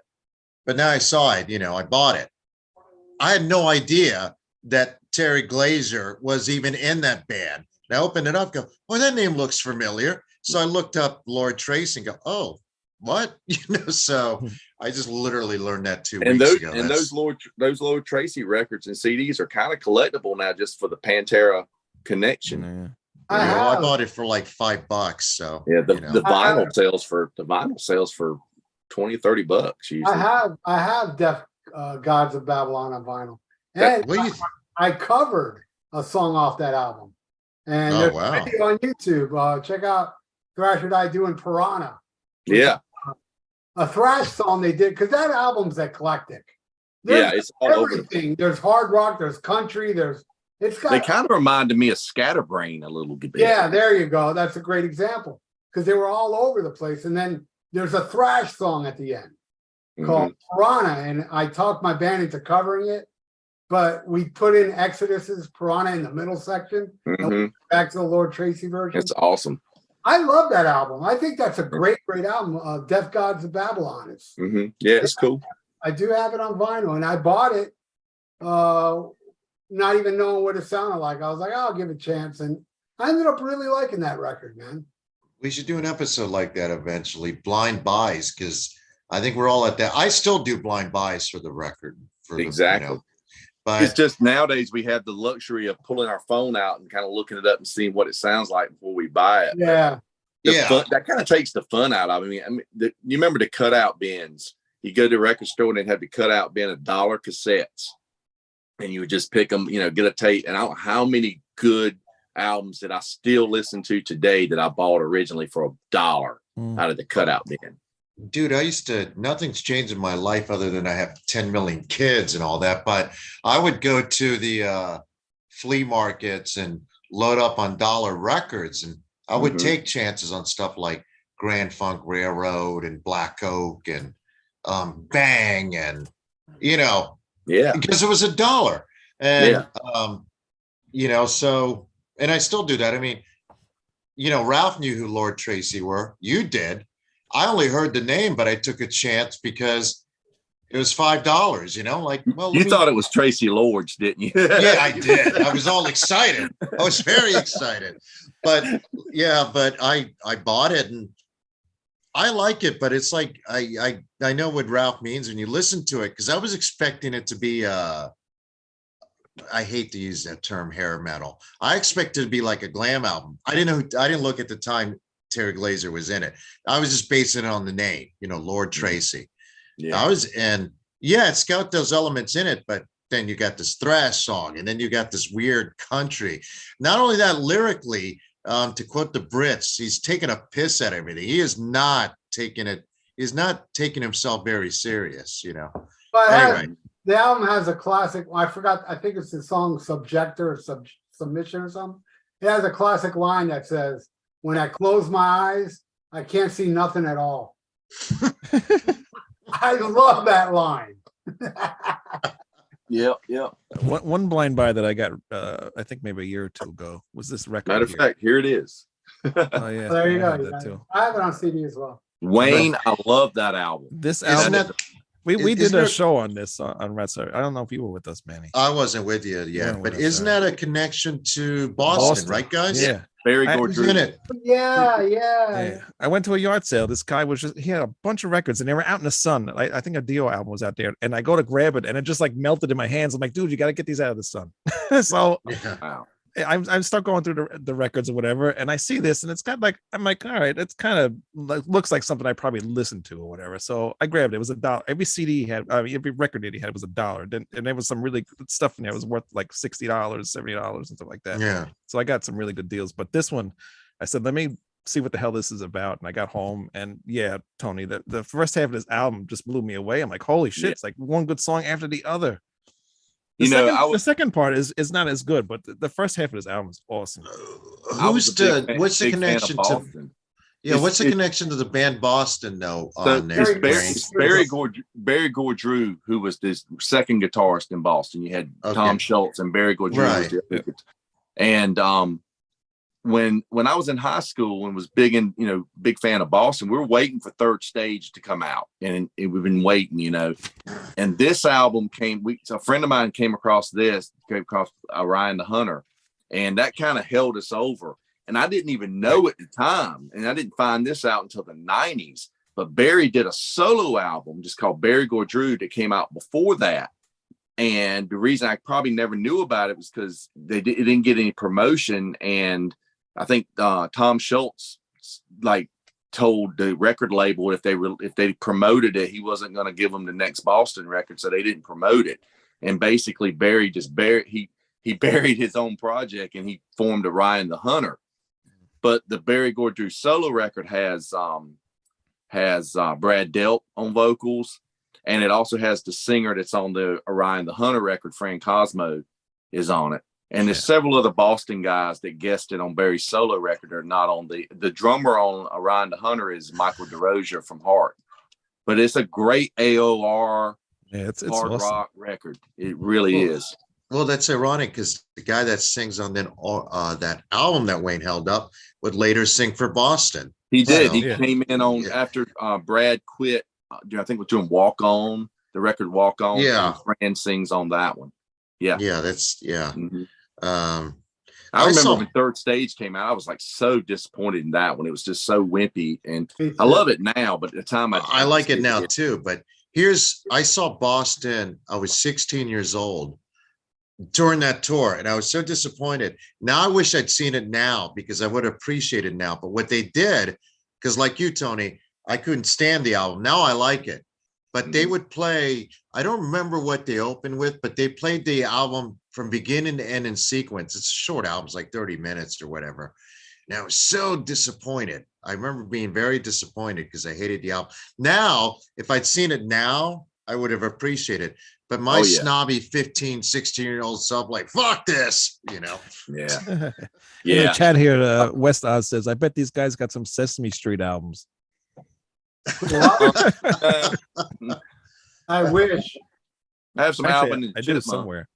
but now I saw it, I bought it. I had no idea that Terry Glazer was even in that band. And I opened it up, go, oh, that name looks familiar. So I looked up Lord Tracy and go, oh, what? So I just literally learned that 2 weeks ago. And those Lord Tracy records and CDs are kind of collectible now, just for the Pantera connection. Yeah. I bought it for like $5. So yeah, the vinyl sales for $20-$30 usually. I have Deaf Gods of Babylon on vinyl, and I covered a song off that album. And there's a video on YouTube. Check out Thrash or Die doing Piranha. Yeah. A thrash song they did, because that album's eclectic. It's all everything. There's hard rock, there's country, they kind of reminded me of Scatterbrain a little bit. Yeah, there you go. That's a great example, because they were all over the place. And then there's a thrash song at the end called Piranha, and I talked my band into covering it, but we put in Exodus's Piranha in the middle section, and back to the Lord Tracy version. It's awesome. I love that album. I think that's a great album. Deaf Gods of Babylon. It's cool. I do have it on vinyl, and I bought it not even knowing what it sounded like. I was like, I'll give it a chance, and I ended up really liking that record, man. We should do an episode like that eventually, blind buys, because I think we're all at that. I still do blind buys for the record. Exactly. But it's just nowadays we have the luxury of pulling our phone out and kind of looking it up and seeing what it sounds like before we buy it. Yeah. That kind of takes the fun out of it. I mean, you remember the cutout bins? You go to the record store and they'd have the cutout bin $1 cassettes, and you would just pick them, get a tape. And I don't know how many good albums that I still listen to today that I bought originally for $1 out of the cutout bin. Dude, nothing's changed in my life other than I have 10 million kids and all that, but I would go to the flea markets and load up on dollar records, and I would take chances on stuff like Grand Funk Railroad and Black Oak and Bang, and because it was $1, and so, and I still do that. I mean, Ralph knew who Lord Tracy were. You did. I only heard the name, but I took a chance because it was $5, you thought it was Tracy Lords, didn't you? Yeah, I did. I was all excited. I was very excited, but I bought it and I like it, but it's like, I know what Ralph means when you listen to it, because I was expecting it to be I hate to use that term, hair metal. I expected it to be like a glam album. I didn't look at the time Terry Glazer was in it. I was just basing it on the name, Lord Tracy. Yeah. It's got those elements in it, but then you got this thrash song, and then you got this weird country. Not only that, lyrically, to quote the Brits, he's taking a piss at everything. He is not taking it. He's not taking himself very serious, But anyway. The album has a classic. I forgot. I think it's the song "Subjector" or "Submission" or something. It has a classic line that says, "When I close my eyes, I can't see nothing at all." I love that line. Yeah. One blind buy that I got, I think maybe a year or two ago, was this record. Matter of fact, here it is. Oh yeah, There you I go. have that too. I have it on CD as well. Wayne, I love that album. This Isn't album, we did isn't a there- show on this on Red Star. I don't know if you were with us, Manny. I wasn't with you Yeah, yet, but with us, isn't right. that a connection to Boston, right, guys? Yeah. Barry Who's Who's in it? Yeah. Yeah, I went to a yard sale. This guy he had a bunch of records and they were out in the sun. I think a Dio album was out there, and I go to grab it and it just like melted in my hands. I'm like, dude, you got to get these out of the sun. So Yeah. Wow. I'm start going through the records or whatever, and I see this, and it's got like, I'm like, all right, it's kind of looks like something I probably listened to or whatever. So I grabbed it. It was $1. Every CD he had, every record that he had was $1. And there was some really good stuff in there. It was worth like $60, $70, and stuff like that. Yeah. So I got some really good deals. But this one, I said, let me see what the hell this is about. And I got home, and yeah, Tony, the first half of this album just blew me away. I'm like, holy shit, it's like one good song after the other. The second part is not as good, but the first half of this album is awesome. What's the connection to? Yeah, what's the connection to the band Boston though? On there, it's Barry Gordrew, who was this second guitarist in Boston. You had Tom Schultz and Barry Gordrew. Right. And when I was in high school and was big fan of Boston, we were waiting for Third Stage to come out, and we've been waiting, and this album came. A friend of mine came across Ryan the Hunter, and that kind of held us over. And I didn't even know at the time, and I didn't find this out until the 90s. But Barry did a solo album just called Barry Gordrew that came out before that. And the reason I probably never knew about it was because it didn't get any promotion. And I think Tom Schultz told the record label if they promoted it, he wasn't going to give them the next Boston record, so they didn't promote it. And basically, Barry he buried his own project, and he formed Orion the Hunter. But the Barry Gordrew solo record has Brad Delp on vocals, and it also has the singer that's on the Orion the Hunter record, Fran Cosmo, is on it. And there's several other Boston guys that guested on Barry's solo record are not on the drummer on Orion the Hunter is Michael DeRozier from Heart. But it's a great AOR it's hard awesome. rock record. It really is. Well, that's ironic because the guy that sings on that album that Wayne held up would later sing for Boston. He did. He came in on after Brad quit. I think was doing Walk On, the record Walk On. Yeah. Fran sings on that one. Yeah. Yeah, that's Mm-hmm. I remember when Third Stage came out, I was like so disappointed in that one. It was just so wimpy, and I love it now, but at the time I like it now too. But I saw Boston. I was 16 years old during that tour, and I was so disappointed. Now I wish I'd seen it now because I would appreciate it now. But what they did, because like you, Tony, I couldn't stand the album. Now I like it. But they would play, I don't remember what they opened with, but they played the album from beginning to end in sequence. It's short albums, like 30 minutes or whatever. And I was so disappointed. I remember being very disappointed because I hated the album. Now, if I'd seen it now, I would have appreciated it. But my snobby 15, 16-year-old self, like, fuck this, Yeah. Yeah. Yeah. In the chat here, West Oz says, I bet these guys got some Sesame Street albums. I wish. I have some Alvin and I did it Chipmunks. somewhere.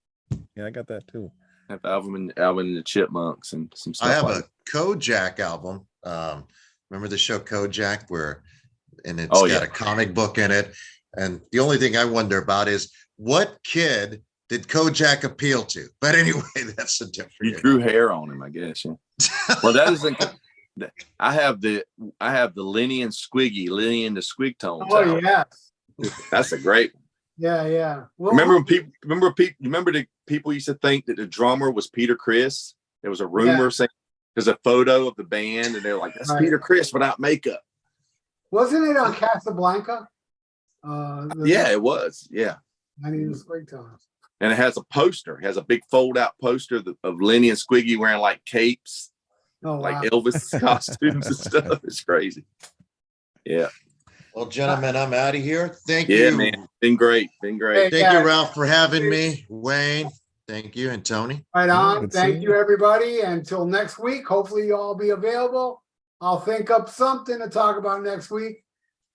Yeah, I got that too. I have Alvin and the Chipmunks and some stuff. I have like a Kojak album. Remember the show Kojak, and it's got a comic book in it. And the only thing I wonder about is what kid did Kojak appeal to? But anyway, that's a different. You drew hair on him, I guess. Yeah. Well, that isn't. I have the Lenny and the Squig Tones. Oh yes, That's a great one. Yeah. Well, Remember the people used to think that the drummer was Peter Criss? There was a rumor saying there's a photo of the band, and they're like, "That's Peter Criss without makeup." Wasn't it on Casablanca? Yeah, it was. Yeah. I need the springtime. And it has a poster. It has a big fold-out poster of Lenny and Squiggy wearing like capes, like Elvis costumes and stuff. It's crazy. Yeah. Well, gentlemen, I'm out of here. Thank you. Yeah, man. Been great. Thank you, Ralph, for having me. Wayne, thank you. And Tony. Right on. Thank you, everybody. Until next week, hopefully you all be available. I'll think up something to talk about next week.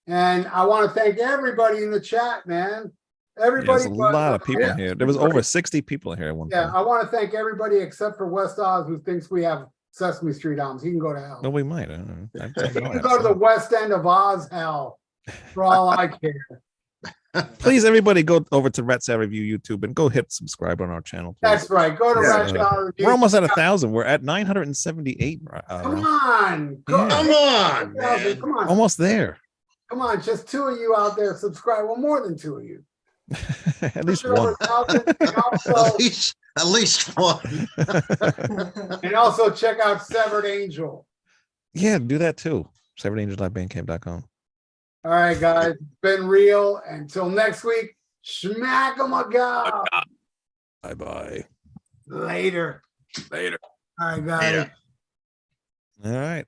And I want to thank everybody in the chat, man. Everybody. There's a lot of people here. There was over 60 people here at one point. I want to thank everybody except for West Oz, who thinks we have Sesame Street albums. He can go to hell. No, we might. I don't know. He can go to the West End of Oz hell, for all I care. Please, everybody, go over to Rat Salad Review YouTube and go hit subscribe on our channel. Please. That's right. Go to Rat Salad Review. We're almost at 1,000. We're at 978. Come on. Come on, man. Come on. Almost there. Come on. Just 2 of you out there subscribe. Well, more than 2 of you. At least one. At least one. And also check out Severed Angel. Yeah, do that too. SeveredAngel.bandcamp.com. All right, guys. It's been real. Until next week, smack 'em a go. Bye-bye. Later. Later. All right, guys. All right.